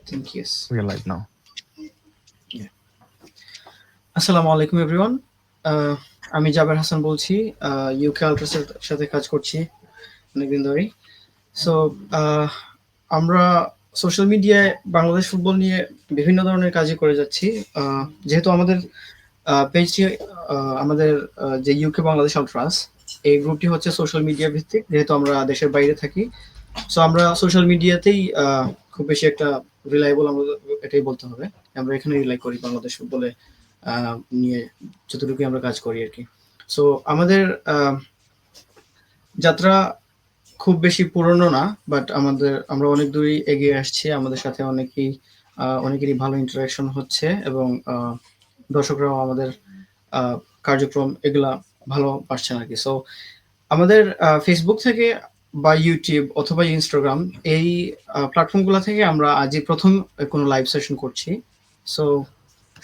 Think yes. We are live now. Yeah. আসসালামু আলাইকুম everyone. আমি জাবের হাসান বলছি। ইউকে আল্ট্রাসের সাথে কাজ করছি অনেকদিন ধরেই। সো আমরা সোশ্যাল মিডিয়ায় বাংলাদেশ ফুটবল নিয়ে বিভিন্ন ধরনের কাজই করে যাচ্ছি। যেহেতু আমাদের পেজটি আমাদের যে ইউকে বাংলাদেশ আল্ট্রাস এই গ্রুপটি হচ্ছে সোশ্যাল মিডিয়া ভিত্তিক, যেহেতু আমরা দেশের বাইরে থাকি। সো আমরা সোশ্যাল মিডিয়াতেই খুব বেশি একটা রিলায়েবল, আমরা এটাই বলতে হবে। আমরা এখানে রিলাই করি বাংলাদেশ ফুটবলে নিয়ে যতটুকু আমরা কাজ করি আর কি। সো আমাদের যাত্রা খুব বেশি পুরনো না, বাট আমরা অনেক দূরই এগিয়ে আসছি। আমাদের সাথে অনেকেরই ভালো ইন্টারাকশন হচ্ছে, এবং দর্শকরাও আমাদের কার্যক্রম এগুলা ভালোবাসছেন আর কি। সো আমাদের ফেসবুক থেকে বা ইউটিউব অথবা ইনস্টাগ্রাম এই প্ল্যাটফর্মগুলো থেকে আমরা আজই প্রথম কোনো লাইভ সেশন করছি। সো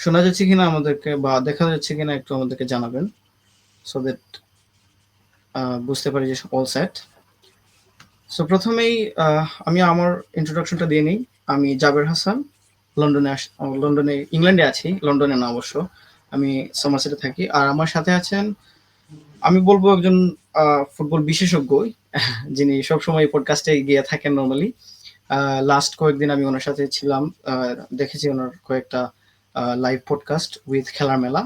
শোনা যাচ্ছে কিনা আমাদেরকে, বা দেখা যাচ্ছে কিনা একটু আমাদেরকে জানাবেন, সো দ্যাট বুঝতে পারি যে অল সেট। সো প্রথমেই আমি আমার ইন্ট্রোডাকশনটা দিয়ে নিই। আমি জাবের হাসান, লন্ডনে ইংল্যান্ডে আছি, লন্ডনে না অবশ্য, আমি সমারসেটে থাকি। আর আমার সাথে আছেন, আমি বলবো একজন ফুটবল বিশেষজ্ঞ, যিনি সবসময় পডকাস্টে গিয়ে থাকেন নর্মালি। লাস্ট কয়েকদিন আমি ওনার সাথে ছিলাম, দেখেছি ওনার কয়েকটা লাইভ পডকাস্ট উইথ খেলার মেলা।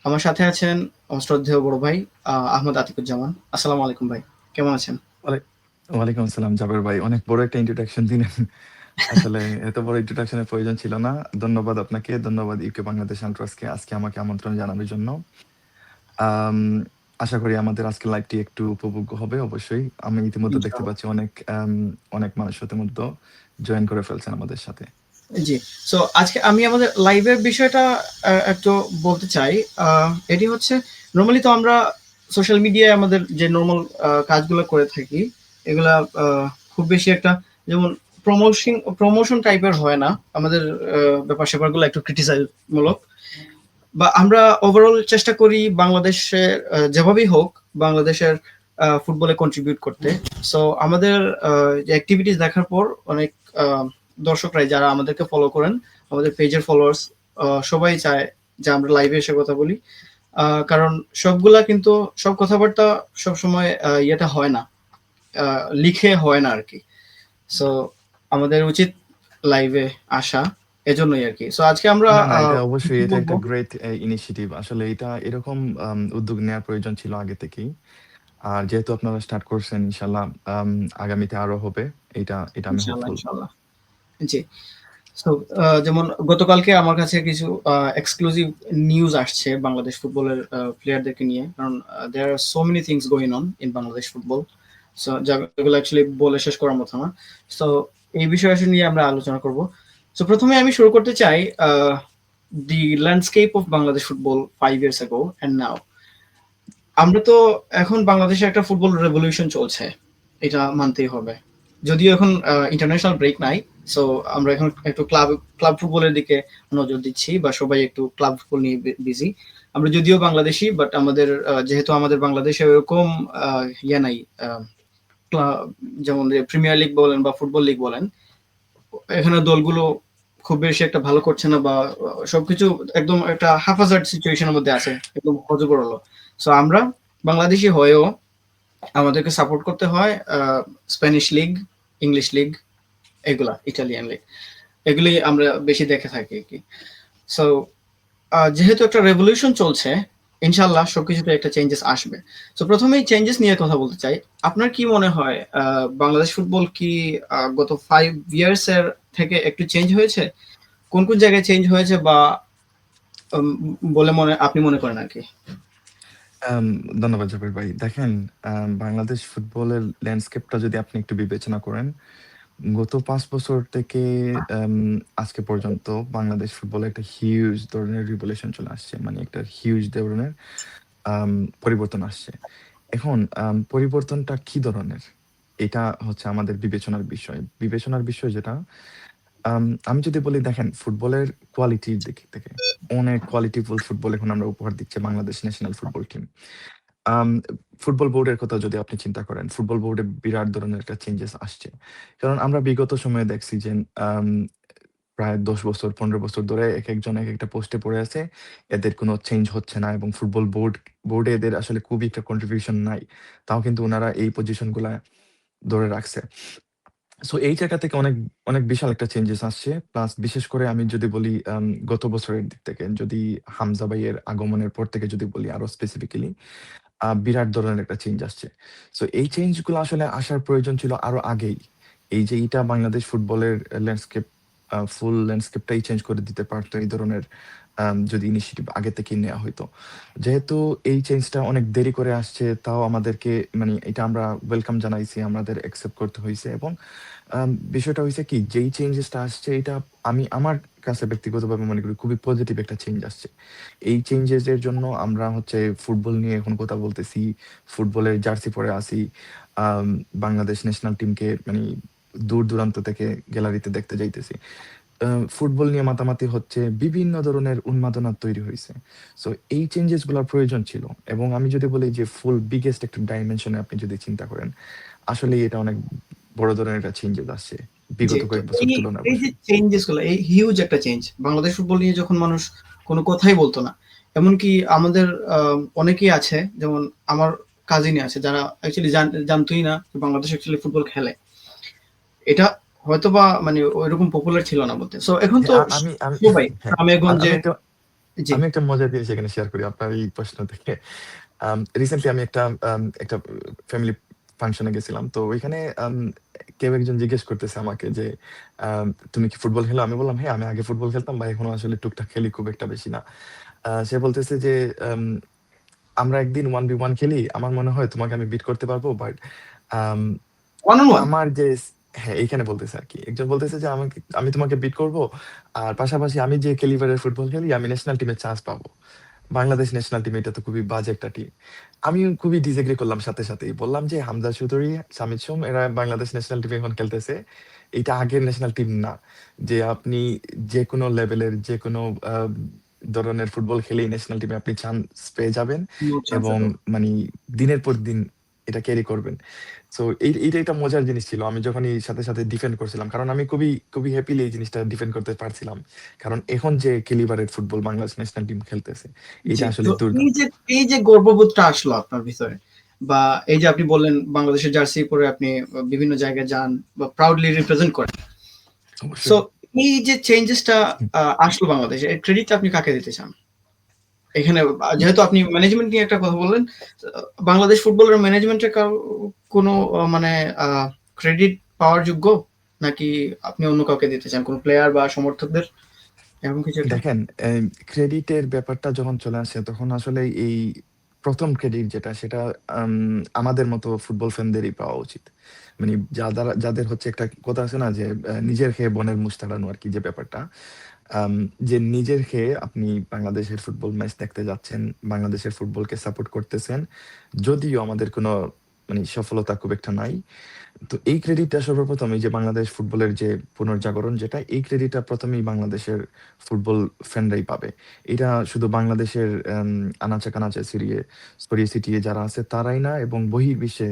আমার সাথে আছেন আমার শ্রদ্ধেয় বড় ভাই আহমদ আতিকুজ্জামান। আসসালামু আলাইকুম ভাই, কেমন আছেন? ওয়ালাইকুম আসসালাম জাবের ভাই, অনেক বড় একটা ইন্ট্রোডাকশন দিলেন। আসলে এত বড় ইন্ট্রোডাকশনের প্রয়োজন ছিল না। ধন্যবাদ আপনাকে, ধন্যবাদ ইউকে বাংলাদেশ আল্ট্রাসকে আজকে আমাকে আমন্ত্রণ জানানোর জন্য। আশা করি আমাদের আজকে লাইভটি একটু উপভোগ্য হবে। অবশ্যই আমি ইতিমধ্যে দেখতে পাচ্ছি অনেক মানুষ ইতিমধ্যে জয়েন করে ফেলছেন আমাদের সাথে। জি। সো আজকে আমি আমাদের লাইভের বিষয়টা একটু বলতে চাই। এটি হচ্ছে, নর্মালি তো আমরা সোশ্যাল মিডিয়ায় আমাদের যে নর্মাল কাজগুলো করে থাকি, এগুলা খুব বেশি একটা যেমন প্রমোশন টাইপের হয় না। আমাদের ব্যাপার স্যাপারগুলো একটু ক্রিটিসাইজ মূলক, বা আমরা ওভারঅল চেষ্টা করি বাংলাদেশের যেভাবেই হোক বাংলাদেশের ফুটবলে কন্ট্রিবিউট করতে। সো আমাদের অ্যাক্টিভিটিস দেখার পর অনেক দর্শকরাই যারা আমাদেরকে ফলো করেন, আমাদের পেজের ফলোয়ার্স, সবাই চায় যে আমরা লাইভে এসে কথা বলি। কারণ কিন্তু সব কথাবার্তা সবসময় ইয়েটা হয় না, লিখে হয় না আর কি। সো আমাদের উচিত লাইভে আসা, এজন্যই আর কি। সো আজকে আমরা না, এটা অবশ্যই এটা বলবো। একটা গ্রেট ইনিশিয়েটিভ। আসলে এটা এরকম উদ্যোগ নেওয়ার প্রয়োজন ছিল আগে থেকেই। আর যেহেতু আপনারা স্টার্ট করছেন, ইনশাআল্লাহ আগামীতে আরো হবে। এটা আমি ইনশাআল্লাহ, হোপফুল। ইনশাআল্লাহ। জি। সো যেমন গতকালকে আমার কাছে কিছু এক্সক্লুসিভ নিউজ আসছে বাংলাদেশ ফুটবলের প্লেয়ারদেরকে নিয়ে। কারণ there are so many things going on in Bangladesh football. So যেগুলো অ্যাকচুয়ালি বলে শেষ করার মতো না। সো এই বিষয় নিয়ে আমরা আলোচনা করব। সো প্রথমে আমি শুরু করতে চাই the landscape of Bangladesh football 5 years ago and now. আমরা তো এখন বাংলাদেশে একটা ফুটবল রেভলিউশন চলছে, এটা মানতেই হবে। যদিও এখন ইন্টারন্যাশনাল ব্রেক নাই, সো আমরা এখন একটু ক্লাব ফুটবলের দিকে নজর দিচ্ছি, বা সবাই একটু ক্লাব ফুটবল নিয়ে বিজি। আমরা যদিও বাংলাদেশি, বাট যেহেতু আমাদের বাংলাদেশে ওরকম ইয়ে নাই, যেমন প্রিমিয়ার লিগ বলেন বা ফুটবল লিগ বলেন, এখানে দলগুলো খুব বেশি একটা ভালো করছে না, বা সবকিছু একদম একটা হাফাজার্ড সিচুয়েশনের মধ্যে আছে, একদম হজবরল। সো আমরা বাংলাদেশি হয়েও আমাদেরকে সাপোর্ট করতে হয় স্প্যানিশ লিগ, ইংলিশ লিগ, এগুলা ইটালিয়ান লিগ, এগুলি আমরা বেশি দেখে থাকি কি। সো যেহেতু একটা রেভলিউশন চলছে, ইনশাল্লাহ সবকিছুতে একটা চেঞ্জেস আসবে। সো প্রথমেই চেঞ্জেস নিয়ে কথা বলতে চাই। আপনার কি মনে হয় বাংলাদেশ ফুটবল কি গত 5 years এর থেকে একটু চেঞ্জ হয়েছে? কোন কোন জায়গায় চেঞ্জ হয়েছে, বা বলে আপনি মনে করেন আর কি? ধন্যবাদ জাবের ভাই। দেখেন, বাংলাদেশ ফুটবলের ল্যান্ডস্কেপটা যদি আপনি একটু বিবেচনা করেন, গত ৫ বছর থেকে আম আজকে পর্যন্ত বাংলাদেশ ফুটবলে একটা হিউজ ধরনের রিভলিউশন চলে আসছে। মানে একটা হিউজ ধরনের আম পরিবর্তন আসছে। এখন পরিবর্তনটা কি ধরনের? এটা হচ্ছে আমাদের বিবেচনার বিষয়। বিবেচনার বিষয় যেটা, আমি যদি বলি, দেখেন ফুটবলের কোয়ালিটির দিক থেকে অনেক কোয়ালিটিফুল ফুটবল এখন আমরা উপহার দিচ্ছে বাংলাদেশ ন্যাশনাল ফুটবল টিম। আম ফুটবল বোর্ডের কথা যদি আপনি চিন্তা করেন, ফুটবল বোর্ডে বিরাট ধরনের একটা চেঞ্জেস আসছে। কারণ আমরা বিগত সময়ে দেখছি যে আম প্রায় 10 বছর 15 বছর ধরে এক একজন এক একটা পোস্টে পড়ে আছে, এদের কোনো চেঞ্জ হচ্ছে না এবং ফুটবল বোর্ডে এদের আসলে খুবই একটা কন্ট্রিবিউশন নাই, তাও কিন্তু ওনারা এই পজিশনগুলা ধরে রাখছে। সো এই জায়গা থেকে অনেক অনেক বিশাল একটা চেঞ্জেস আসছে। প্লাস বিশেষ করে আমি যদি বলি গত বছরের দিক থেকে, যদি হামজা ভাইয়ের আগমনের পর থেকে যদি বলি আরো স্পেসিফিক্যালি, বিরাট ধরনের একটা চেঞ্জ আসছে। সো এই চেঞ্জ গুলো আসলে আসার প্রয়োজন ছিল আরো আগেই। এই যে এটা বাংলাদেশ ফুটবলের ল্যান্ডস্কেপ, ফুল ল্যান্ডস্কেপটাই চেঞ্জ করে দিতে পারতো এই ধরনের যদি ইনিশিয়েটিভ আগে থেকে নেওয়া হইতো। যেহেতু এই চেঞ্জটা অনেক দেরি করে আসছে, তাও আমাদেরকে মানে এটা আমরা ওয়েলকাম জানাইছি, আমাদের অ্যাকসেপ্ট করতে হয়েছে। এবং বিষয়টা হয়েছে কি, যেই চেঞ্জেসটা আসছে এটা আমি আমার কাছে ব্যক্তিগতভাবে মনে করি খুবই পজিটিভ একটা চেঞ্জ আসছে। এই চেঞ্জেস এর জন্য আমরা হচ্ছে ফুটবল নিয়ে এখন কথা বলতেছি, ফুটবলের জার্সি পরে আসি, বাংলাদেশ ন্যাশনাল টিমকে মানে দূর দূরান্ত থেকে গ্যালারিতে দেখতে যাইতেছি। ফুটবল নিয়ে মাতামাতি হচ্ছে, বিভিন্ন ধরনের উন্মাদনা তৈরি হয়েছে। সো এই চেঞ্জেস গুলোর প্রয়োজন ছিল। এবং আমি যদি বলি যে ফুল বিগেস্ট একটা ডাইমেনশনে আপনি যদি চিন্তা করেন, আসলে এটা অনেক বড় ধরনের একটা চেঞ্জেস আসছে জি, বিগত তো কয়েক বছর এই তুলনায় এই যে অবশ্যই। চেঞ্জেস গুলো, এই হিউজ একটা চেঞ্জ বাংলাদেশ ফুটবল নিয়ে যখন মানুষ কোনো কথাই বলতো না, এমনকি আমাদের অনেকেই আছে, যেমন আমার কাজিনই আছে যারা অ্যাকচুয়ালি জানতোই না যে বাংলাদেশ অ্যাকচুয়ালি ফুটবল খেলে। এটা হয়তোবা মানে ওইরকম পপুলার ছিল না বলতে। সো এখন হ্যাঁ, তো আমি আমি সবাই হ্যাঁ, গ্রামে-গঞ্জে। আমি একটা জি, আমি একটা মজার জিনিস এখানে শেয়ার করি আপনার এই প্রশ্ন থেকে। রিসেন্টলি আমি একটা ফ্যামিলি ফাংশনে গেছিলাম। তো ওইখানে কেউ একজন জিজ্ঞেস করতেছে আমাকে যে, "তুমি কি ফুটবল খেলো?" আমি বললাম, "হ্যাঁ, আমি আগে ফুটবল খেলতাম বা এখনো আসলে টুকটাক খেলি, খুব একটা বেশি না।" সে বলতেছে যে, আম "আমরা একদিন 1v1 খেলি। আমার মনে হয় তোমাকে আমি বিট করতে পারবো। But I'm one on one. আমার যে" হ্যাঁ, এইখানে বলতেছে আরকি। একজন বলতেছে যে, আমি তোমাকে বিট করব। আর পাশাপাশি আমি যে ক্যালিবারের ফুটবল খেলি, আমি ন্যাশনাল টিমে চান্স পাবো। বাংলাদেশ ন্যাশনাল টিম এটা তো খুবই বাজে একটা টিম। আমিও খুবই ডিসএগ্রি করলাম সাথে, সাথেই। বললাম যে, "হামজা চৌধুরী, শামিদ সোম এরা বাংলাদেশ ন্যাশনাল টিমে এখন খেলতেছে। এইটা আগের ন্যাশনাল টিম না। যে আপনি যেকোনো লেভেলের যেকোনো আ ধরনের ফুটবল খেলেই ন্যাশনাল টিমে আপনি চান্স পেয়ে যাবেন নো চান্স এবং এট অল। মানি দিনের পর দিন এটা ক্যারি করবেন।" সো এইটা একটা মজার জিনিস ছিল। আমি যখনই সাথে, সাথে ডিফেন্ড করছিলাম। কারণ আমি খুবই হ্যাপিলি এই জিনিসটা ডিফেন্ড করতে পারছিলাম। কারণ এখন যে ক্যালিবারের ফুটবল বাংলাদেশ ন্যাশনাল টিম খেলতেছে, জি, এটা তো আসলে দুর্দান্ত। এই যে গর্ববোধটা আসলো আপনার ভিতরে, বা এই যে আপনি বললেন বাংলাদেশের জার্সি পরে আপনি বিভিন্ন জায়গায় যান বা প্রাউডলি রিপ্রেজেন্ট করেন। সো অবশ্যই। এই যে চেঞ্জেসটা হুম। আসলো বাংলাদেশে, এর ক্রেডিট আপনি কাকে দিতে চান? এখানে যেহেতু আপনি ম্যানেজমেন্ট নিয়ে একটা কথা বললেন, বাংলাদেশ ফুটবলের ম্যানেজমেন্টের কোনো মানে ক্রেডিট পাওয়ার যোগ্য, নাকি আপনি অন্য কাউকে দিতে চান, কোনো প্লেয়ার বা সমর্থকদের, এরকম কিছু একটা? দেখেন, ক্রেডিটের ব্যাপারটা যখন চলে আসে তখন আসলে এই ১ম ক্রেডিট যেটা সেটা আম আমাদের মতো ফুটবল ফ্যানদেরই পাওয়া উচিত। মানে যাদের হচ্ছে একটা কথা আছে না যে, নিজের খেয়ে বনের মুষ তাড়ানো আরকি, যে ব্যাপারটা। আম যে নিজের খেয়ে আপনি বাংলাদেশের ফুটবল ম্যাচ দেখতে যাচ্ছেন, বাংলাদেশের ফুটবলকে সাপোর্ট করতেছেন। যদিও আমাদের কোনো মানে সফলতা খুব একটা নাই। তো এই ক্রেডিটটা সর্বপ্রথম এই যে বাংলাদেশ ফুটবলের যে পুনর্জাগরণ যেটা, এই ক্রেডিটটা ১ম এই বাংলাদেশের ফুটবল ফ্যানরাই পাবে। এটা শুধু বাংলাদেশের আনাচে-কানাচে ছড়িয়ে ছিটিয়ে যারা আছে তারাই না, এবং বহির্বিশ্বে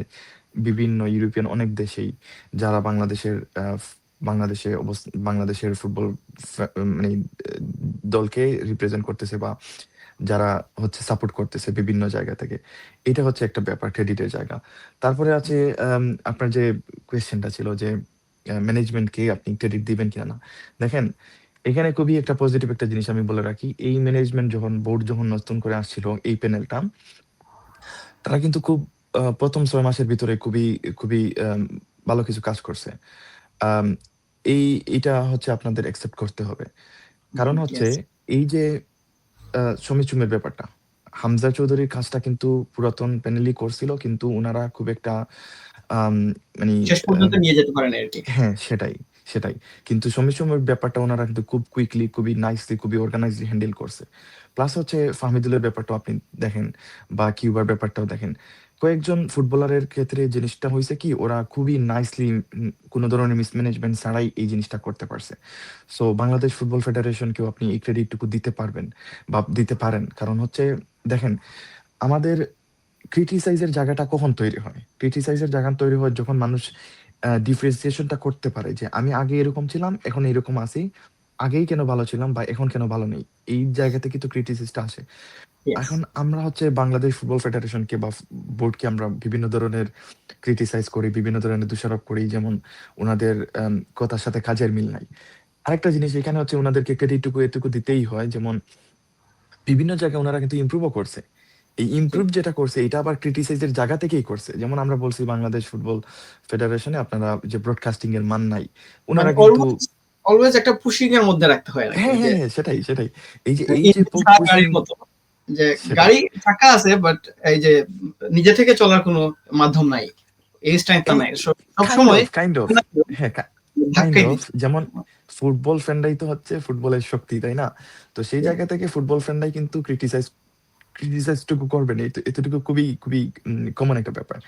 বিভিন্ন ইউরোপিয়ান অনেক দেশেই যারা বাংলাদেশের ফুটবল মানে দলকে রিপ্রেজেন্ট করতেছে বা যারা হচ্ছে সাপোর্ট করতেছে বিভিন্ন জায়গা থেকে। এটা হচ্ছে একটা ব্যাপার, ক্রেডিটের জায়গা। তারপরে আছে আপনার যে কোয়েশ্চেনটা ছিল যে ম্যানেজমেন্টকে আপনি ক্রেডিট দিবেন কিনা না। দেখেন, এখানে খুবই একটা পজিটিভ একটা জিনিস আমি বলে রাখি। এই ম্যানেজমেন্ট বোর্ড যখন নতুন করে আসছিল এই প্যানেলটা, তারা কিন্তু খুব ১ম ৬ মাসের ভিতরে খুবই ভালো কিছু কাজ করছে। আম এই এইটা হচ্ছে আপনাদের অ্যাকসেপ্ট করতে হবে। কারণ হচ্ছে ইয়েস। এই যে শমী-চুমের ব্যাপারটা। হামজা চৌধুরীর কাজটা কিন্তু পুরাতন প্যানেলই করছিল। কিন্তু উনারা খুব একটা আম মানি শেষ পর্যন্ত নিয়ে যেতে পারেন আরকি। হ্যাঁ, সেটাই। কিন্তু সময় ব্যাপারটা উনারা কিন্তু খুব কুইকলি, খুবই নাইসলি, খুবই অর্গানাইজডলি হ্যান্ডেল করছে। প্লাস হচ্ছে ফাহমিদুলের ব্যাপারটাও আপনি দেখেন বা কিউবার ব্যাপারটাও দেখেন। কয়েকজন ফুটবলারের ক্ষেত্রে জিনিসটা হইছে কি, ওরা খুবই নাইসলি কোন ধরনের মিসম্যানেজমেন্ট ছাড়াই এই জিনিসটা করতে পারছে। সো বাংলাদেশ ফুটবল ফেডারেশনকেও আপনি এই ক্রেডিটটুকু দিতে পারবেন বা দিতে পারেন। কারণ হচ্ছে দেখেন, আমাদের ক্রিটিসাইজ এর জায়গাটা কখন তৈরি হয়? ক্রিটিসাইজ এর জায়গা তৈরি হয় যখন মানুষ ডিফারেন্সিয়েশন টা করতে পারে যে, আমি আগে এরকম ছিলাম, এখন এরকম আছি। আগেই কেন ভালো ছিলাম বা এখন কেন ভালো নেই, এই জায়গা থেকে তো ক্রিটিসিসটা আসে। এখন Yes. আমরা হচ্ছে বাংলাদেশ ফুটবল ফেডারেশনকে বা বোর্ডকে আমরা বিভিন্ন ধরনের ক্রিটিসাইজ করি, বিভিন্ন ধরনের দোষারোপ করি, যেমন ওনাদের কথার সাথে কাজের মিল নাই। আরেকটা জিনিস এখানে হচ্ছে ওনাদেরকে ক্রেডিটটুকু এটুকু দিতেই হয়, যেমন বিভিন্ন জায়গায় ওনারা কিন্তু ইমপ্রুভও করছে। এই জি। ইমপ্রুভ যেটা করছে এটা আবার ক্রিটিসাইজের জায়গা থেকেই করছে। যেমন আমরা বলছি বাংলাদেশ ফুটবল ফেডারেশনে আপনারা যে ব্রডকাস্টিং এর মান নাই, মানে ওনারা কিন্তু অলওয়েজ একটা পুশিং এর মধ্যে রাখতে হয় নাকি? হ্যাঁ, ওই যে হ্যাঁ, হ্যাঁ, সেটাই, সেটাই। এই যে ইঞ্জিন ছাড়া পুশিং গাড়ির মতো। যে সেটাই। গাড়ি চাকা আছে বাট এই যে নিজে থেকে চলার কোনো মাধ্যম নাই। এই স্ট্রেংথটা এই নাই। সবসময় কাইন্ড অফ হ্যাঁ, কাইন্ড ধাক্কাই অফ দিচ্ছে। যেমন ফুটবল ফ্যানরাই তো হচ্ছে ফুটবলের শক্তি, তাই না? তো সেই জায়গা থেকে ফুটবল ফ্যানরাই কিন্তু ক্রিটিসাইজ টুকু করবেন। এতটুকু খুবই, খুবই কমন একটা ব্যাপার।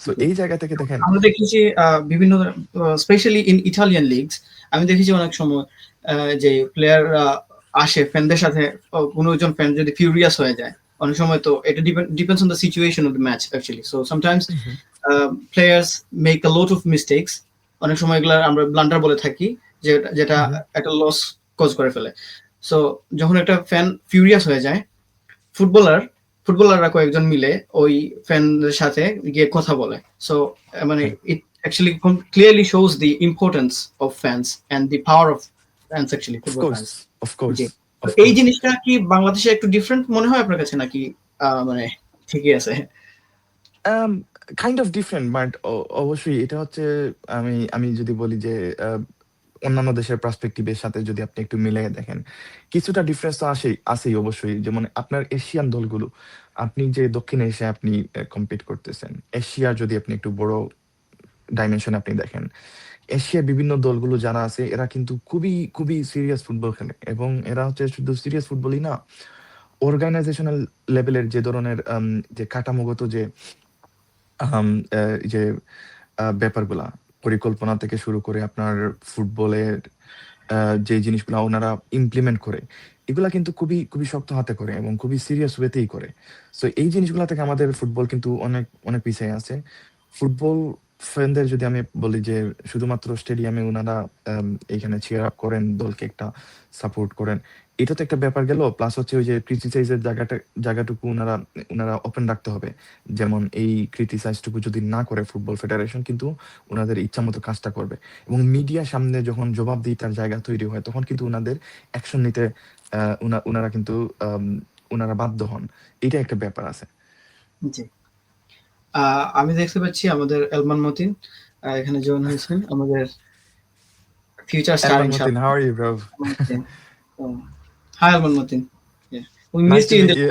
সো এই জায়গা থেকে দেখেন আমরা দেখেছি বিভিন্ন স্পেশালি ইন ইটালিয়ান লিগস আমি দেখেছি অনেক সময় যে প্লেয়াররা আসে ফ্যানদের সাথে কোনো একজন ফ্যান যদি ফিউরিয়াস হয়ে যায় অনেক সময় তো এটা depends on the situation of the match actually so sometimes hmm, hmm, players make a lot of mistakes অনেক সময় এগুলো আমরা ব্লান্ডার বলে থাকি যে যেটা হুম, হুম, একটা লস কজ করে ফেলে সো যখন একটা ফ্যান ফিউরিয়াস হয়ে যায় ফুটবলার ফুটবলাররা কয়েকজন মিলে ওই ফ্যানদের সাথে গিয়ে কথা বলে সো মানে হ্যাঁ, it actually clearly shows the importance of fans and the power of fans actually of football course, fans of course, জি তো অফ এই কোর্স। জিনিসটা কি বাংলাদেশে একটু ডিফারেন্ট মনে হয় আপনার কাছে নাকি মানে ঠিকই আছে আম কাইন্ড অফ ডিফারেন্ট বাট অবশ্যই এটা হচ্ছে আমি আমি যদি বলি যে আ অন্যান্য দেশের পার্সপেক্টিভ এর সাথে যদি আপনি একটু মিলাইয়া দেখেন, কিছুটা ডিফারেন্স তো আছেই অবশ্যই। যেমন আপনার এশিয়ান দলগুলো, আপনি যে দক্ষিণ এশিয়ায় আপনি কম্পিট করতেছেন। এশিয়ার যদি আপনি একটু বড় ডাইমেনশন আপনি দেখেন, এশিয়ার বিভিন্ন দলগুলো যারা আছে এরা কিন্তু খুবই, খুবই সিরিয়াস ফুটবল খেলে এবং এরা হচ্ছে শুধু সিরিয়াস ফুটবলই না, অর্গানাইজেশনাল লেভেলের যে ধরনের যে কাঠামোগত যে আহাম যে ব্যাপারগুলা, পরিকল্পনা থেকে শুরু করে আপনার ফুটবলের আ যে জিনিসগুলা ওনারা ইমপ্লিমেন্ট করে, এগুলা কিন্তু খুবই, খুবই শক্ত হাতে করে এবং খুবই সিরিয়াস ওয়েতেই করে। সো এই জিনিসগুলা থেকে আমাদের ফুটবল কিন্তু অনেক, অনেক পিছিয়ে আছে। ফুটবল ফ্যানদের যদি আমি বলি যে শুধুমাত্র স্টেডিয়ামে উনারা এইখানে চিয়ার আপ করেন, দলকে একটা সাপোর্ট করেন। এটা তো একটা ব্যাপার গেল। প্লাস হচ্ছে ওই যে ক্রিটিসাইজ এর জায়গাটুকু উনারা উনারা ওপেন রাখতে হবে। যেমন এই ক্রিটিসাইজ টুকু যদি না করে ফুটবল ফেডারেশন কিন্তু উনাদের ইচ্ছামত কাজটা করবে। এবং মিডিয়ার সামনে যখন জবাবদিহিতার জায়গা তৈরি হয়, তখন কিন্তু উনাদের অ্যাকশন নিতে আ উনারা কিন্তু আম উনারা বাধ্য হন। এইটা একটা ব্যাপার আছে। জি আমি দেখতে পাচ্ছি আমাদের এলমান মতিন এখানে জয়েন হয়েছেন আমাদের future star Elman Matin, how ইনশাআল্লাহ are you, bro? Hi Alman Mothin. Yeah. We Nice missed to you in meet the you.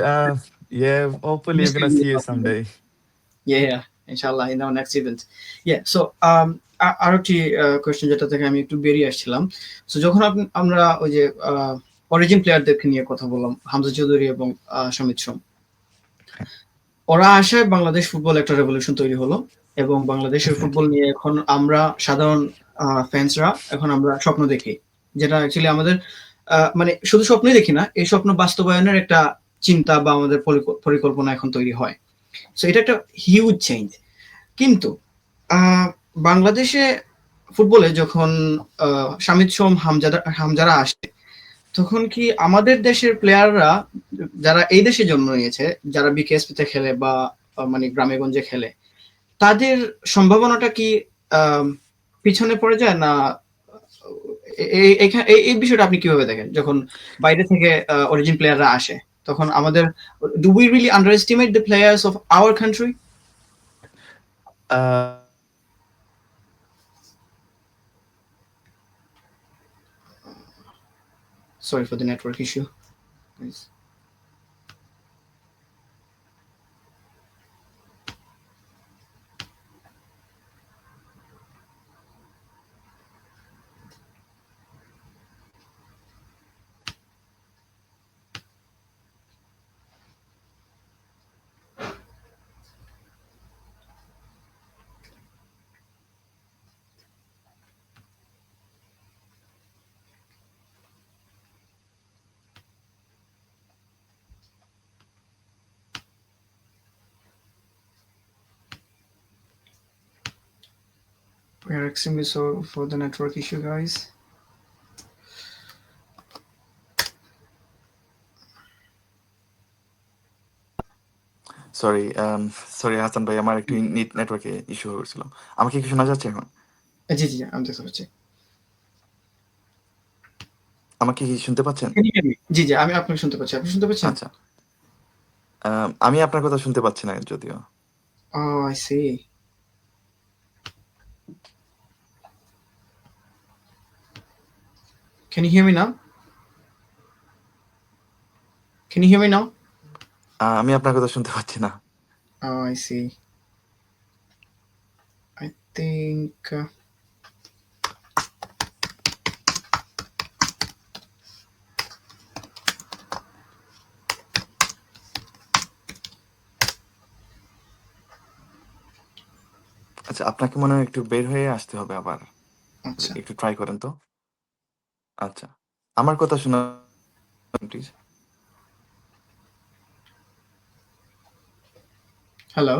Yeah, hopefully we're missed you gonna in the see you tournament. someday. Yeah, inshallah in our next event. Yeah, so আরেকটি question যেটা থেকে আমি একটু বেরিয়ে আসছিলাম। So যখন আমরা ওই যে অরিজিন প্লেয়ারদেরকে নিয়ে কথা বললাম হামজা চৌধুরী এবং সমিত সোম। ওরা আসায় বাংলাদেশ ফুটবল একটা রেভলিউশন তৈরি হলো এবং বাংলাদেশের ফুটবল Definitely. নিয়ে এখন আমরা সাধারণ ফ্যান্সরা এখন আমরা স্বপ্ন দেখি যেটা অ্যাকচুয়ালি আমাদের মানে শুধু স্বপ্নই দেখি না এই স্বপ্ন বাস্তবায়নের একটা চিন্তা বা আমাদের পরিকল্পনা এখন তৈরি হয় সো এটা একটা হিউজ চেঞ্জ কিন্তু আহ, বাংলাদেশে ফুটবলে যখন শামিদ সোম হামজারা আসে তখন কি আমাদের দেশের প্লেয়াররা যারা এই দেশে জন্ম নিয়েছে যারা বিকেএসপিতে খেলে বা মানে গ্রামে গঞ্জে খেলে তাদের সম্ভাবনাটা কি আম, পিছনে পড়ে যায় না এই বিষয়টা আপনি কিভাবে দেখেন যখন বাইরে থেকে অরিজিন প্লেয়াররা আসে তখন আমাদের do we really under estimate the players of our country Uh, sorry for the network issue We are extremely sorry for the network issue, guys. Sorry, sorry Hasan ভাই, আমার একটু নেটওয়ার্কে ইস্যু হয়েছিল। আমাকে কি শোনা যাচ্ছে এখন? জি, জি, জি, আমি দেখতে পাচ্ছি। আমাকে কি শুনতে পাচ্ছেন? Can you hear me? জি, জি, আমি আপনাকে শুনতে পাচ্ছি। আপনি শুনতে পাচ্ছেন? আচ্ছা। আমি আপনার কথা শুনতে পাচ্ছি না যদিও। Oh, I see. Can you hear me now? Can you hear me now? আমি আপনার কথা শুনতে পাচ্ছি না। Oh, I see. I think. আচ্ছা, আপনাকে মনে হয় একটু বের হয়ে আসতে হবে আবার। আচ্ছা। একটু ট্রাই করেন তো। আচ্ছা। আমার কথা শোনা প্লিজ। হ্যালো?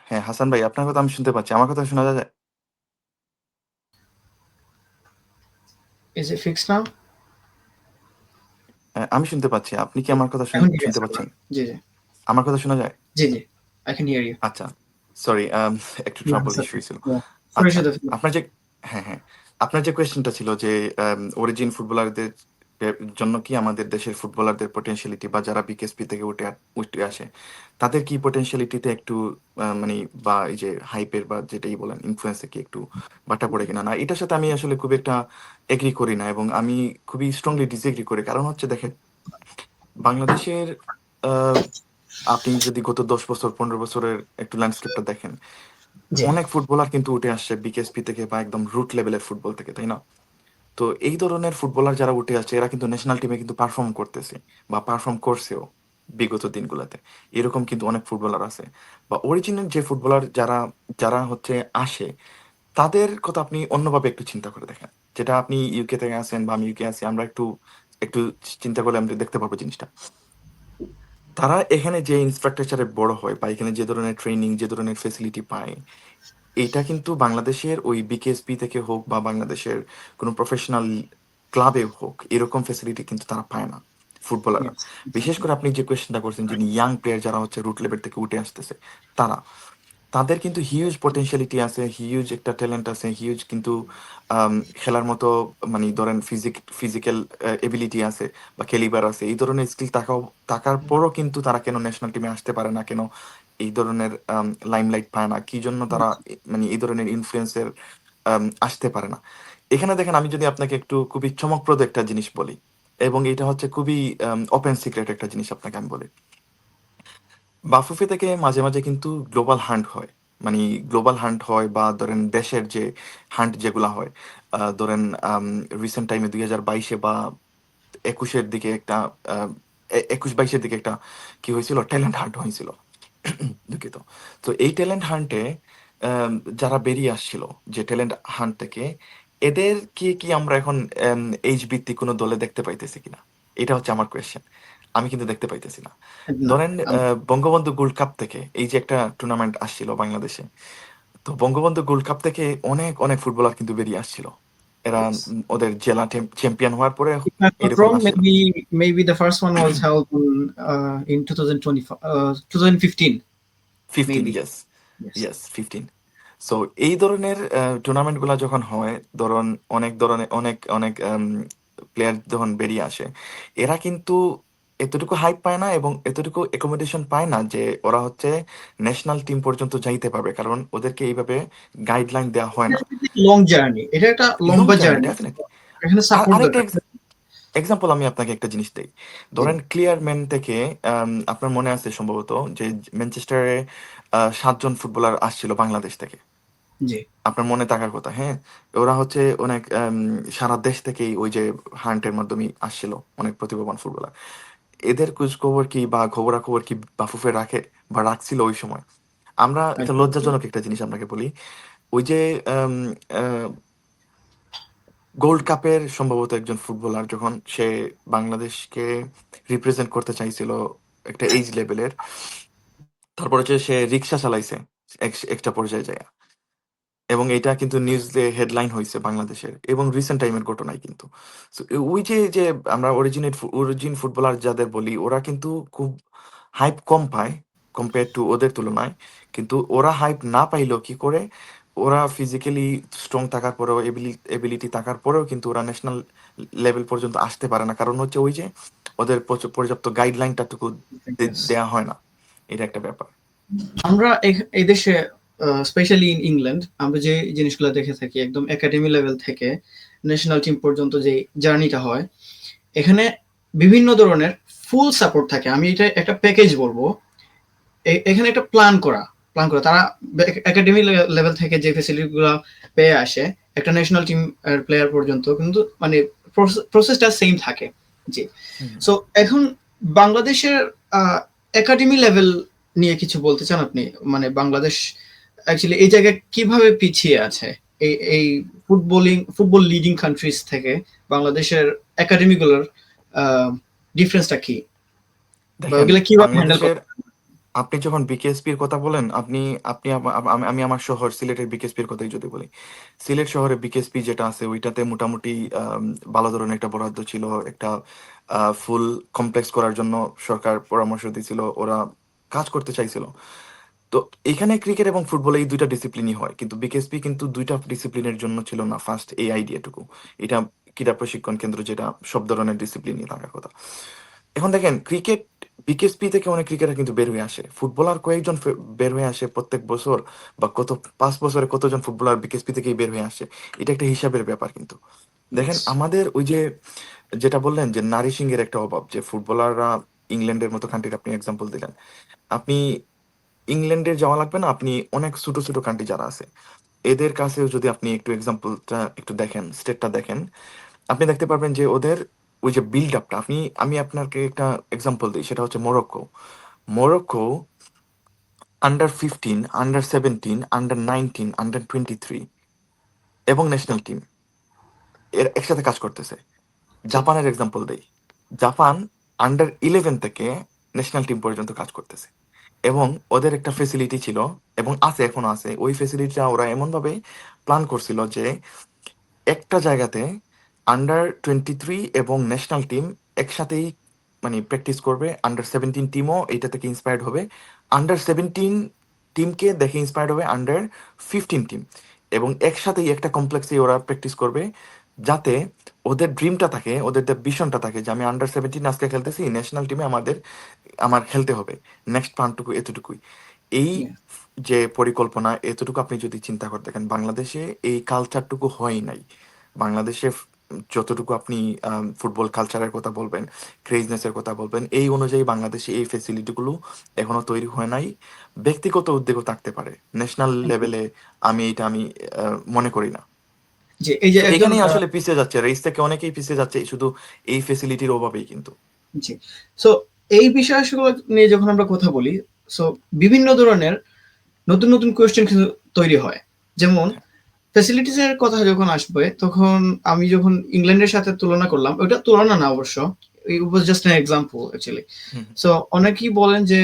হ্যাঁ, হাসান ভাই, আপনার কথা আমি শুনতে পাচ্ছি। আমার কথা শোনা যায়? Is it fixed now? আমি শুনতে পাচ্ছি। আপনি কি আমার কথা এখন ঠিক শুনতে আছে আবার। পাচ্ছেন? জি, জি। আমার কথা শোনা যায়? জি, জি। I can hear you. আচ্ছা। সরি, একটু না, ট্রাবল it's ইস্যু okay. হয়েছিল। Yeah. Sorry আচ্ছা, for the আপনার যে হ্যাঁ, হ্যাঁ। আপনার যে কোয়েশ্চেনটা ছিল যে অরিজিন ফুটবলারদের জন্য কি আমাদের দেশের ফুটবলারদের পটেনশিয়ালিটি বা যারা বিকেএসপি থেকে উঠে আসে, তাদের কি পটেনশিয়ালিটিতে একটু মানে বা এই যে হাইপের বা যেটাই বলেন ইনফ্লুয়েন্স এ কি একটু ভাটা পড়ে কিনা? না, এটার সাথে আমি আসলে খুব একটা এগ্রি করি না এবং আমি খুবই স্ট্রংলি ডিসএগ্রি করি। কারণ হচ্ছে দেখেন, বাংলাদেশের আ আপনি যদি গত ১০ বছর ১৫ বছরের একটু ল্যান্ডস্কেপটা দেখেন, জি, অনেক ফুটবলার কিন্তু উঠে আসছে বিকেএসপি থেকে বা একদম রুট লেভেলের ফুটবল থেকে, তাই না? তো এই ধরনের ফুটবলার যারা উঠে আসছে এরা কিন্তু ন্যাশনাল টিমে কিন্তু পারফর্ম করতেছে বা পারফর্ম করছেও বিগত দিনগুলোতে। এরকম কিন্তু অনেক ফুটবলার আছে। বা অরিজিনাল যে ফুটবলার যারা যারা হচ্ছে আসে, তাদের কথা আপনি অন্যভাবে একটু চিন্তা করে দেখেন। যেটা আপনি ইউকে থেকে আসেন বা আমি ইউকে আছি, আমরা একটু একটু চিন্তা করলে আমরা দেখতে পারবো জিনিসটা। তারা এখানে যে ইনফ্রাস্ট্রাকচারে বড় হয় বা এখানে যে ধরনের ট্রেনিং, যে ধরনের ফেসিলিটি পায়, এটা কিন্তু বাংলাদেশের ওই বিকেএসপি থেকে হোক বা বাংলাদেশের কোনো প্রফেশনাল ক্লাবে হোক, এরকম ফেসিলিটি কিন্তু তারা পায় না, ফুটবলাররা। yes, বিশেষ exactly. করে আপনি যে কোয়েশ্চেনটা করছেন, যিনি ইয়াং প্লেয়ার যারা হচ্ছে রুট লেভেল থেকে উঠে আসতেছে, তারা তাদের কিন্তু হিউজ পটেনশিয়ালিটি আছে, হিউজ একটা ট্যালেন্ট আছে, হিউজ কিন্তু খেলার মতো মানে ধরেন ফিজিক্যাল এবিলিটি আছে বা ক্যালিবার আছে। এই ধরনের স্কিল থাকার পরও কিন্তু তারা কেন ন্যাশনাল টিমে আসতে পারে না? কেন এই ধরনের লাইমলাইট পায় না? কি জন্য তারা Yes. মানে এই ধরনের ইনফ্লুয়েন্সের আসতে পারে না? এখানে দেখেন, আমি যদি আপনাকে একটু খুবই চমকপ্রদ একটা জিনিস বলি, এবং এটা হচ্ছে খুবই ওপেন সিক্রেট একটা জিনিস আপনাকে আমি বলি। বাফুফে থেকে মাঝে, মাঝে কিন্তু গ্লোবাল হান্ট হয়। মানি গ্লোবাল হান্ট হয় বা ধরেন দেশের যে হান্ট যেগুলা হয়, ধরেন রিসেন্ট টাইমে ২০২২ এ বা ২১ এর দিকে একটা আ ২১-২২ এর দিকে একটা কি হয়েছিল? ট্যালেন্ট হান্ট হয়েছিল। দুঃখিত। তো এই ট্যালেন্ট হান্টে অ্যাম যারা বেরিয়ে আসছিল, যে ট্যালেন্ট হান্ট থেকে, এদেরকে কি আমরা এখন এইজ ভিত্তিক কোনো দলে দেখতে পাইতেছি কিনা? এটা হচ্ছে আমার কোয়েশ্চেন। আমি কিন্তু দেখতে পাইতেছি না। না, ধরেন বঙ্গবন্ধু গোল্ড কাপ থেকে এই যে একটা টুর্নামেন্ট আসছিল বাংলাদেশে। তো বঙ্গবন্ধু গোল্ড কাপ থেকে অনেক, অনেক ফুটবলার কিন্তু বেরিয়ে আসছিল। এরা yes. ওদের জেলা চ্যাম্পিয়ন হওয়ার পরে If I'm not এরকম wrong, আসছিল। maybe the first one was held in 2025, 2015, 15, maybe. Yes, Yes. Yes 15। So এই ধরনের টুর্নামেন্ট গুলা যখন হয়, ধরুন অনেক অনেক প্লেয়ার যখন বেরিয়ে আসে, এরা কিন্তু এতটুকু হাইপ পায় না এবং এতটুকু অ্যাকোমোডেশন পায় না যে ওরা হচ্ছে ন্যাশনাল টিম পর্যন্ত যাইতে পারবে, কারণ ওদেরকে এইভাবে গাইডলাইন দেওয়া হয় না। লং জার্নি, এটা একটা লং লম্বা জার্নি জার্নি, ডেফিনেটলি। এখানে আর সাপোর্ট আরেকটা দরকার। এক্সাম্পল আমি আপনাকে একটা জিনিস দেই। জি, ধরেন ক্লিয়ারম্যান থেকে আপনার মনে আছে সম্ভবত যে ম্যানচেস্টারে ৭ জন ফুটবলার আসছিল বাংলাদেশ থেকে। জি, আপনার মনে থাকার কথা, হ্যাঁ? ওরা হচ্ছে অনেক সারা দেশ থেকেই ওই যে হান্টের মাধ্যমেই আসছিল অনেক প্রতিভাবান ফুটবলার। এদের খোঁজখবর কি বা খবরাখবর কি বাফুফে রাখে বা রাখছিল ওই সময়? আমরা এটা লজ্জাজনক একটা জিনিস আপনাকে বলি। ওই যে আম আ গোল্ড কাপের সম্ভবত একজন ফুটবলার যখন সে বাংলাদেশকে রিপ্রেজেন্ট করতে চাইছিল একটা এইজ লেভেলের, তারপর হচ্ছে সে রিক্সা চালাইছে একটা পর্যায়ে যায়া। এবং এটা কিন্তু নিউজে হেডলাইন হয়েছে বাংলাদেশের এবং রিসেন্ট টাইমের ঘটনায় কিন্তু। So, ওই যে যে আমরা অরিজিন ফুটবলার যাদের বলি ওরা কিন্তু খুব হাইপ কম পায় কম্পেয়ার টু ওদের তুলনায়। কিন্তু ওরা হাইপ না পাইলেও কি করে, ওরা ফিজিক্যালি স্ট্রং থাকার পরেও এবিলিটি থাকার পরেও কিন্তু ওরা ন্যাশনাল লেভেল পর্যন্ত আসতে পারে না, কারণ হচ্ছে ওই যে ওদের পর্যাপ্ত গাইডলাইনটাটুকু Yes. দেয়া হয় না। এটা একটা ব্যাপার। আমরা এই দেশে স্পেশালি ইন ইংল্যান্ড আমরা যে জিনিসগুলো দেখে থাকি একদম একাডেমি লেভেল থেকে ন্যাশনাল টিম পর্যন্ত যে জার্নিটা হয়, এখানে বিভিন্ন ধরনের ফুল সাপোর্ট থাকে। আমি এটা একটা প্যাকেজ বলবো। এখানে একটা প্ল্যান করা তারা একাডেমি লেভেল থেকে যে ফেসিলিটিগুলো পেয়ে আসে একটা ন্যাশনাল টিম প্লেয়ার পর্যন্ত কিন্তু মানে প্রসেসটা সেম থাকে। জি। সো এখন বাংলাদেশের একাডেমি লেভেল নিয়ে কিছু বলতে চান আপনি? মানে বাংলাদেশ অ্যাকচুয়ালি এই জায়গায় কিভাবে পিছিয়ে আছে এই ফুটবল লিডিং কান্ট্রিজ থেকে বাংলাদেশের একাডেমিগুলোর ডিফারেন্সটা কি, বা দেখেন ওগুলো কিভাবে হ্যান্ডেল বাংলাদেশের, আপনি যখন বিকেএসপির কথা বলেন, আপনি আপনি আমি আমার শহর সিলেটের বিকেএসপির কথাই যদি বলি, সিলেট শহরে বিকেএসপি যেটা আছে ওইটাতে মোটামুটি ভালো ধরনের একটা বরাদ্দ ছিল, একটা ফুল কমপ্লেক্স করার জন্য সরকার পরামর্শ দিয়েছিল, ওরা কাজ করতে চাইছিল। তো এখানে ক্রিকেট এবং ফুটবল এই দুইটা ডিসিপ্লিনই হয়, কিন্তু বিকেএসপি কিন্তু দুইটা ডিসিপ্লিনের জন্য ছিল না ফার্স্ট এই আইডিয়াটুকু। এটা ক্রীড়া প্রশিক্ষণ কেন্দ্র যেটা সব ধরনের ডিসিপ্লিনই থাকার কথা। এখন দেখেন ক্রিকেট, বিকেএসপি থেকে অনেক ক্রিকেটার কিন্তু বের হয়ে আসে, ফুটবলার কয়েকজন বের হয়ে আসে প্রত্যেক বছর, বা 5 বছরে কতজন ফুটবলার বিকেএসপি থেকেই বের হয়ে আসে, এটা একটা হিসাবের ব্যাপার কিন্তু। দেখেন আমাদের ওই যে যেটা বললেন যে নারিশিং এর একটা অভাব, যে ফুটবলাররা ইংল্যান্ডের মতো কান্ট্রির আপনি এক্সাম্পল দিলেন, আপনি ইংল্যান্ডের যাওয়া লাগবে না, আপনি অনেক ছোট ছোট কান্ট্রি যারা আছে এদের কাছেও যদি আপনি একটু এক্সাম্পলটা একটু দেখেন, স্টেটটা দেখেন, আপনি দেখতে পারবেন যে ওদের ওই যে বিল্ড আপটা, আমি আপনাকে একটা এক্সাম্পল দিই, সেটা হচ্ছে Morocco. Morocco under 15, under 17, under 19, under 23 এবং ন্যাশনাল টিম এর একসাথে কাজ করতেছে। জাপানের এক্সাম্পল দেই, জাপান আন্ডার 11 থেকে ন্যাশনাল টিম পর্যন্ত কাজ করতেছে, এবং ওদের একটা ফেসিলিটি ছিল এবং আছে, এখনো আছে, ওই ফেসিলিটিটা ওরা এমনভাবে প্ল্যান করছিল যে একটা জায়গাতে আন্ডার 23 এবং ন্যাশনাল টিম একসাথেই মানে প্র্যাকটিস করবে, আন্ডার 17 টিমও এইটা থেকে ইন্সপায়ার্ড হবে, আন্ডার 17 টিমকে দেখে ইন্সপায়ার্ড হবে আন্ডার 15 টিম, এবং একসাথেই একটা কমপ্লেক্সে ওরা প্র্যাকটিস করবে, যাতে ওদের ড্রিমটা থাকে, ওদের ভিশনটা থাকে যে আমি আন্ডার 17 আজকে খেলতেছি, ন্যাশনাল টিমে আমার খেলতে হবে, নেক্সট প্ল্যানটুকু এতটুকুই। এই যে পরিকল্পনা এতটুকু আপনি যদি চিন্তা করে দেখেন, বাংলাদেশে এই কালচারটুকু হয় নাই। বাংলাদেশে যতটুকু আপনি ফুটবল কালচারের কথা বলবেন, ক্রেজনেসের কথা বলবেন, এই অনুযায়ী বাংলাদেশে এই ফেসিলিটিগুলো এখনো তৈরি হয় নাই। ব্যক্তিগত উদ্যোগও থাকতে পারে, ন্যাশনাল লেভেলে আমি মনে করি না। যে এই যে তো একজন এখানেই আসলে পিছিয়ে যাচ্ছে, রেস থেকে অনেকেই পিছিয়ে যাচ্ছে শুধু এই ফেসিলিটির অভাবেই কিন্তু। জি। সো এই বিষয়গুলো নিয়ে যখন আমরা কথা বলি, সো বিভিন্ন ধরনের নতুন নতুন কোয়েশ্চেন কিন্তু তৈরি হয়। যেমন ফ্যাসিলিটিস এর কথা যখন আসবে, তখন আমি যখন ইংল্যান্ডের সাথে তুলনা করলাম, ওটা তুলনা না অবশ্য, it was just an example actually. Hmm, so অনেকেই বলেন যে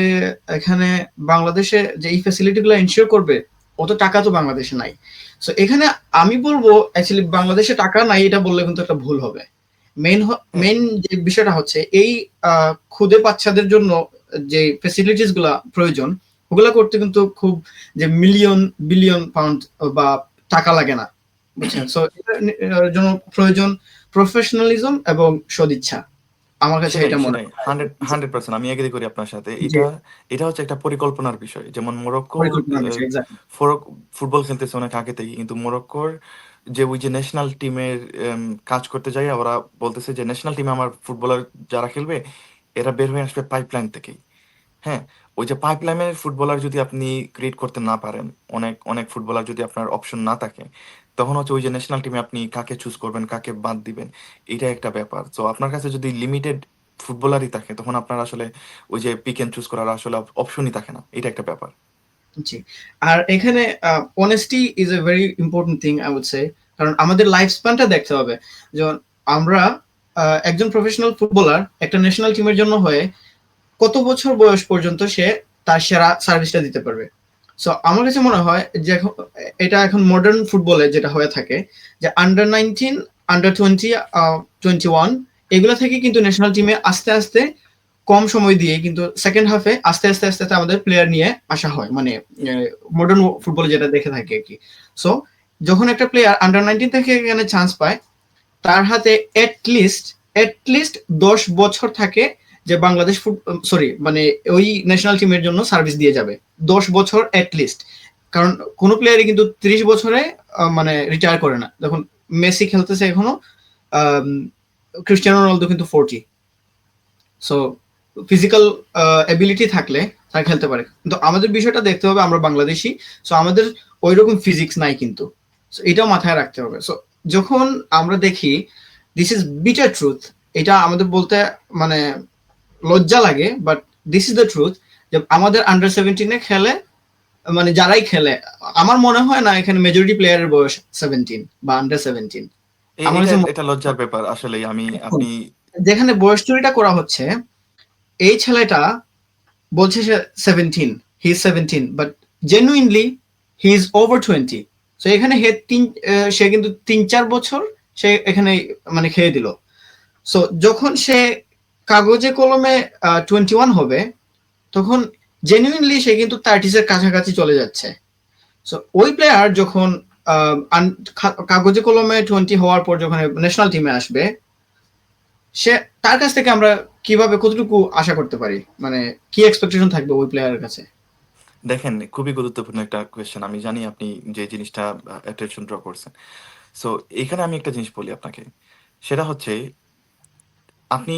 এখানে বাংলাদেশে যে এই ফ্যাসিলিটিগুলো এনশিওর করবে, অত টাকা তো বাংলাদেশে নাই। সো এখানে আমি বলবো অ্যাকচুয়ালি বাংলাদেশে টাকা নাই এটা বললে কিন্তু একটা ভুল হবে। মেইন হ্যাঁ, মেইন যে বিষয়টা হচ্ছে এই ক্ষুদে বাচ্চাদের জন্য যে ফ্যাসিলিটিস গুলা প্রয়োজন, ওগুলা করতে কিন্তু খুব যে মিলিয়ন বিলিয়ন পাউন্ড বা টাকা লাগে না, বুঝছেন? সো এটার জন্য প্রয়োজন প্রফেশনালিজম এবং সদিচ্ছা। আমার কাছে সেটাই এটা মনে সেটাই হয়। 100% আমি এগ্রি করি আপনার সাথে। যে এটা এটা হচ্ছে একটা পরিকল্পনার বিষয়। যেমন মরক্কো পরিকল্পনার বিষয় এক্সাক্টলি। ফুটবল খেলতেছে অনেক আগে থেকে, কিন্তু মরক্কোর যে ওই যে ন্যাশনাল টিমের কাজ করতে যায়, ওরা বলতেছে যে ন্যাশনাল টিমে আমার ফুটবলার যারা খেলবে এরা বের হয়ে আসবে পাইপলাইন থেকেই। হ্যাঁ, ওই যে পাইপলাইনের ফুটবলার যদি আপনি ক্রিয়েট করতে না পারেন, অনেক অনেক ফুটবলার যদি আপনার অপশন না থাকে, তখন হচ্ছে ওই যে ন্যাশনাল টিমে আপনি কাকে চুজ করবেন, কাকে বাদ দিবেন, এটা একটা ব্যাপার। তো আপনার কাছে যদি লিমিটেড ফুটবলারই থাকে, তখন আপনার আসলে ওই যে পিক এন্ড চুজ করার আসলে অপশনই থাকে না, এটা একটা ব্যাপার। জি। আর এখানে honesty is a very important thing I would say. কারণ আমাদের লাইফ স্প্যানটা দেখতে হবে। যেমন আমরা একজন প্রফেশনাল ফুটবলার একটা ন্যাশনাল টিমের জন্য হয়ে কত বছর বয়স পর্যন্ত সে তার সেরা সার্ভিসটা দিতে পারবে। সো আমার কাছে মনে হয় যে এটা এখন মডার্ন ফুটবলে যেটা হয়ে থাকে যে আন্ডার 19, আন্ডার 20, 21 এগুলা থেকে কিন্তু ন্যাশনাল টিমে আস্তে আস্তে কম সময় দিয়ে কিন্তু সেকেন্ড হাফে আস্তে আস্তে আস্তে আস্তে আমাদের প্লেয়ার নিয়ে আসা হয়, মানে মডার্ন ফুটবলে যেটা দেখে থাকি আর কি। সো যখন একটা প্লেয়ার আন্ডার 19 থেকে এখানে চান্স পায়, তার হাতে এটলিস্ট 10 বছর থাকে যে বাংলাদেশ সরি মানে ওই ন্যাশনাল টিমের জন্য সার্ভিস দিয়ে যাবে 10 বছর এটলিস্ট। কারণ কোনো প্লেয়ারই কিন্তু 30 বছরে মানে রিটায়ার করে না। দেখুন মেসি খেলতেছে এখনো, ক্রিস্টিয়ানো রোনালদো কিন্তু 40। সো ফিজিক্যাল এবিলিটি থাকলে তারা খেলতে পারে, কিন্তু আমাদের বিষয়টা দেখতে হবে আমরা বাংলাদেশি, সো আমাদের ওই রকম ফিজিক্স নাই কিন্তু। সো এটাও মাথায় রাখতে হবে। সো যখন আমরা দেখি দিস ইজ বিটার ট্রুথ, এটা আমাদের বলতে মানে লজ্জা লাগে, but this is the truth, যে আমাদের আন্ডার 17 খেলে, মানে যারাই খেলে আমার মনে হয় না এখানে মেজরিটি প্লেয়ারের বয়স 17 বা আন্ডার 17। আমার এটা কাছে এটা লজ্জার ব্যাপার আসলে। আপনি যেখানে বয়স চুরিটা করা হচ্ছে, এই ছেলেটা বলছে সে 17, he is 17, but genuinely he is over 20। So এখানে সে কিন্তু 3-4 বছর সে এখানে মানে খেয়ে দিল। সো যখন সে কাগজে কলমে 21 হবে, তখন জেনুইনলি সে কিন্তু 30s এর কাছাকাছি চলে যাচ্ছে। সো ওই প্লেয়ার যখন কাগজে কলমে 20 হওয়ার পর যখন ন্যাশনাল টিমে আসবে, সে তার কাছ থেকে আমরা কিভাবে কতটুকু আশা করতে পারি, মানে কি এক্সপেকটেশন থাকবে ওই প্লেয়ারের কাছে? দেখেন, খুবই গুরুত্বপূর্ণ একটা কোয়েশ্চেন। আমি জানি আপনি যে জিনিসটা অ্যাটেনশন ড্র করছেন। সো এখানে আমি একটা জিনিস বলি আপনাকে, সেটা হচ্ছে আপনি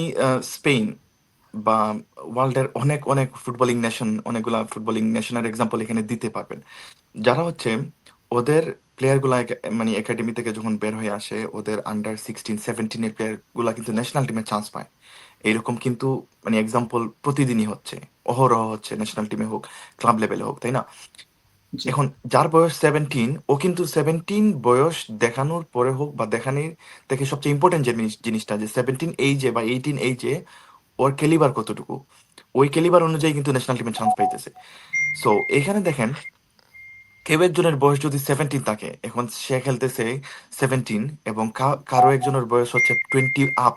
স্পেন বা ওয়ার্ল্ডের অনেক অনেক ফুটবলিং নেশন, অনেকগুলা ফুটবলিং নেশনের এক্সাম্পল এখানে দিতে পারবেন, যারা হচ্ছে ওদের প্লেয়ারগুলা মানে একাডেমি থেকে যখন বের হয়ে আসে, ওদের আন্ডার 16, 17 এর প্লেয়ারগুলা কিন্তু ন্যাশনাল টিমে চান্স পায়। এরকম কিন্তু মানে এক্সাম্পল প্রতিদিনই হচ্ছে, অহরহ হচ্ছে, ন্যাশনাল টিমে হোক, ক্লাব লেভেলে হোক, তাই না? জি, এখন যার বয়স 17, ও কিন্তু 17 বয়স দেখানোর পরে হোক বা দেখানোর থেকে সবচেয়ে ইম্পর্টেন্ট যে জিনিসটা, যে 17 এইজে বা 18 এইজে ওর ক্যালিবার কতটুকু, ওই ক্যালিবার অনুযায়ী কিন্তু ন্যাশনাল টিমে চান্স পাইতেছে। সো এখানে দেখেন, কেউ একজনের বয়স যদি 17 থাকে, এখন সে খেলতেছে 17, এবং কারো একজনের বয়স হচ্ছে 20 আপ,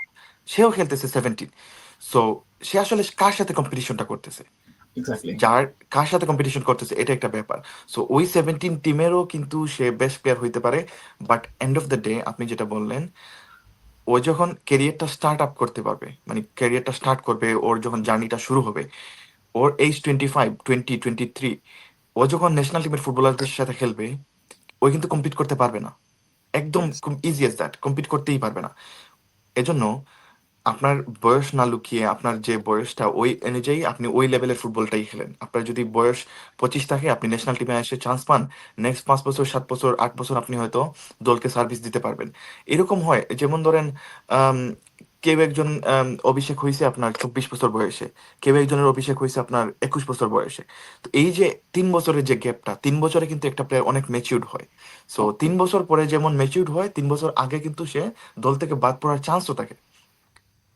সেও খেলতেছে 17। সো সে আসলে কার সাথে কম্পিটিশনটা করতেছে? এক্স্যাক্টলি। যার কার সাথে কম্পিটিশন করতেছে এটা একটা ব্যাপার। সো ওই 17 টিমেরও কিন্তু সে বেস্ট প্লেয়ার হইতে পারে, but end of the day আপনি যেটা বললেন, ও যখন ক্যারিয়ারটা স্টার্ট আপ করতে পারবে, মানে ক্যারিয়ারটা স্টার্ট করবে, ওর যখন জার্নিটা শুরু হবে, ওর এইজ 25, 20, 23, ও যখন ন্যাশনাল টিমের ফুটবলারদের সাথে খেলবে, ও কিন্তু কম্পিট করতে পারবে না। একদম yes, easy S that, compete করতেই পারবে না। এজন্য আপনার বয়স না লুকিয়ে, আপনার যে বয়সটা ওই অনুযায়ী আপনি ওই লেভেলের ফুটবলটাই খেলেন। আপনার যদি বয়স 25 থাকে, আপনি ন্যাশনাল টিমে এসে চান্স পান, নেক্সট 5 বছর, 7 বছর, 8 বছর আপনি হয়তো দলকে সার্ভিস দিতে পারবেন। এরকম হয়, যেমন ধরেন আম, কেউ একজন অভিষেক হয়েছে আপনার 24 বছর বয়সে, কেউ একজনের অভিষেক হয়েছে আপনার 21 বছর বয়সে। তো এই যে 3 বছরের যে গ্যাপটা, 3 বছরে কিন্তু একটা প্লেয়ার অনেক ম্যাচিউর্ড হয়। সো 3 বছর পরে যেমন ম্যাচিউর্ড হয়, 3 বছর আগে কিন্তু সে দল থেকে বাদ পড়ার চান্সও থাকে।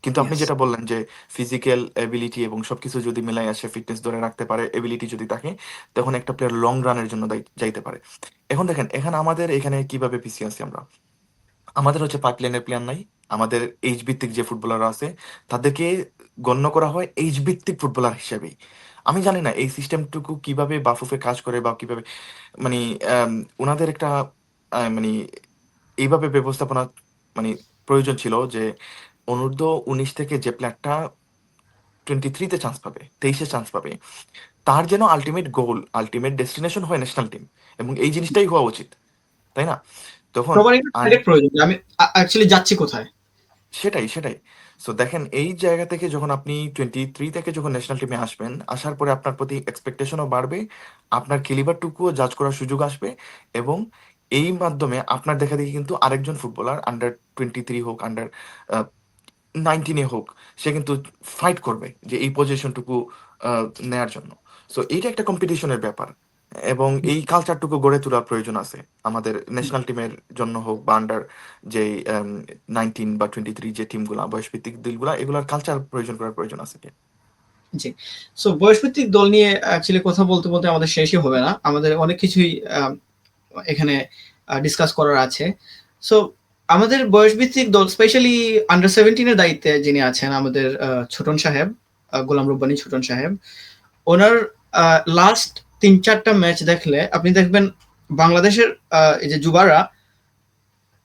কিন্তু আপনি ইয়েস। যেটা বললেন যে ফিজিক্যাল এবিলিটি এবং সবকিছু যদি মিলাই আসে, ফিটনেস ধরে রাখতে পারে, এবিলিটি যদি থাকে, তখন একটা প্লেয়ার লং রানের জন্য যাইতে পারে। এখন দেখেন, এখানে আমাদের এখানে কিভাবে পিছিয়ে আছি আমরা। আমাদের হচ্ছে পাইপলাইনের প্লেয়ার নাই। আমাদের এইচ ভিত্তিক যে ফুটবলার আছে, তাদেরকে গণ্য করা হয় এইচ ভিত্তিক ফুটবলার হিসেবেই। আমি জানি না এই সিস্টেমটুকু কিভাবে বাফুফে কাজ করে বা কিভাবে, মানে ওনাদের একটা মানে এইভাবে ব্যবস্থাপনা মানে প্রয়োজন ছিল যে অনূর্ধ্ব 19 থেকে যে প্লেয়ারটা 23-তে চান্স পাবে, 23-এ চান্স পাবে, তার যেন আলটিমেট গোল, আলটিমেট ডেস্টিনেশন হয় ন্যাশনাল টিম, এবং এই জিনিসটাই হওয়া উচিত, তাই না? তখন সবার একটা আর টার্গেট প্রয়োজন যে আমি অ্যাকচুয়ালি যাচ্ছি কোথায়। সেটাই। সো দেখেন, এই জায়গা থেকে যখন আপনি 23 থেকে যখন ন্যাশনাল টিমে আসবেন, আসার পরে আপনার প্রতি এক্সপেকটেশনও বাড়বে, আপনার ক্যালিবারটুকুও জাজ করার সুযোগ আসবে, এবং এই মাধ্যমে আপনার দেখা দেখি কিন্তু আরেকজন ফুটবলার আন্ডার 23 হোক, আন্ডার 19-এ হোক, সে কিন্তু ফাইট করবে যে এই পজিশনটুকু নেয়ার জন্য। সো এইটা একটা কম্পিটিশনের ব্যাপার, এবং এই কালচারটুকু গড়ে তোলার প্রয়োজন আছে আমাদের ন্যাশনাল টিমের জন্য হোক, বা আন্ডার যে 19 বা 23 যে টিমগুলা, বয়সভিত্তিক দিলগুলা, এগুলার কালচার প্রয়োজন করার প্রয়োজন আছে। জি। সো বয়সভিত্তিক দল নিয়ে অ্যাকচুয়ালি কথা বলতে, বলতে আমাদের শেষই হবে না। আমাদের অনেক কিছুই এখানে ডিসকাস করার আছে। সো আমাদের বয়সভিত্তিক দল স্পেশালি আন্ডার 17 এর দায়িত্বে যিনি আছেন আমাদের ছোটন সাহেব, গোলাম রব্বানী ছোটন সাহেব। ওনার লাস্ট ৩-৪ টা ম্যাচ দেখলে আপনি দেখবেন বাংলাদেশের এই যে যুবারা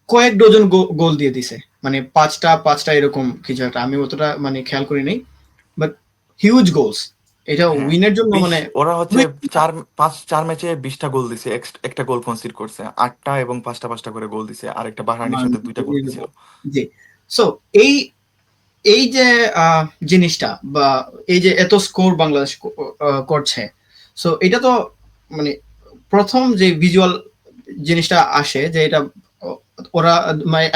কয়েক ডজন গোল দিয়ে দিছে। মানে ৫টা এরকম কিছু একটা। আমি অতটা মানে খেয়াল করি নাই। But huge goals. এটা হ্যাঁ, উইনের জন্য 20 মানে ওরা হচ্ছে 4 ম্যাচে 20টা গোল দিছে, একটা গোল কনসিড করছে, 8টা এবং 5টা করে গোল দিছে, আর একটা বাহরাইনের সাথে 2টা গোল দিছিল। জি। সো এই এই যে জিনিসটা বা এই যে এত স্কোর বাংলাদেশ করছে, সো এটা তো মানে প্রথম যে ভিজুয়াল জিনিসটা আসে যে এটা ওরা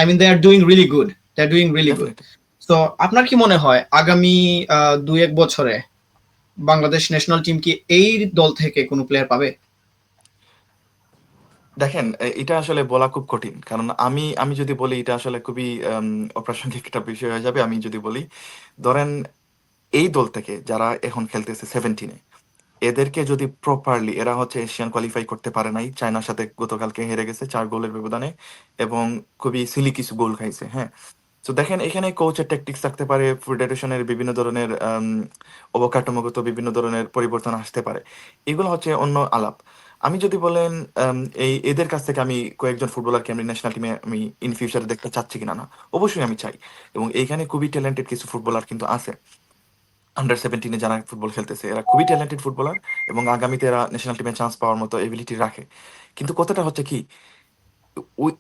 I mean they are doing really good, they are doing really good. Definitely. তো আপনার কি মনে হয় আগামী ২-১ বছরে বাংলাদেশ ন্যাশনাল টিম কি এই দল থেকে কোনো প্লেয়ার পাবে? দেখেন, এটা আসলে বলা খুব কঠিন। কারণ আমি আমি যদি বলি এটা আসলে খুবই অপ্রাসঙ্গিক একটা বিষয় হয়ে যাবে। আমি যদি বলি, ধরেন এই দল থেকে যারা এখন খেলতেছে 17 এ, এদেরকে যদি প্রপারলি, এরা হচ্ছে এশিয়ান কোয়ালিফাই করতে পারে নাই। চায়নার সাথে গতকালকে হেরে গেছে ৪ গোলের ব্যবধানে, এবং খুবই সিলি কিছু গোল খাইছে। হ্যাঁ? তো দেখেন, এখানে কোচের ট্যাকটিক্স থাকতে পারে, ফেডারেশনের বিভিন্ন ধরনের অবকাঠামোগত বিভিন্ন ধরনের পরিবর্তন আসতে পারে। এগুলো হচ্ছে অন্য আলাপ। আমি যদি বলেন, এদের কাছ থেকে আমি কয়েকজন ফুটবলারকে আমি ন্যাশনাল টিমে আমি ইন ফিউচারে দেখতে চাচ্ছি কিনা, না, অবশ্যই আমি চাই। এবং এইখানে খুবই ট্যালেন্টেড কিছু ফুটবলার কিন্তু আছে। আন্ডার 17 এ যারা ফুটবল খেলতেছে, এরা খুবই ট্যালেন্টেড ফুটবলার, এবং আগামীতে এরা ন্যাশনাল টিমে চান্স পাওয়ার মতো এবিলিটি রাখে। কিন্তু কথাটা হচ্ছে কি,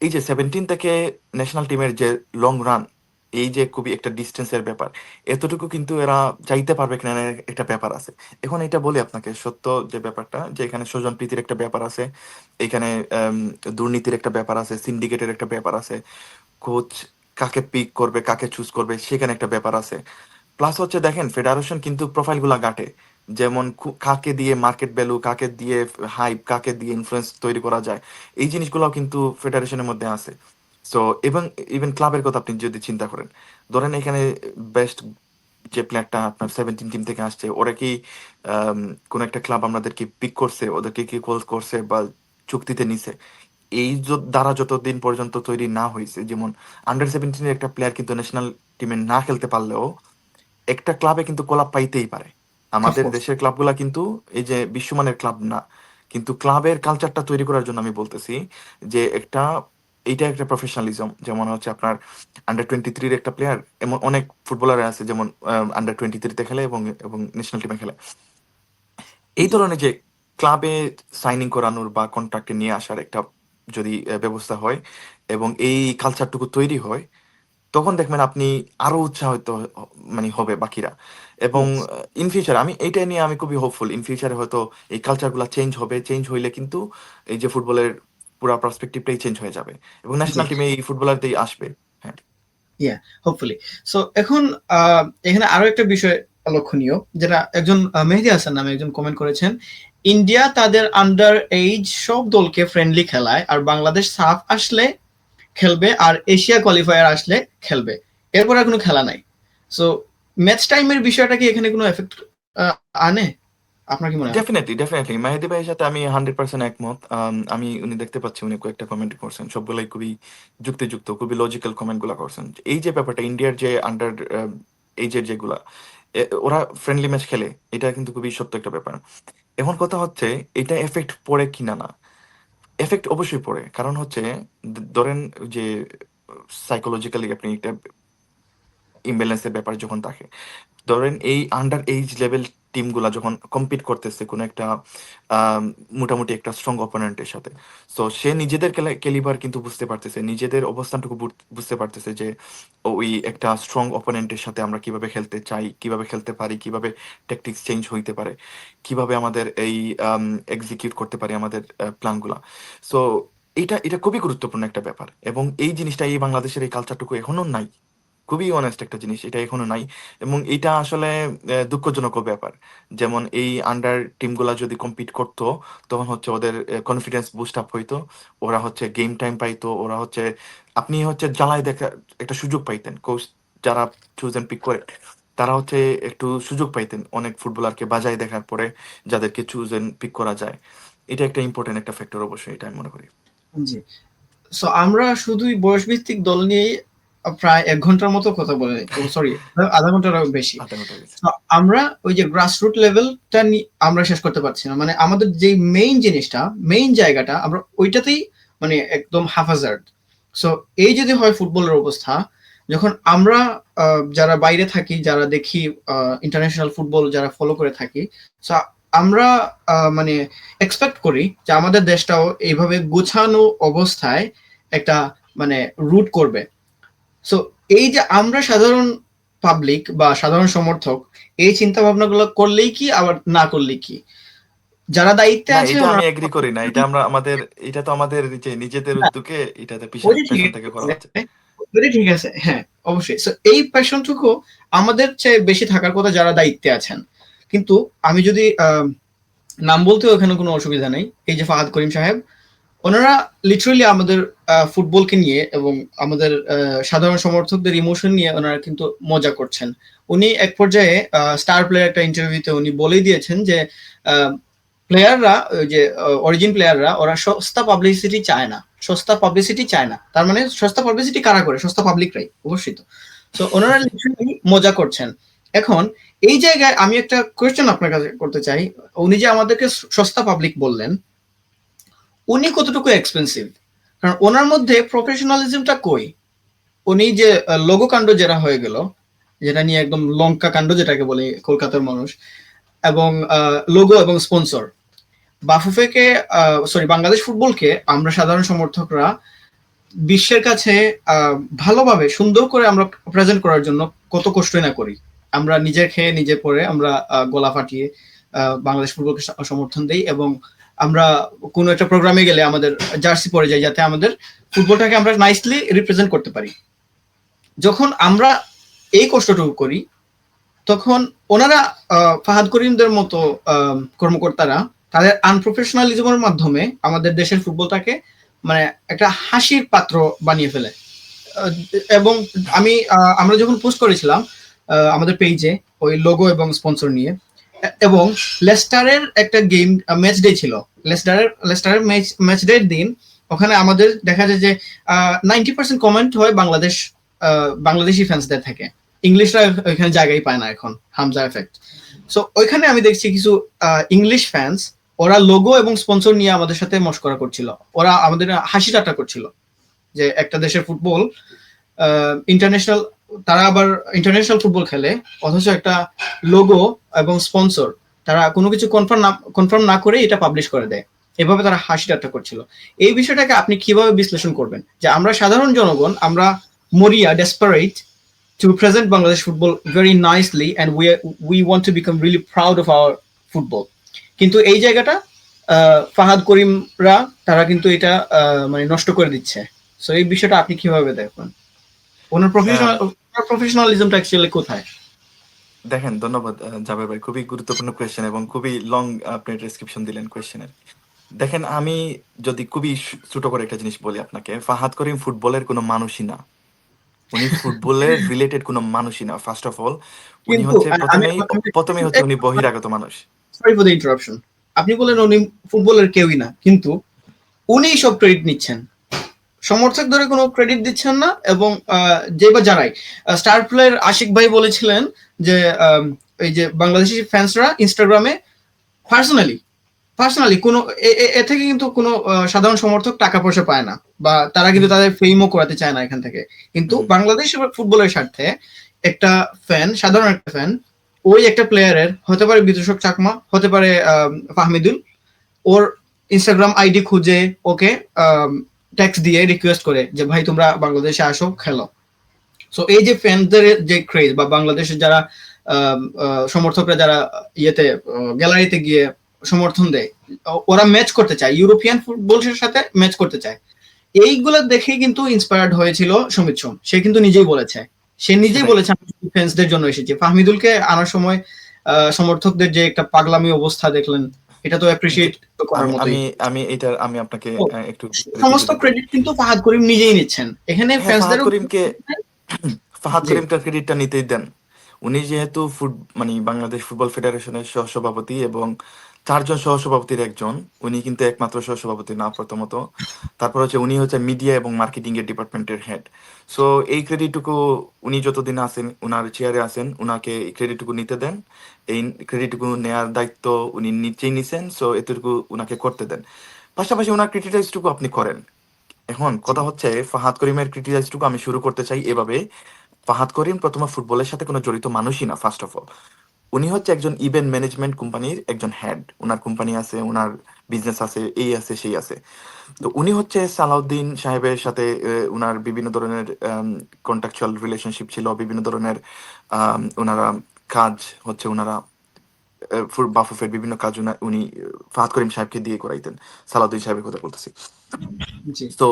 এই যে 17 থেকে ন্যাশনাল টিমের যে লং রান, এই যে খুবই একটা ডিস্টেন্সের ব্যাপার, এতটুকু কিন্তু এরা যাইতে পারবে কিনা এর একটা ব্যাপার আছে। এখন এটা বলি আপনাকে সত্য যে ব্যাপারটা, যে এখানে স্বজন প্রীতির একটা ব্যাপার আছে, এখানে দুর্নীতির একটা ব্যাপার আছে, সিন্ডিকেটের একটা ব্যাপার আছে, কোচ কাকে পিক করবে কাকে চুজ করবে সেখানে একটা ব্যাপার আছে। প্লাস হচ্ছে দেখেন, ফেডারেশন কিন্তু প্রোফাইল গুলা ঘাটে, যেমন কাকে দিয়ে মার্কেট ভ্যালু, কাকে দিয়ে হাইপ, কাকে দিয়ে ইনফ্লুয়েন্স তৈরি করা যায়, এই জিনিসগুলো কিন্তু ফেডারেশনের মধ্যে আছে। সো এবং ইভেন ক্লাবের কথা আপনি যদি চিন্তা করেন, ধরেন এখানে বেস্ট যে প্লেয়ারটা আপনার 17 টিম থেকে আসছে, ওরা কি আম, কোন একটা ক্লাব আমাদেরকে পিক করছে, ওদেরকে কি কল করছে বা চুক্তিতে নিছে? এই দ্বারা যতদিন পর্যন্ত তৈরি না হয়েছে, যেমন আন্ডার 17 একটা প্লেয়ার কিন্তু ন্যাশনাল টিমে না খেলতে পারলেও একটা ক্লাবে কিন্তু কোলাপ পাইতেই পারে। আমাদের অফকোর্স। দেশের ক্লাবগুলা কিন্তু এই যে বিশ্বমানের ক্লাব না, কিন্তু ক্লাবের কালচারটা তৈরি করার জন্য আমি বলতেছি যে এইটা একটা প্রফেশনালিজম। যেমন হচ্ছে আপনার আন্ডার 23 একটা প্লেয়ার, এমন অনেক ফুটবলার আছে যেমন আন্ডার 23-তে খেলে এবং এবং ন্যাশনাল টিমে খেলে। এই জি। ধরনের যে ক্লাবে সাইনিং করানোর বা কন্ট্রাক্টে নিয়ে আসার একটা যদি ব্যবস্থা হয় এবং এই কালচারটুকু তৈরি হয়, তখন দেখবেন আপনি আরো উৎসাহিত মানে হবে বাকিরা। এবং ইয়েস। ইন ফিউচার আমি এইটা নিয়ে আমি খুবই হোপফুল, ইন ফিউচারে হয়তো এই কালচারগুলো চেঞ্জ হবে। চেঞ্জ হইলে কিন্তু এই যে ফুটবলের পুরো পার্সপেক্টিভটাই চেঞ্জ হয়ে যাবে, এবং জি। ন্যাশনাল টিমে এই ফুটবলারদের আসবে। হ্যাঁ, ইয়া, হোপফুলি। সো এখন এখানে আরো একটা বিষয় লক্ষণীয়, যেটা একজন মেহেদী হাসান নামে একজন কমেন্ট করেছেন, ইন্ডিয়া তাদের আন্ডার এইজ সব দলকে ফ্রেন্ডলি খেলায় আর বাংলাদেশ সাফ আসলে খেলবে আর এশিয়া কোয়ালিফায়ার আসলে খেলবে, এরপর আর কোনো খেলা নাই। সো ম্যাচ টাইমের বিষয়টা কি এখানে কোনো এফেক্ট আনে? আপনার কি মনে হয়? ডেফিনেটলি ডেফিনেটলি মেহেদি ভাইয়ের সাথে আমি 100% একমত। আমি উনি দেখতে পাচ্ছি উনি কয়েকটা কমেন্ট করছেন, সবগুলাই খুবই যুক্তিযুক্ত, খুবই লজিক্যাল কমেন্ট গুলা করছেন। এই যে ব্যাপারটা, ইন্ডিয়ার যে আন্ডার এইজের যেগুলা, ওরা ফ্রেন্ডলি ম্যাচ খেলে, এটা কিন্তু খুবই সত্য একটা ব্যাপার। এখন কথা হচ্ছে, এটা এফেক্ট পড়ে কিনা না, এফেক্ট অবশ্যই পড়ে। কারণ হচ্ছে ধরেন যে সাইকোলজিক্যালি আপনি একটা ইমব্যালেন্সের ব্যাপার যখন থাকে, ধরেন এই আন্ডার এইজ লেভেল টিমগুলা যখন কম্পিট করতেছে কোনো একটা আম, মোটামুটি একটা স্ট্রং অপোনেন্টের সাথে, তো সে নিজেদের ক্যালিবার কিন্তু বুঝতে পারতেছে, নিজেদের অবস্থানটুকু বুঝতে পারতেছে যে ওই একটা স্ট্রং অপোনেন্টের সাথে আমরা কিভাবে খেলতে চাই, কিভাবে খেলতে পারি, কিভাবে ট্যাকটিক্স চেঞ্জ হইতে পারে, কিভাবে আমাদের এই এক্সিকিউট করতে পারি আমাদের প্ল্যানগুলা। সো এটা এটা খুবই গুরুত্বপূর্ণ একটা ব্যাপার, এবং এই জিনিসটা এই বাংলাদেশের এই কালচারটুকু এখনো নাই। খুবই অনেস্ট একটা জিনিস, এটা এখনো নাই। এবং এটা আসলে দুঃখজনক ব্যাপার। যেমন এই আন্ডার টিমগুলা যদি কম্পিট করতো, তখন হচ্ছে ওদের কনফিডেন্স বুস্ট আপ হইতো, ওরা হচ্ছে গেম টাইম পাইতো, ওরা হচ্ছে আপনি হচ্ছে জ্বালায় দেখা একটা সুযোগ পাইতেন, কোচ যারা চুজ এন্ড পিক করে। তারা হচ্ছে একটু সুযোগ পাইতেন অনেক ফুটবলারকে বাজায় দেখার পরে, যাদেরকে চুজ এন্ড পিক করা যায়। এটা একটা ইম্পর্টেন্ট একটা ফ্যাক্টর অবশ্যই, এটা আমি মনে করি। জি। সো আমরা শুধুই বয়সভিত্তিক দল নিয়েই প্রায় ১ ঘন্টার মতো কথা বলে, সরি ০.৫ ঘন্টারও বেশি। আধা ঘন্টা গেছে। তো আমরা ওই যে গ্রাসরুট লেভেলটা আমরা শেষ করতে পারছি না। মানে আমাদের যে মেইন জিনিসটা, মেইন জায়গাটা আমরা ওইটাতেই মানে একদম হাফাজার্ড। সো এই যদি হয় ফুটবলের অবস্থা, যখন আমরা যারা বাইরে থাকি, যারা দেখি ইন্টারন্যাশনাল ফুটবল যারা ফলো করে থাকি, সো আমরা মানে এক্সপেক্ট করি যে আমাদের দেশটাও এইভাবে গোছানো অবস্থায় একটা মানে রুট করবে। সো এই যে আমরা সাধারণ পাবলিক বা সাধারণ সমর্থক এই চিন্তা ভাবনাগুলো করলেই কি, আবার না করলেই কি, যারা দায়িত্বে না, আছে এটা আমি ওনারা এগ্রি করি না। এটা আমরা আমাদের, এটা তো আমাদের যে নিজেদের না, উদ্যোগে এটাতে ওইটা ঠিক পেছন থেকে করা আছে, হচ্ছে। ওইটা ঠিক আছে, হ্যাঁ অবশ্যই। সো এই প্যাশনটুকু আমাদের চেয়ে বেশি থাকার কথা যারা দায়িত্বে আছেন। কিন্তু আমি যদি নাম বলতেও এখানে কোনো অসুবিধা নেই, এই যে ফাহাদ করিম সাহেব, ওনারা লিটারালি আমাদের ফুটবলকে নিয়ে এবং আমাদের সাধারণ সমর্থকদের ইমোশন নিয়ে ওনারা কিন্তু মজা করছেন। উনি এক পর্যায়ে স্টার প্লেয়ার একটা ইন্টারভিউতে উনি বলেই দিয়েছেন যে প্লেয়াররা, ওই যে অরিজিন প্লেয়াররা, ওরা সস্তা পাবলিসিটি চায় না, সস্তা পাবলিসিটি চায় না। তার মানে সস্তা পাবলিসিটি কারা করে? সস্তা পাবলিকরাই, অবশ্যই। তো সো ওনারা লিটারালি মজা করছেন। এখন এই জায়গায় আমি একটা কোয়েশ্চেন আপনার কাছে করতে চাই। উনি যে আমাদেরকে সস্তা পাবলিক বললেন, উনি কতটুকু এক্সপেন্সিভ? কারণ ওনার মধ্যে প্রফেশনালিজমটা কই? উনি যে লোগো কাণ্ড যেটা হয়ে গেল, যেটা নিয়ে একদম লঙ্কা কাণ্ড যেটাকে বলে কলকাতার মানুষ, এবং লোগো এবং স্পন্সর, বাফুফেকে সরি বাংলাদেশ ফুটবলকে আমরা সাধারণ সমর্থকরা বিশ্বের কাছে ভালোভাবে সুন্দর করে আমরা প্রেজেন্ট করার জন্য কত কষ্টই না করি। আমরা নিজে খেয়ে নিজে পরে আমরা গলা ফাটিয়ে বাংলাদেশ ফুটবলকে সমর্থন দেই, এবং আমরা কোনো একটা প্রোগ্রামে গেলে আমাদের জার্সি পরে যাই যাতে আমাদের ফুটবলটাকে আমরা নাইসলি রিপ্রেজেন্ট করতে পারি। যখন আমরা এই কষ্টটুকু করি, তখন ওনারা ফাহাদ করিমদের মতো কর্মকর্তারা তাদের আনপ্রফেশনালিজমের মাধ্যমে আমাদের দেশের ফুটবলটাকে মানে একটা হাসির পাত্র বানিয়ে ফেলে। এবং আমরা যখন পোস্ট করেছিলাম আমাদের পেজে ওই লোগো এবং স্পন্সর নিয়ে, এবং লেস্টারের একটা গেম ম্যাচ ডে ছিল, লেস্টারের ম্যাচ ডের দিন ওখানে আমাদের দেখা যায় যে 90% কমেন্ট হয় বাংলাদেশি ফ্যান্সদের থেকে। ইংলিশরা ওইখানে জায়গায় পায় না এখন, হামজা এফেক্ট। সো ওইখানে আমি দেখছি কিছু ইংলিশ ফ্যান্স, ওরা লোগো এবং স্পন্সর নিয়ে আমাদের সাথে মশকরা করছিল, ওরা আমাদের হাসি ঠাট্টা করছিল যে একটা দেশের ফুটবল ইন্টারন্যাশনাল, তারা আবার ইন্টারন্যাশনাল ফুটবল খেলে, অথচ একটা লোগো এবং স্পন্সর তারা কোনো কিছু কনফার্ম না করে এটা পাবলিশ করে দেয়। এভাবে তারা হাসি ঠাট্টা করছিল। এই বিষয়টাকে আপনি কিভাবে বিশ্লেষণ করবেন, যে আমরা সাধারণ জনগণ আমরা মরিয়া, desperate to present Bangladesh football very nicely, and we want to become really proud of our football, কিন্তু এই জায়গাটা ফাহাদ করিমরা তারা কিন্তু এটা মানে নষ্ট করে দিচ্ছে। সো এই বিষয়টা আপনি কিভাবে দেখবেন? ওনার প্রফেশনালিজমটা অ্যাকচুয়ালি কোথায়? দেখেন, ধন্যবাদ জাবের ভাই, খুবই গুরুত্বপূর্ণ কোয়েশ্চেন এবং খুবই লং আপনি ডেসক্রিপশন দিলেন কোয়েশ্চেনের। দেখেন, আমি যদি খুবই ছোট করে একটা জিনিস বলি আপনাকে, ফাহাদ করিম ফুটবলের কোনো মানুষই না, উনি ফুটবলের রিলেটেড কোনো মানুষই না। ফার্স্ট অফ অল উনি কিন্তু হচ্ছে প্রথমেই হচ্ছে উনি বহিরাগত মানুষ। Sorry for the interruption. আপনি বলেন উনি ফুটবলের কেউই না, কিন্তু উনি সব ক্রেডিট নিচ্ছেন, সমর্থক ধরে কোনো ক্রেডিট দিচ্ছেন না। এবং যে বা যারাই স্টার প্লেয়ার আশিক ভাই বলেছিলেন যে এই যে বাংলাদেশি ফ্যান্সরা ইনস্টাগ্রামে পার্সোনালি কোনো এ থেকে কিন্তু কোনো সাধারণ সমর্থক টাকা পয়সা পায় না, বা তারা কিন্তু তাদের ফেমও করাতে চায় না এখান থেকে। কিন্তু বাংলাদেশ ফুটবলের স্বার্থে একটা ফ্যান, সাধারণ একটা ফ্যান, ওই একটা প্লেয়ারের, হতে পারে বিদূষক চাকমা, হতে পারে ফাহমিদুল, ওর ইনস্টাগ্রাম আইডি খুঁজে ওকে টেক্সট দিয়ে রিকোয়েস্ট করে যে ভাই তোমরা বাংলাদেশে আসো, খেলো। সো এই যে ফ্যানদের যে ক্রেজ, বা বাংলাদেশের যারা সমর্থকরা যারা ইয়েতে গ্যালারিতে গিয়ে সমর্থন দেয়, ওরা ম্যাচ করতে চায়, ইউরোপিয়ান ফুটবলের সাথে ম্যাচ করতে চায়, এইগুলো দেখেই কিন্তু ইন্সপায়ার্ড হয়েছিল সমিত সোম। সে কিন্তু নিজেই বলেছে, আমি ফ্যান্সদের জন্য এসেছি। ফাহমিদুলকে আনার সময় সমর্থকদের যে একটা পাগলামি অবস্থা দেখলেন, এটা তো অ্যাপ্রিশিয়েট করার মতোই। আমি আপনাকে একটু সমস্ত ক্রেডিট কিন্তু ফাহাদ করিম নিজেই নিচ্ছেন এখানে। ফাহাদ করিমকে ক্রেডিটটা নিতেই দেন। উনি যেহেতু মানে বাংলাদেশ ফুটবল ফেডারেশনের সহসভাপতি এবং 4 জন সহসভাপতির একজন, উনি কিন্তু একমাত্র সহসভাপতি না প্রথমত। তারপর হচ্ছে উনি হচ্ছে মিডিয়া এবং মার্কেটিং এর ডিপার্টমেন্টের হেড। সো এই ক্রেডিটটুকু উনি যতদিন আছেন, উনার চেয়ারে আছেন, উনাকে এই ক্রেডিটটুকু নিতে দেন। এই ক্রেডিটটুকু নেয়ার দায়িত্ব উনি নিচেই নিছেন, সো এতটুকু উনাকে করতে দেন। পাশাপাশি ওনার ক্রিটিসাইজটুকু আপনি করেন। এখন জি, কথা হচ্ছে ফাহাদ করিমের ক্রিটিসাইজটুকু আমি শুরু করতে চাই এভাবে। ফাহাদ করিম প্রথমে ফুটবলের সাথে কোনো জড়িত মানুষই না, ফার্স্ট অফ অল। উনি হচ্ছে একজন ইভেন্ট ম্যানেজমেন্ট কোম্পানির একজন হেড। উনার কোম্পানি আছে, উনার বিজনেস আছে, এই আছে সেই আছে। তো উনি হচ্ছে সালাউদ্দিন সাহেবের সাথে উনার বিভিন্ন ধরনের কন্ট্রাকচুয়াল রিলেশনশিপ ছিল, বিভিন্ন ধরনের ওনারা কাজ হচ্ছে ওনারা বাফুফের বিভিন্ন কাজ উনি ফাহাদ করিম সাহেবকে দিয়ে করাইতেন। সালাউদ্দিন সাহেবের কথা বলতেছি। জি, তো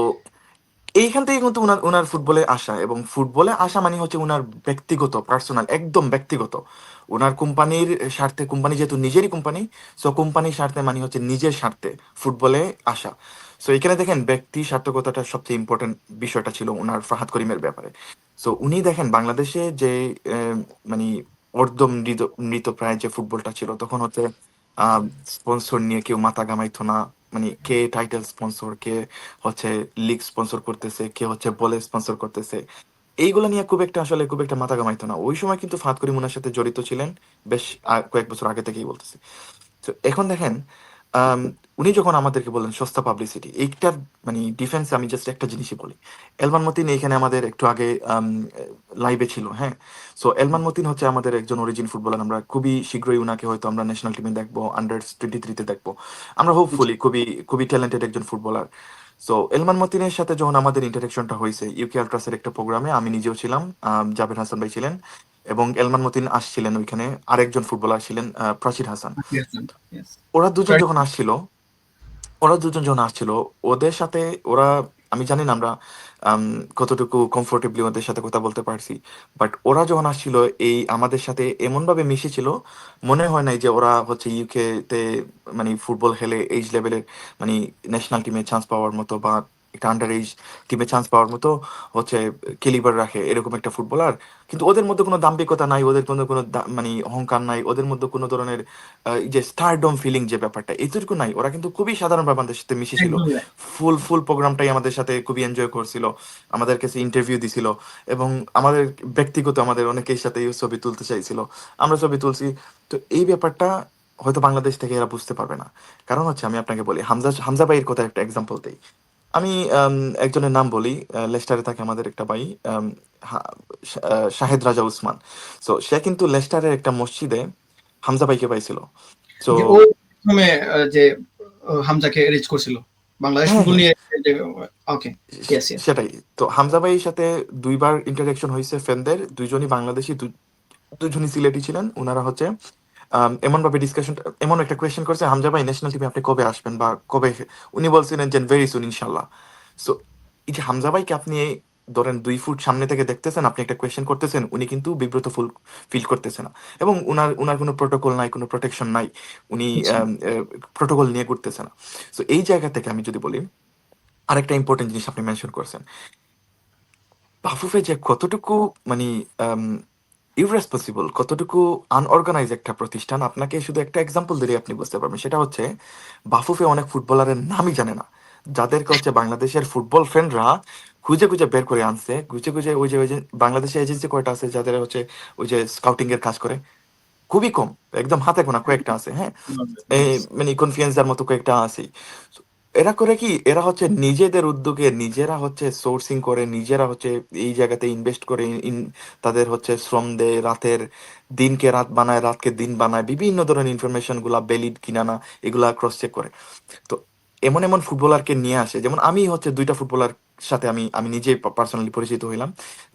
এইখান থেকে কিন্তু উনার উনার ফুটবলে আসা, এবং ফুটবলে আসা মানে হচ্ছে উনার ব্যক্তিগত পার্সোনাল, একদম ব্যক্তিগত। উনার কোম্পানির স্বার্থে, কোম্পানি যেহেতু নিজেরই কোম্পানি, সো কোম্পানির স্বার্থে মানে হচ্ছে নিজের স্বার্থে ফুটবলে আসা। সো এখানে দেখেন ব্যক্তি স্বার্থকতাটা সবচেয়ে ইম্পর্টেন্ট বিষয়টা ছিল উনার ফাহাদ করিমের ব্যাপারে। সো উনি দেখেন বাংলাদেশে যে মানে অর্ধ মৃত মৃতপ্রায় যে ফুটবলটা ছিল তখন হচ্ছে স্পন্সর নিয়ে কেউ মাথা ঘামাইতো না। মানে কে টাইটেল স্পন্সর, কে হচ্ছে লিগ স্পন্সর করতেছে, কে হচ্ছে বলে স্পন্সর করতেছে, এইগুলো নিয়ে খুব একটা মাথা ঘামাইতো না। ওই সময় কিন্তু ফাহাদ করিম ওনার সাথে জড়িত ছিলেন বেশ কয়েক বছর আগে থেকেই বলতেছি। তো এখন দেখেন, আম, উনি যখন আমাদেরকে বললেন সস্তা পাবলিসিটি, এইটার মানে ডিফেন্সে আমি জাস্ট একটা জিনিসই বলি। এলমান মতিন এখানে আমাদের একটু আগে লাইভে ছিল, হ্যাঁ। সো এলমান মতিন হচ্ছে আমাদের একজন অরিজিন ফুটবলার। আমরা খুবই শীঘ্রই উনাকে হয়তো আমরা ন্যাশনাল টিমে দেখবো, আন্ডার 23-তে দেখবো আমরা, জি, হোপফুলি। খুবই খুবই ট্যালেন্টেড একজন ফুটবলার। সো এলমান মতিনের সাথে যখন আমাদের ইন্টারাকশনটা হয়েছে ইউকে আলট্রাসের একটা প্রোগ্রামে, আমি নিজেও ছিলাম, জাবের হাসান ভাই ছিলেন, এবং এলমান মতিন আসছিলেন ওইখানে, আরেকজন ফুটবলার ছিলেন প্রাচীর হাসান। yes, yes. ওরা দুজন যখন আসছিল, ওরা দুজন যখন আসছিল, ওদের সাথে ওরা, আমি জানি না আমরা আম, কতটুকু কমফোর্টেবলি ওদের সাথে কথা বলতে পারছি, বাট ওরা যখন আসছিল এই আমাদের সাথে এমন ভাবে মিশেছিল, মনে হয় নাই যে ওরা হচ্ছে ইউকে তে মানে ফুটবল খেলে এইজ লেভেলের, মানে ন্যাশনাল টিমে চান্স পাওয়ার মতো বা একটা আন্ডার এইজ টিমে চান্স পাওয়ার মতো হচ্ছে কেলিবার রাখে এরকম একটা ফুটবলার। কিন্তু ওদের মধ্যে কোনো দাম্ভিকতা নাই, ওদের কোনো কোনো মানে অহংকার নাই, ওদের মধ্যে কোনো ধরনের এই যে স্টারডম ফিলিং যে ব্যাপারটা এইটুকু নাই। ওরা কিন্তু খুবই সাধারণভাবে আমাদের সাথে মিশেছিল। একদম right. ফুল ফুল প্রোগ্রামটাই আমাদের সাথে খুবই এনজয় করছিল, আমাদের কাছে ইন্টারভিউ দিছিল, এবং আমাদের ব্যক্তিগত আমাদের অনেকের সাথে ছবি তুলতে চাইছিল, আমরা ছবি তুলছি। তো এই ব্যাপারটা হয়তো বাংলাদেশ থেকে এরা বুঝতে পারবে না। কারণ হচ্ছে আমি আপনাকে বলি, হামজা হামজা ভাইয়ের কথা একটা এক্সাম্পল দেই। আমি একজনের নাম বলি, লেস্টারে থাকে আমাদের একটা ভাই, আম, শাহেদ রাজা উসমান। সো সে কিন্তু লেস্টারের একটা মসজিদে হামজা ভাইকে পাইছিল। সো যে ও প্রথমে যে হামজাকে রিচ করছিল বাংলাদেশ হ্যাঁ, ফুটবল হ্যাঁ, নিয়ে। ওকে, ইয়েস, ইয়েস। সেটাই তো। হামজা ভাইয়ের সাথে 2বার ইন্টারাকশন হয়েছে ফ্যানদের, দুইজনই বাংলাদেশি, দুজনই সিলেটি ছিলেন। ওনারা হচ্ছে এমন ভাবে ডিসকাশন, এমন একটা কোয়েশ্চেন করছে, হামজা ভাই ন্যাশনাল টিমে আপনি কবে আসবেন বা কবে, উনি বলছিলেন যে ভেরি সুন ইনশাল্লাহ। সো এই যে হামজা ভাইকে আপনি ধরেন 2 ফুট সামনে থেকে দেখতেছেন, আপনি একটা কোয়েশ্চেন করতেছেন, উনি কিন্তু বিব্রত ফুল ফিল করতেছে না, এবং উনার উনার কোনো প্রোটোকল নাই, কোনো প্রোটেকশন নাই, উনি জি, প্রোটোকল নিয়ে করতেছে না। সো এই জায়গা থেকে আমি যদি বলি, আরেকটা ইম্পর্টেন্ট জিনিস আপনি মেনশন করছেন, বাফুফে যে কতটুকু মানে ইররেসপন্সিবল, কতটুকু আনঅর্গানাইজ একটা প্রতিষ্ঠান, আপনাকে শুধু একটা এক্সাম্পল দিলে আপনি বুঝতে পারবেন। সেটা হচ্ছে বাফুফে অনেক ফুটবলারের নামই জানে না, যাদেরকে হচ্ছে বাংলাদেশের ফুটবল ফ্রেন্ডরা খুঁজে খুঁজে বের করে আনছে, খুঁজে খুঁজে। ওই যে বাংলাদেশের এজেন্সি কয়টা আছে যাদের হচ্ছে ওই যে স্কাউটিং এর কাজ করে, খুবই কম, একদম হাতে গোনা কয়েকটা আছে, হ্যাঁ। ইয়েস, মানে কনফিডেন্সের মতো কয়েকটা আছেই। এরা করে কি, এরা হচ্ছে নিজেদের উদ্যোগে নিজেরা হচ্ছে সোর্সিং করে, নিজেরা হচ্ছে এই জায়গাতে ইনভেস্ট করে, তাদের হচ্ছে শ্রম দেয়, রাতের দিনকে রাত বানায়, রাতকে দিন বানায়, বিভিন্ন ধরনের ইনফরমেশন গুলা ভ্যালিড কিনা না এগুলা ক্রস চেক করে। তো এমন এমন ফুটবলারকে নিয়ে আসে, যেমন আমি হচ্ছে 2টা ফুটবলার সাথে আমি আমি নিজেই পার্সোনালি পরিচিত হইলাম,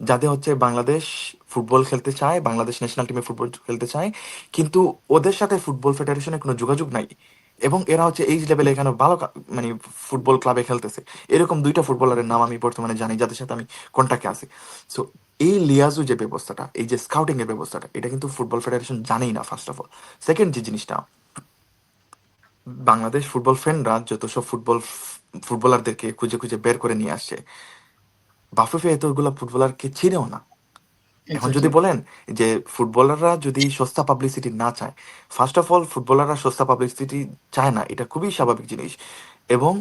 যাদের হচ্ছে বাংলাদেশ ফুটবল খেলতে চায়, বাংলাদেশ ন্যাশনাল টিমে ফুটবল খেলতে চায়, কিন্তু ওদের সাথে ফুটবল ফেডারেশনের কোনো যোগাযোগ নাই, এবং এরা হচ্ছে এই লেভেলে এখানে ভালো মানে ফুটবল ক্লাবে খেলতেছে। এরকম 2টা ফুটবলারের নাম আমি বর্তমানে জানি, যাদের সাথে আমি কন্ট্যাক্টে আছি। সো এই লিয়াজু যে ব্যবস্থাটা, এই যে স্কাউটিং এর ব্যবস্থাটা, এটা কিন্তু ফুটবল ফেডারেশন জানেই না, ফার্স্ট অফ অল। সেকেন্ড যে জিনিসটা, বাংলাদেশ ফুটবল ফ্রেন্ডরা যত সব ফুটবলারদেরকে খুঁজে খুঁজে বের করে নিয়ে আসছে, বাফুফে এতগুলা ফুটবলারকে চিনেও না। এখন যদি এক্স্যাক্টলি। বলেন যে ফুটবলাররা যদি সস্তা পাবলিসিটি না চায়, ফার্স্ট অফ অল ফুটবলাররা সস্তা পাবলিসিটি চায় না, এটা খুবই স্বাভাবিক জিনিস। এবং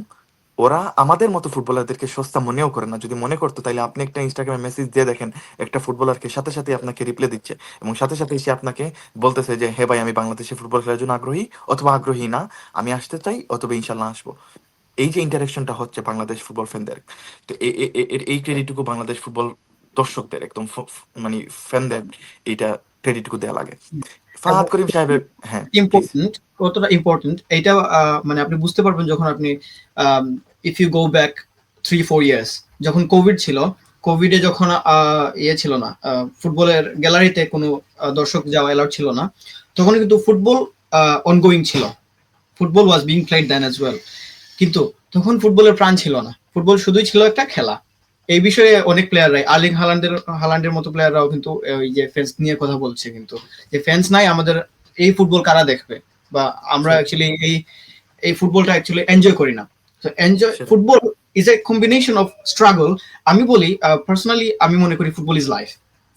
ওরা আমাদের মতো ফুটবলারদেরকে সস্তা মনেও করে না। যদি মনে করতো তাহলে আপনি একটা ইনস্টাগ্রামে মেসেজ দিয়ে দেখেন, একটা ফুটবলারকে সাথে সাথে আপনাকে রিপ্লাই দিচ্ছে এবং সাথে সাথে সে আপনাকে বলতেছে যে হ্যাঁ ভাই আমি বাংলাদেশে ফুটবল খেলার জন্য আগ্রহী, অথবা আগ্রহী না, আমি আসতে চাই, অথবা ইনশাল্লাহ আসবো। এই যে ইন্টারাকশনটা হচ্ছে বাংলাদেশ ফুটবল ফ্যানদের, তো এই ক্রেডিটটুকু বাংলাদেশ ফুটবল দর্শকদের একদম মানে ফ্যানদের এইটা ক্রেডিটটুকু দেওয়া লাগে। এবং ফাহাদ করিম সাহেবের, হ্যাঁ প্লিজ। ইম্পর্টেন্ট, কতটা ইম্পর্টেন্ট এইটা মানে আপনি বুঝতে পারবেন যখন আপনি if you go back 3-4 years, যখন কোভিড ছিল, কোভিডে যখন ইয়ে ছিল না, ফুটবলের গ্যালারিতে কোনো দর্শক যাওয়া এলাউড ছিল না, তখন কিন্তু ফুটবল অনগোয়িং ছিল, football was being played then as well. কিন্তু তখন ফুটবলের প্রাণ ছিল না, ফুটবল শুধুই ছিল একটা খেলা। এই বিষয়ে অনেক প্লেয়াররাই, আর্লিং হালান্ডের মতো প্লেয়াররাও কিন্তু ওই যে ফ্যান্স নিয়ে কথা বলছে, কিন্তু যে ফ্যান্স নাই আমাদের, এই ফুটবল কারা দেখবে, বা আমরা অ্যাকচুয়ালি এই ফুটবলটা অ্যাকচুয়ালি এনজয় করি না। তো এনজয় সেটাই football is a combination of struggle. আমি বলি পার্সোনালি, আমি মনে করি ফুটবল ইজ লাইফ।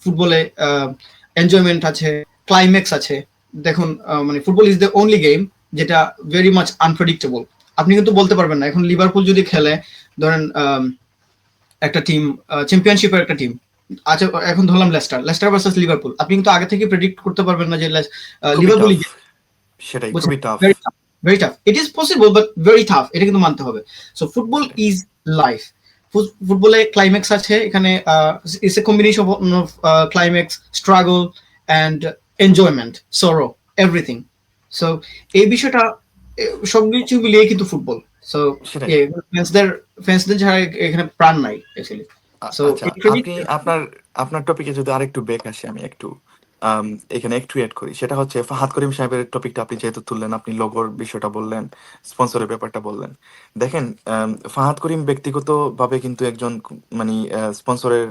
ফুটবলে এনজয়মেন্ট আছে, ক্লাইম্যাক্স আছে। দেখুন মানে football is the only game যেটা ভেরি মাচ আনপ্রেডিক্টেবল। আপনি কিন্তু বলতে পারবেন না, এখন লিভারপুল যদি খেলে, ধরেন একটা টিম, চ্যাম্পিয়নশিপের একটা টিম আচ্ছা, এখন ধরলাম লেস্টার ভার্সেস লিভারপুল, আপনি কিন্তু আগে থেকে প্রেডিক্ট করতে পারবেন না যে খুবই লিভারপুলই, টাফ, সেটাই বুঝছেন, খুবই tough. Very tough, very tough. It is possible but very tough, এটা কিন্তু মানতে হবে। সো ফুটবল সেটাই ইজ লাইফ। ফুটবলে ক্লাইম্যাক্স আছে, এখানে it's a combination of climax, struggle and enjoyment, সরো, এভরিথিং। সো এই বিষয়টা সবকিছু মিলিয়ে কিন্তু ফুটবল। সো সেটাই। ফ্যান্সদের ফ্যান্সদের ছাড়া এখানে প্রাণ নাই অ্যাকচুয়ালি। সো আচ্ছা, এই ক্রেডিট, আপনি আপনার আপনার টপিকে যদি আরেকটু ব্যাক আসি, আমি একটু এখানে একটু এড করি। সেটা হচ্ছে ফাহাদ করিম সাহেবের টপিকটা আপনি যেহেতু তুললেন, আপনি লোগোর বিষয়টা বললেন, স্পন্সরের ব্যাপারটা বললেন। দেখেন, ফাহাদ করিম ব্যক্তিগতভাবে কিন্তু একজন মানে স্পন্সরের,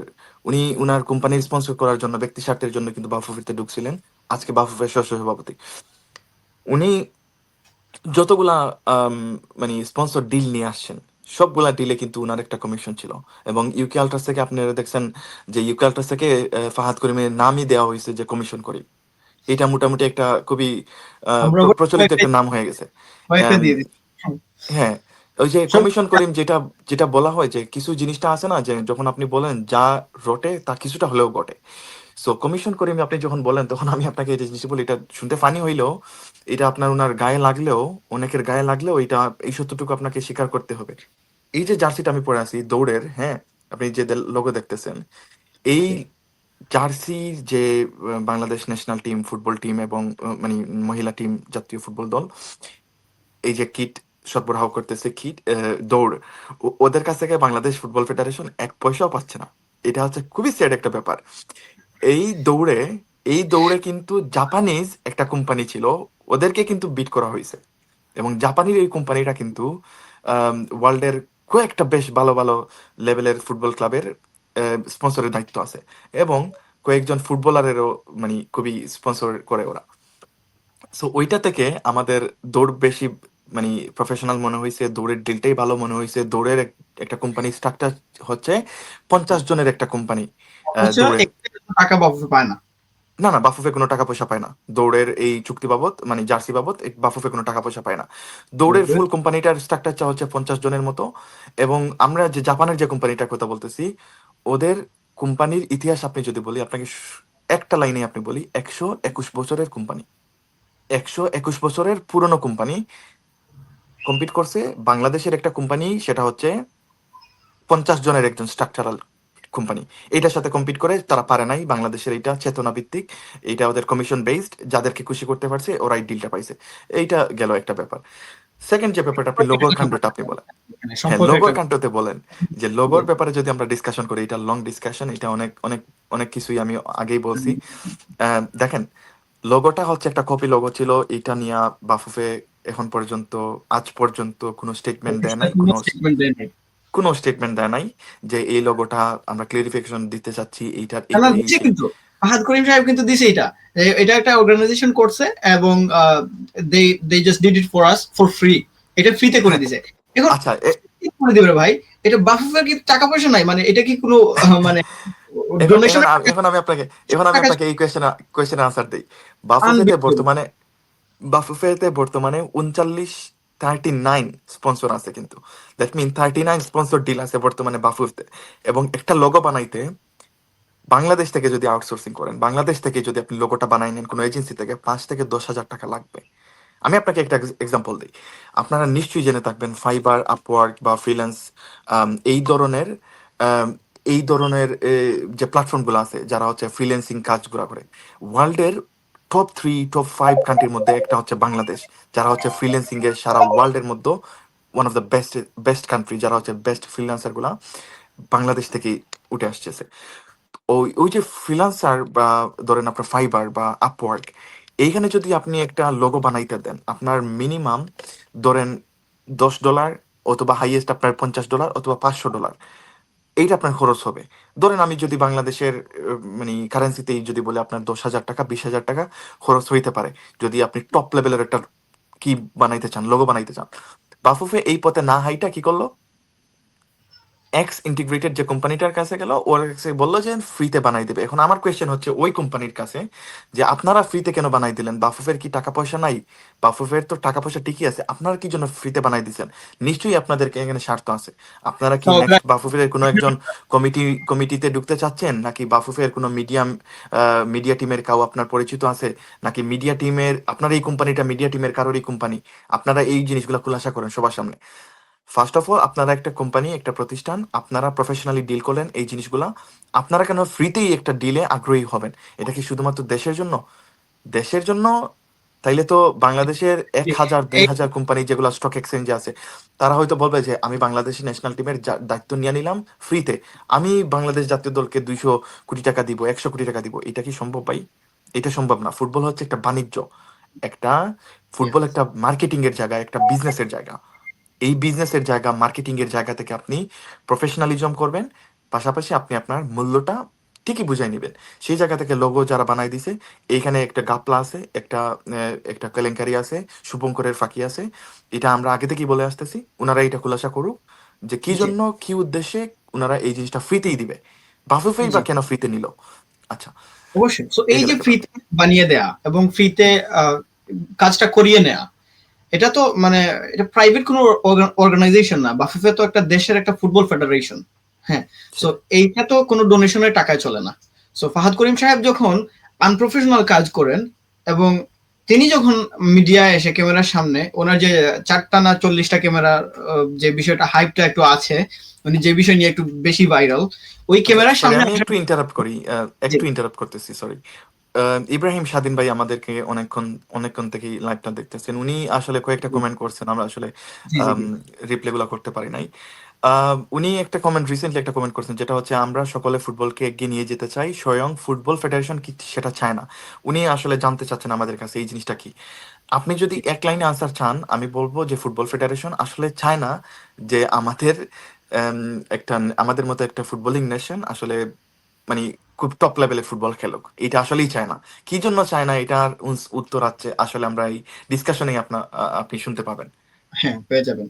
উনি উনার কোম্পানির স্পন্সর করার জন্য ব্যক্তি স্বার্থের জন্য কিন্তু বাফুফেতে ঢুকছিলেন। আজকে বাফুফের সহ সভাপতি উনি। যতগুলা আম, মানে স্পন্সর ডিল নিয়ে আসছেন, সবগুলা ডিলে কিন্তু উনার একটা কমিশন ছিল। এবং ইউকে আলট্রাস থেকে আপনারা দেখছেন যে ইউকে আলট্রাস থেকে ফাহাদ করিমের নামই দেওয়া হয়েছে যে কমিশন করি। এটা মোটামুটি একটা খুবই আমরা আবার প্রচলিত একটা নাম হয়ে গেছে। কয়েকটা আম, দিয়ে দিচ্ছি হ্যাঁ, ওই যে সব। কমিশন করিম, যেটা যেটা বলা হয় যে কিছু জিনিসটা আছে না, যে যখন আপনি বলেন যা রটে তা কিছুটা হলেও বটে। সো কমিশন করে আপনি যখন বলেন, তখন আমি আপনাকে এই যে জিনিস বলি, এটা শুনতে ফানি হইলেও, এটা আপনার ওনার গায়ে লাগলেও, অনেকের গায়ে লাগলেও, এটা এই সত্যটুকু আপনাকে স্বীকার করতে হবে। এই যে জার্সিটা আমি পরে আছি দৌড়ের, হ্যাঁ, আপনি যে লোগো দেখতেছেন, এই জার্সির যে Bangladesh national team football team এবং মানে মহিলা টিম জাতীয় ফুটবল দল, এই যে কিট সরবরাহ করতেছে, কিট দৌড়, ওদের কাছ থেকে বাংলাদেশ ফুটবল ফেডারেশন এক পয়সাও পাচ্ছে না। এটা হচ্ছে খুবই স্যাড একটা ব্যাপার। এই দৌড়ে এই দৌড়ে কিন্তু জাপানিজ একটা কোম্পানি ছিল, ওদেরকে কিন্তু বিট করা হয়েছে। এবং জাপানির এই কোম্পানিটা কিন্তু ওয়ার্ল্ডের কয়েকটা বেশ ভালো ভালো লেভেলের ফুটবল ক্লাবের স্পন্সরের দায়িত্ব আছে। এবং কয়েকজন ফুটবলারেরও মানে খুবই স্পন্সর করে ওরা। সো ওইটা থেকে আমাদের দৌড় বেশি মানে প্রফেশনাল মনে হয়েছে, দৌড়ের ডিলটাই ভালো মনে হয়েছে। দৌড়ের একটা কোম্পানি স্ট্রাকচার হচ্ছে 50 জনের একটা কোম্পানি অথচ দৌড়ের। টাকা বাফুফে পায় না। না না, বাফুফে কোনো টাকা পয়সা পায় না দৌড়ের এই চুক্তি বাবদ, মানে জার্সি বাবদ বাফুফে কোনো টাকা পয়সা পায় না। দৌড়ের ফুল কোম্পানিটার স্ট্রাকচার হচ্ছে 50 জনের মতো। এবং আমরা যে জাপানের যে কোম্পানিটার কথা বলতেছি, ওদের কোম্পানির ইতিহাস আপনি যদি বলি আপনাকে, একটা লাইনে আপনি বলি, 121 বছরের কোম্পানি, 121 বছরের পুরনো কোম্পানি কম্পিট করছে বাংলাদেশের একটা কোম্পানি, সেটা হচ্ছে 50 জনের একজন স্ট্রাকচারাল কোম্পানি। এইটার সাথে কম্পিট করে তারা পারে নাই। বাংলাদেশের এইটা চেতনা ভিত্তিক, এইটা ওদের কমিশন বেসড, যাদেরকে খুশি করতে পারছে ওরাই ডিলটা পাইছে। এইটা গেল একটা ব্যাপার। সেকেন্ড যে ব্যাপারটা আপনি লোগোর কাণ্ডটা আপনি বলেন, হ্যাঁ সম্পর্ক লোগোর একটা কাণ্ডতে বলেন, যে লোগোর ব্যাপারে যদি আমরা ডিসকাশন করি, এটা লং ডিসকাশন, এটা অনেক অনেক অনেক কিছুই আমি আগেই বলছি। দেখেন, লোগোটা হচ্ছে একটা কপি লোগো ছিল, এটা নিয়ে বাফুফে এখন পর্যন্ত, আজ পর্যন্ত কোনো স্টেটমেন্ট দেয় নাই, স্টেটমেন্ট দেয় নাই। কোনো স্টেটমেন্ট দেয় নাই যে এই লোগোটা আমরা ক্লিয়ারিফিকেশন দিতে চাচ্ছি, এইটার না, এইটা এই দিচ্ছে সেই। কিন্তু ফাহাদ করিম সাহেব কিন্তু দিছে এটা, এটা একটা অর্গানাইজেশন করছে এবং they just did it for us for free, এটা ফ্রিতে করে হ্যাঁ, দিছে। এখন আচ্ছা কি করে দিবে রে ভাই, এটা বাফুফের কি টাকা পয়সা নাই, মানে এটা কি কোনো মানে এখন এখন ডোনেশনের আমি এখন আমি আপনাকে এখন আমি টাকা আপনাকে এই কোয়েশ্চেনের আনসার দিই। বাফুফেতে আনবিলিভেবল। বর্তমানে বাফুফেতে বর্তমানে 39 স্পন্সর আছে, কিন্তু দ্যাট মিন 39 স্পন্সর ডিল আছে বর্তমানে বাফুফেতে। এবং একটা লোগো বানাইতে বাংলাদেশ থেকে যদি আউটসোর্সিং করেন, বাংলাদেশ থেকে যদি আপনি লোগোটা বানাই নেন কোনো এজেন্সি থেকে, 5 থেকে 10 হাজার টাকা লাগবে। আমি আপনাকে একটা এক্সাম্পল দিই। আপনারা নিশ্চয়ই জেনে থাকবেন ফাইবার, আপওয়ার্ক বা ফ্রিল্যান্স, এই ধরনের আম, এই ধরনের যে প্ল্যাটফর্মগুলো আছে যারা হচ্ছে ফ্রিল্যান্সিং কাজগুলো করে, ওয়ার্ল্ডের টপ 3 টপ 5 কান্ট্রির মধ্যে একটা হচ্ছে বাংলাদেশ, যারা হচ্ছে ফ্রিল্যান্সিং এর সারা ওয়ার্ল্ডের মধ্যে one of the best best country, যারা হচ্ছে বেস্ট ফ্রিল্যান্সার গুলা বাংলাদেশ থেকেই উঠে আসছে। ওই ওই যে ফ্রিল্যান্সার বা ধরেন আপনার ফাইবার বা আপওয়ার্ক, এইখানে যদি আপনি একটা লোগো বানাইতে দেন, আপনার মিনিমাম ধরেন $10 অথবা হাইয়েস্ট আপনার $50 অথবা $500, এইটা আপনার খরচ হবে। ধরেন আমি যদি বাংলাদেশের মানে কারেন্সিতেই যদি বলে, আপনার 10,000 টাকা 20,000 টাকা খরচ হইতে পারে যদি আপনি টপ লেভেলের একটা কি বানাইতে চান, লোগো বানাইতে চান। বাফুফে এই পথে না হাইটা কি করলো, এক্স ইন্টিগ্রেটেড যে কোম্পানিটার কাছে গেল, ওর কাছে বললো যে ফ্রিতে বানাই দেবে। এখন আমার কোয়েশ্চেন হচ্ছে ওই কোম্পানির কাছে, যে আপনারা ফ্রিতে কেন বানাই দিলেন? বাফুফের কি টাকা পয়সা নাই? বাফুফের তো টাকা পয়সা ঠিকই আছে, আপনারা কি জন্য ফ্রিতে বানাই দিচ্ছেন? নিশ্চয়ই আপনাদেরকে এখানে স্বার্থ আছে। আপনারা কি নেক্সট বাফুফের কোনো একজন কমিটিতে ঢুকতে চাচ্ছেন, নাকি বাফুফের কোনো মিডিয়া টিমের কাউ আপনার পরিচিত আছে, নাকি মিডিয়া টিমের আপনার এই কোম্পানিটা মিডিয়া টিমের কারোরই কোম্পানি? আপনারা এই জিনিসগুলো খুলাসা করেন সবার সামনে। ফার্স্ট অফ অল, আপনারা একটা কোম্পানি, একটা প্রতিষ্ঠান, আপনারা প্রফেশনালি ডিল করলেন এই জিনিসগুলা, আপনারা কেন ফ্রিতেই একটা ডিলে আগ্রহী হবেন? এটা কি শুধুমাত্র দেশের জন্য? দেশের জন্য তাইলে তো বাংলাদেশের 1,000 2,000 কোম্পানি যেগুলো স্টক এক্সচেঞ্জে আছে, তারা হয়তো বলবে যে আমি বাংলাদেশ ন্যাশনাল টিমের দায়িত্ব নিয়ে নিলাম ফ্রিতে, আমি বাংলাদেশ জাতীয় দলকে 200 কোটি টাকা দিব, 100 কোটি টাকা দিব। এটা কি সম্ভব ভাই? এটা সম্ভব না। ফুটবল হচ্ছে একটা বাণিজ্য, একটা ফুটবল একটা মার্কেটিং এর জায়গা, একটা বিজনেসের জায়গা। এই বিজনেসের জায়গা, মার্কেটিং এর জায়গা থেকে আপনি প্রফেশনালিজম করবেন, পাশাপাশি আপনি আপনার মূল্যটা ঠিকই বুঝাই নেবেন। সেই জায়গা থেকে লোগো যারা বানাই দিছে, এইখানে একটা গাপলা আছে, একটা কেলেঙ্কারি আছে, শুভঙ্করের ফাঁকি আছে। এটা আমরা আগে থেকেই বলে আসতেছি, ওনারা এটা খুলাসা করুক যে কি জি জন্য, কি উদ্দেশ্যে ওনারা এই জিনিসটা ফ্রিতেই দিবে। বাফুফেই জি বা কেন ফ্রিতে নিল? আচ্ছা, অবশ্যই। সো এই এই গেল যে একটা ব্যাপার। ফ্রিতে বানিয়ে দেয়া এবং ফ্রিতে কাজটা করিয়ে নেয়া, এটা তো মানে এটা প্রাইভেট কোনো অর্গানাইজেশন না। বাফুফে তো একটা দেশের একটা ফুটবল ফেডারেশন। হ্যাঁ, সো সেটাই। এইটা তো কোনো ডোনেশনের টাকায় চলে না। সো ফাহাদ করিম সাহেব যখন আনপ্রফেশনাল কাজ করেন এবং তিনি যখন মিডিয়ায় এসে ক্যামেরার সামনে ওনার যে 4টা না 40টা ক্যামেরা, যে বিষয়টা হাইপটা একটু আছে, উনি যে বিষয় নিয়ে একটু বেশি ভাইরাল, ওই আচ্ছা, ক্যামেরার সরি সামনে আমি আসার একটু ইন্টারাপ্ট করি, যে একটু ইন্টারাপ্ট করতেছি, সরি। ইব্রাহিম স্বাধীন ভাই আমাদেরকে অনেকক্ষণ অনেকক্ষণ থেকেই লাইভটা দেখতেছেন। উনি আসলে কয়েকটা কমেন্ট করছেন, আমরা আসলে জি জি জি রিপ্লাই গুলা করতে পারি নাই। উনি একটা কমেন্ট রিসেন্টলি একটা কমেন্ট করছেন, যেটা হচ্ছে আমরা সকলে ফুটবলকে এগিয়ে নিয়ে যেতে চাই, স্বয়ং ফুটবল ফেডারেশন কি সেটা চায় না। উনি আসলে জানতে চাচ্ছেন আমাদের কাছে এই জিনিসটা কি। আপনি যদি জি এক লাইনে আনসার চান, আমি বলবো যে ফুটবল ফেডারেশন আসলে চায় না যে আমাদের আম, একটা আমাদের মতো একটা ফুটবলিং নেশন আসলে মানে খুব টপ লেভেলে ফুটবল খেলুক, এটা আসলেই চায় না। কি জন্য চায় না, এটার উত্তর আছে আসলে আমরা এই ডিসকাশনেই আপনি শুনতে পাবেন। হ্যাঁ, পেয়ে যাবেন।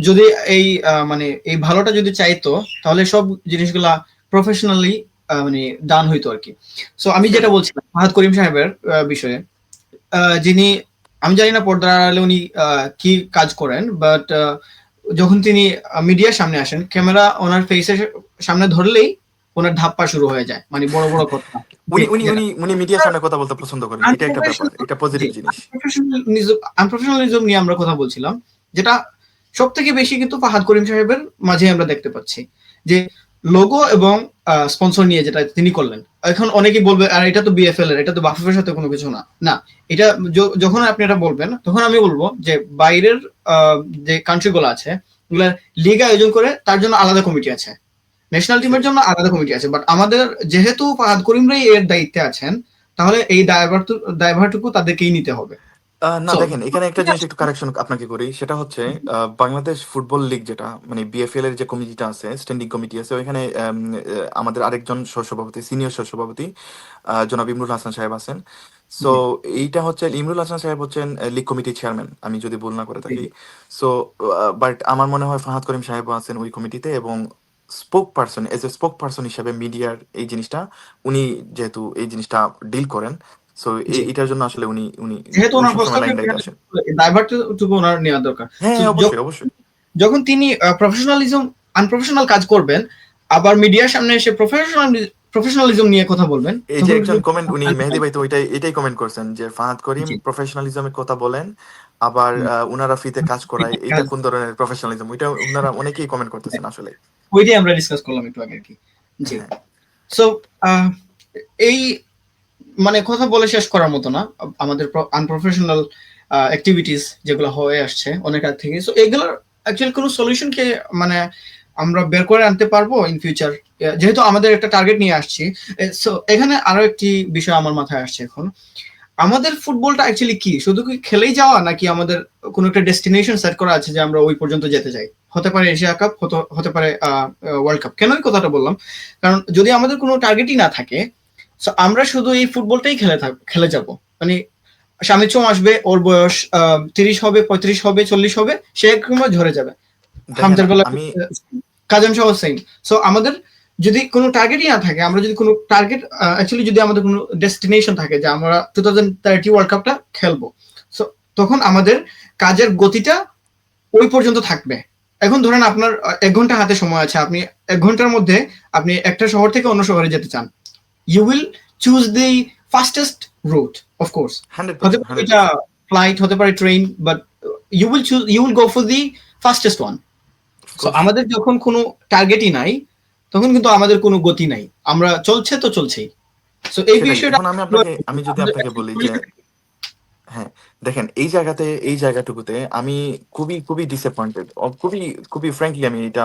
যদি এই মানে এই ভালোটা যদি চাইতো, তাহলে সব জিনিসগুলা প্রফেশনালি মানে ডান হইতো আর কি। সো আমি যেটা সেটাই। বলছিলাম ফাহাদ করিম সাহেবের বিষয়ে, যিনি, আমি জানি না পর্দার আড়ালে উনি কি কাজ করেন, বাট যখন তিনি মিডিয়ার সামনে আসেন, ক্যামেরা ওনার ফেসের সামনে ধরলেই ওনার ধাপ্পা শুরু হয়ে যায়, মানে বড় বড় কথা। উনি জি, উনি যেটা উনি উনি মিডিয়ার সামনে কথা বলতে পছন্দ করেন, এটা একটা ব্যাপার, আনপ্রফেশনাল, এটা জি পজিটিভ জিনিস। আনপ্রফেশনালিজম নিয়ে আমরা কথা বলছিলাম, যেটা সব থেকে বেশি কিন্তু ফাহাদ করিম সাহেবের মাঝে আমরা দেখতে পাচ্ছি, যে লোগো এবং স্পন্সর নিয়ে যেটা তিনি করলেন। এখন অনেকেই বলবে আর এটা তো বিএফএল এর, এটা তো বাফুফের সাথে কোনো কিছু না। না, এটা যখন আপনি এটা বলবেন তখন আমি বলবো যে বাইরের যে কান্ট্রি গুলো আছে, ওগুলা লিগ আয়োজন করে, তার জন্য আলাদা কমিটি আছে, ন্যাশনাল টিমের সেটাই। জন্য আলাদা কমিটি আছে। বাট আমাদের যেহেতু ফাহাদ করিমরাই এর দায়িত্বে আছেন, তাহলে এই দায়ভারটুকু তাদেরকেই নিতে হবে। না সো দেখেন, এখানে একটা জিনিস একটু কারেকশন আপনাকে করি, সেটা হচ্ছে বাংলাদেশ ফুটবল লিগ যেটা মানে বিএফএল এর যে কমিটিটা আছে, স্ট্যান্ডিং কমিটি আছে, ওইখানে আমাদের আরেকজন সহসভাপতি, সিনিয়র সহসভাপতি জনাব ইমরুল হাসান সাহেব আছেন। সো জি এইটা হচ্ছে ইমরুল হাসান সাহেব হচ্ছেন লিগ কমিটির চেয়ারম্যান, আমি যদি ভুল না করে জি থাকি। জি সো বাট আমার মনে হয় ফাহাদ করিম সাহেবও আছেন ওই কমিটিতে, এবং spoke person, as a spoke person হিসেবে মিডিয়ার এই জিনিসটা উনি যেহেতু এই জিনিসটা ডিল করেন, সো জি, এটার জন্য আসলে উনি উনি যেহেতু উনি ওনার সবসময় হস্তক্ষেপ লাইমলাইটে আসেন। দায়ভারটুকু ওনার নেওয়া দরকার। হ্যাঁ তো হ্যাঁ, অবশ্যই অবশ্যই। যখন তিনি আনপ্রফেশনাল কাজ করবেন, আবার মিডিয়ার সামনে এসে প্রফেশনালিজম নিয়ে কথা বলবেন, এই যে তখন একজন কিন্তু কমেন্ট, উনি মেহেদী ভাই তো এটাই কমেন্ট করছেন যে ফাহাদ করিম জি, প্রফেশনালিজমের কথা বলেন, আবার উনারা ফ্রিতে কাজ করায়, এটা কাজ কোন ধরনের প্রফেশনালিজম, ওইটা উনারা অনেকেই কমেন্ট করতেছেন আসলে। ওইটাই আমরা ডিসকাস করলাম একটু আগে আর কি। জি। হ্যাঁ সো এই মানে কথা বলে শেষ করার মতো না আমাদের আনপ্রফেশনাল অ্যাক্টিভিটিস যেগুলো হয়ে আসছে অনেক আগ থেকে। সো এগুলোর অ্যাকচুয়ালি কোনো সলিউশন কে মানে আমরা বের করে আনতে পারবো ইন ফিউচার, যেহেতু আমাদের একটা টার্গেট নিয়ে আসছি। সো এখানে আরো একটি বিষয় আমার মাথায় আসছে এখন, আমাদের ফুটবলটা অ্যাকচুয়ালি কি, শুধু কি খেলেই যাওয়া, নাকি আমাদের কোনো একটা ডেস্টিনেশন সেট করা আছে যে আমরা ওই পর্যন্ত যেতে চাই? হতে পারে এশিয়া কাপ, হতে পারে ওয়ার্ল্ড কাপ। কেন এই কথাটা বললাম, কারণ যদি আমাদের কোনো টার্গেটই না থাকে, সো আমরা শুধু এই ফুটবলটাই খেলে যাব, মানে স্বামী চম আসবে, ওর বয়স 30 হবে, 35 হবে, 40 হবে, সে একরকম ঝরে যাবে। দেখেন হামজার বেলা আমি কাজম সহ সেম। সো আমাদের যদি কোনো টার্গেটই না থাকে, আমরা যদি কোনো টার্গেট অ্যাকচুয়ালি যদি আমাদের কোনো ডেস্টিনেশন থাকে যে আমরা 2030 ওয়ার্ল্ড কাপটা খেলবো, সো তখন আমাদের কাজের গতিটা ওই পর্যন্ত থাকবে। এখন ধরেন আপনার 1 ঘন্টা হাতে সময় আছে, আপনি 1 ঘন্টার মধ্যে আপনি একটা শহর থেকে অন্য শহরে যেতে চান, you will choose the fastest route, of course. হতে 100% পারে এটা 100%। ফ্লাইট, হতে পারে train, but you will go for the fastest one. So of course. আমাদের যখন কোনো টার্গেটই নাই, তখন কিন্তু আমাদের কোনো গতি নাই, আমরা চলছে তো চলছেই। সো এই সেটাই, বিষয়টা এখন আমি যদি আমাদের আপনাকে বলি যে হ্যাঁ, দেখেন এই জায়গাটুকুতে আমি খুবই খুবই ডিসঅ্যাপয়েন্টেড, খুবই খুবই ফ্র্যাঙ্কলি আমি এটা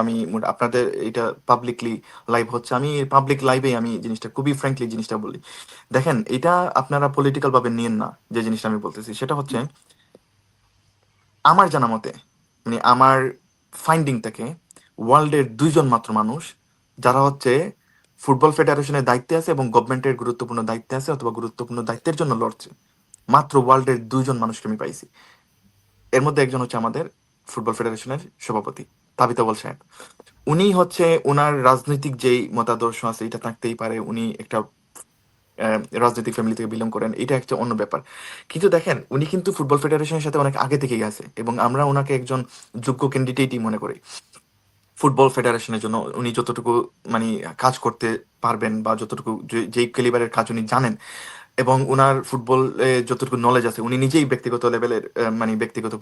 আপনাদের এটা পাবলিকলি লাইভ হচ্ছে, আমি পাবলিক লাইভে আমি জিনিসটা খুবই ফ্র্যাঙ্কলি জিনিসটা বলি। দেখেন এটা আপনারা পলিটিক্যাল ভাবে নিয়েন না, যে জিনিসটা আমি বলতেছি সেটা হচ্ছে আমার জানা মতে, মানে আমার ফাইন্ডিং থেকে ওয়ার্ল্ডের 2জন মাত্র মানুষ যারা হচ্ছে ফুটবল ফেডারেশনের দায়িত্বে আছে এবং গভর্নমেন্টের গুরুত্বপূর্ণ দায়িত্বে আছে অথবা গুরুত্বপূর্ণ দায়িত্বের জন্য লড়ছে, মাত্র ওয়ার্ল্ডের 2জন মানুষকে আমি পাইছি। এর মধ্যে একজন হচ্ছে আমাদের ফুটবল ফেডারেশনের সভাপতি তাবিতাবল সাহেব। উনি হচ্ছে ওনার রাজনৈতিক যেই মতাদর্শ আছে এটা থাকতেই পারে, উনি একটা রাজনৈতিক ফ্যামিলি থেকে বিলং করেন, এটা একটা অন্য ব্যাপার। কিন্তু দেখেন উনি কিন্তু ফুটবল ফেডারেশনের সাথে অনেক আগে থেকেই আছে এবং আমরা ওনাকে একজন যোগ্য ক্যান্ডিডেটই মনে করি ফুটবল ফেডারেশনের জন্য। উনি যতটুকু মানে কাজ করতে পারবেন বা যতটুকু যেই ক্যালিবারের কাজ উনি জানেন এবং উনার ফুটবল যতটুকু নলেজ আছে, উনি নিজেই ব্যক্তিগত লেভেলের মানে ব্যক্তিগত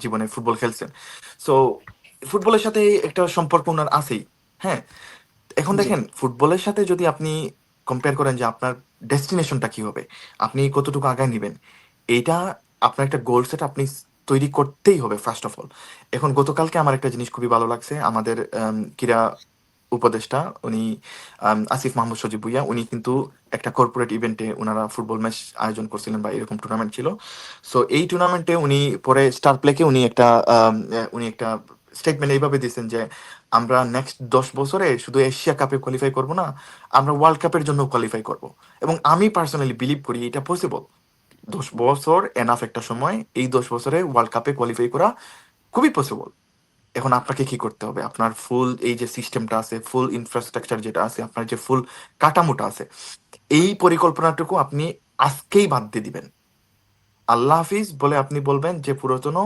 জীবনে ফুটবল খেলছেন। সো ফুটবলের সাথে একটা সম্পর্ক উনার আছেই। হ্যাঁ, এখন জি, দেখেন ফুটবলের সাথে যদি আপনি কম্পেয়ার করেন যে আপনার ডেস্টিনেশনটা কি হবে, আপনি কতটুকু আগায় নেবেন, এইটা আপনার একটা গোল সেট আপনি তৈরি করতেই হবে ফার্স্ট অফ অল। এখন গতকালকে আমার একটা জিনিস খুবই ভালো লাগছে, আমাদের ক্রীড়া উপদেষ্টা উনি আসিফ মাহমুদ সজীব ভুইয়া, উনি কিন্তু একটা কর্পোরেট ইভেন্টে ওনারা ফুটবল ম্যাচ আয়োজন করছিলেন বা এরকম টুর্নামেন্ট ছিল। সো এই টুর্নামেন্টে উনি পরে স্টার প্লেকে উনি একটা স্টেটমেন্ট এইভাবে দিয়েছেন যে আমরা নেক্সট 10 বছরে শুধু এশিয়া কাপে কোয়ালিফাই করব না, আমরা ওয়ার্ল্ড কাপের জন্য কোয়ালিফাই করব। এবং আমি পার্সোনালি বিলিভ করি এটা পসিবল। 10 বছর এনাফ একটা সময়, এই 10 বছরে ওয়ার্ল্ড কাপে কোয়ালিফাই করা খুবই পসিবল। এখন আপনাকে কি করতে হবে, আপনার ফুল এই যে সিস্টেমটা আছে, ফুল ইনফ্রাস্ট্রাকচার যেটা আছে, আপনার যে ফুল কাঠামোটা আছে, এই পরিকল্পনাটুকু আপনি আজকেই বাদ দিয়ে দিবেন। আল্লাহ হাফিজ বলে আপনি বলবেন যে পুরাতন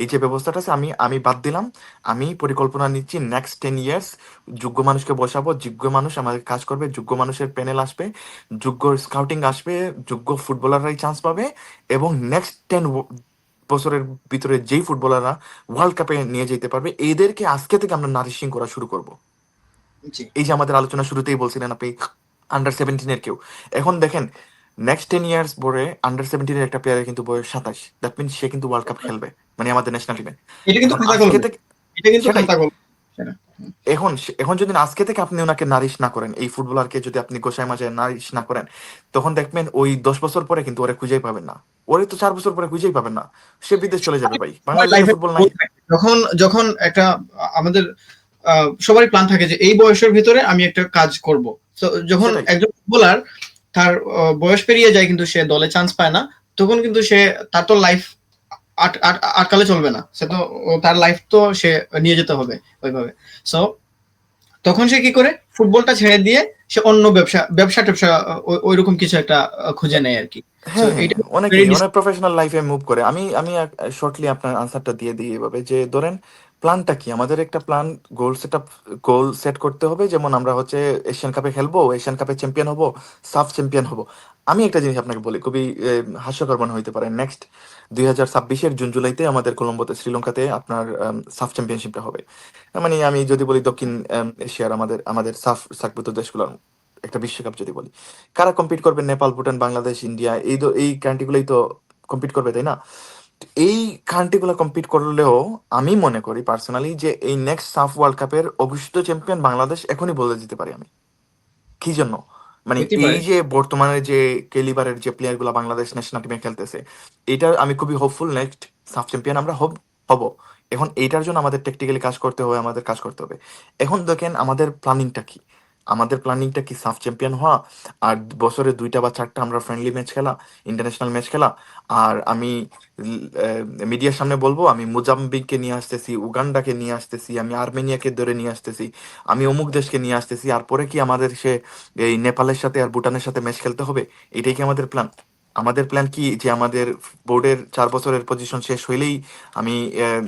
এই যে ব্যবস্থাটা আছে আমি আমি বাদ দিলাম, আমি পরিকল্পনা নিচ্ছি নেক্সট 10 ইয়ার্স, যোগ্য মানুষকে বসাবো, যোগ্য মানুষ আমাদের কাজ করবে, যোগ্য মানুষের প্যানেল আসবে, যোগ্য স্কাউটিং আসবে, যোগ্য ফুটবলাররাই চান্স পাবে এবং নেক্সট 10 বছরের ভিতরে যেই ফুটবলাররা ওয়ার্ল্ড কাপে নিয়ে যেতে পারবে এদেরকে আজকে থেকে আমরা নারিশিং করা শুরু করব। জি। এই যে আমাদের আলোচনা শুরুতেই বলছিলেন আপনি আন্ডার 17 কেউ, এখন দেখেন নেক্সট 10 ইয়ার্স পরে আন্ডার 17 একটা প্লেয়ারের কিন্তু বয়স 27, দ্যাট মিনস সে কিন্তু ওয়ার্ল্ড কাপ খেলবে, মানে আমাদের ন্যাশনাল টিমে। এটা কিন্তু এখন খাতা আজকে কলমে, থেকে এটা কিন্তু সেটাই, খাতা কলমে। সেটা। এখন যদি আজকে থেকে আপনি ওনাকে নারিশ না করেন, এই ফুটবলারকে যদি আপনি গোসাই মাঝে নারিশ না করেন, তখন দেখবেন ওই 10 বছর পরে কিন্তু ওরে খুঁজেই পাবেন না, ওরে তো 4 বছর পরে খুঁজেই পাবেন না, সে বিদেশ চলে যাবে ভাই, সবার বাংলাদেশে লাইফে ফুটবল নাই। যখন যখন একটা আমাদের সবারই প্ল্যান থাকে যে এই বয়সের ভিতরে আমি একটা কাজ করব। তো যখন সেটাই একজন ফুটবলার তার বয়স পেরিয়ে যায় কিন্তু সে দলে চান্স পায় না, তখন কিন্তু তার তো লাইফ আটকালে চলবে না, সে তো তার লাইফ তো সে নিয়ে যেতে হবে ওইভাবে। সো তখন সে কি করে, ফুটবলটা ছেড়ে দিয়ে সে অন্য ব্যবসা ওইরকম কিছু একটা খুঁজে নেয় আর কি। সো হ্যাঁ, হ্যাঁ, এটা অনেকেই very অনেক প্রফেশনাল লাইফে মুভ করে। আমি শর্টলি আপনার আনসারটা দিয়ে দিই এভাবে যে ধরেন প্ল্যানটা কি, আমাদের একটা প্ল্যান, গোল সেট করতে হবে। যেমন আমরা হচ্ছে এশিয়ান কাপে খেলবো, এশিয়ান কাপে চ্যাম্পিয়ন হব, সাফ চ্যাম্পিয়ন হব। আমি একটা জিনিস আপনাকে বলি, খুবই হাস্যকর মনে হইতে পারে, নেক্সট 2026-এর জুন জুলাইতে আমাদের কলম্বোতে, শ্রীলঙ্কাতে আপনার সাফ চ্যাম্পিয়নশিপটা হবে। মানে আমি যদি বলি দক্ষিণ এশিয়ার আমাদের আমাদের সার্কভুক্ত দেশগুলোর একটা বিশ্বকাপ যদি বলি, কারা কম্পিট করবে? নেপাল, ভুটান, বাংলাদেশ, ইন্ডিয়া, এই কান্ট্রিগুলোই তো কম্পিট করবে, তাই না? তো এই কান্ট্রিগুলো কম্পিট করলেও আমি মনে করি পার্সোনালি যে এই নেক্সট সাফ ওয়ার্ল্ড কাপের অভিষিক্ত চ্যাম্পিয়ন বাংলাদেশ এখনই বলে দিতে পারি আমি। কি জন্য? মানে হইতে এই পারে। যে বর্তমানে যে ক্যালিবারের যে প্লেয়ার গুলা বাংলাদেশ ন্যাশনাল টিমে খেলতেছে, এটা আমি খুবই হোপফুল নেক্সট সাফ চ্যাম্পিয়ন আমরা হব। এখন এইটার জন্য আমাদের টেকনিক্যালি কাজ করতে হবে, আমাদের কাজ করতে হবে। এখন দেখেন আমাদের প্ল্যানিংটা কি, আমাদের প্ল্যানিংটা কি সাফ চ্যাম্পিয়ন হওয়া, আর বছরে 2টা বা 4টা আমরা ফ্রেন্ডলি ম্যাচ খেলা, ইন্টারন্যাশনাল ম্যাচ খেলা। আর আমি মিডিয়ার সামনে বলবো আমি মোজাম্বিককে নিয়ে আসতেছি, উগান্ডাকে নিয়ে আসতেছি, আমি আর্মেনিয়াকে ধরে নিয়ে আসতেছি, আমি অমুক দেশকে নিয়ে আসতেছি, আর পরে কি আমাদের সে এই নেপালের সাথে আর ভুটানের সাথে ম্যাচ খেলতে হবে? এটাই কি আমাদের প্ল্যান? আমাদের প্ল্যান কি যে আমাদের বোর্ডের 4 বছরের পজিশন শেষ হইলেই আমি আহ,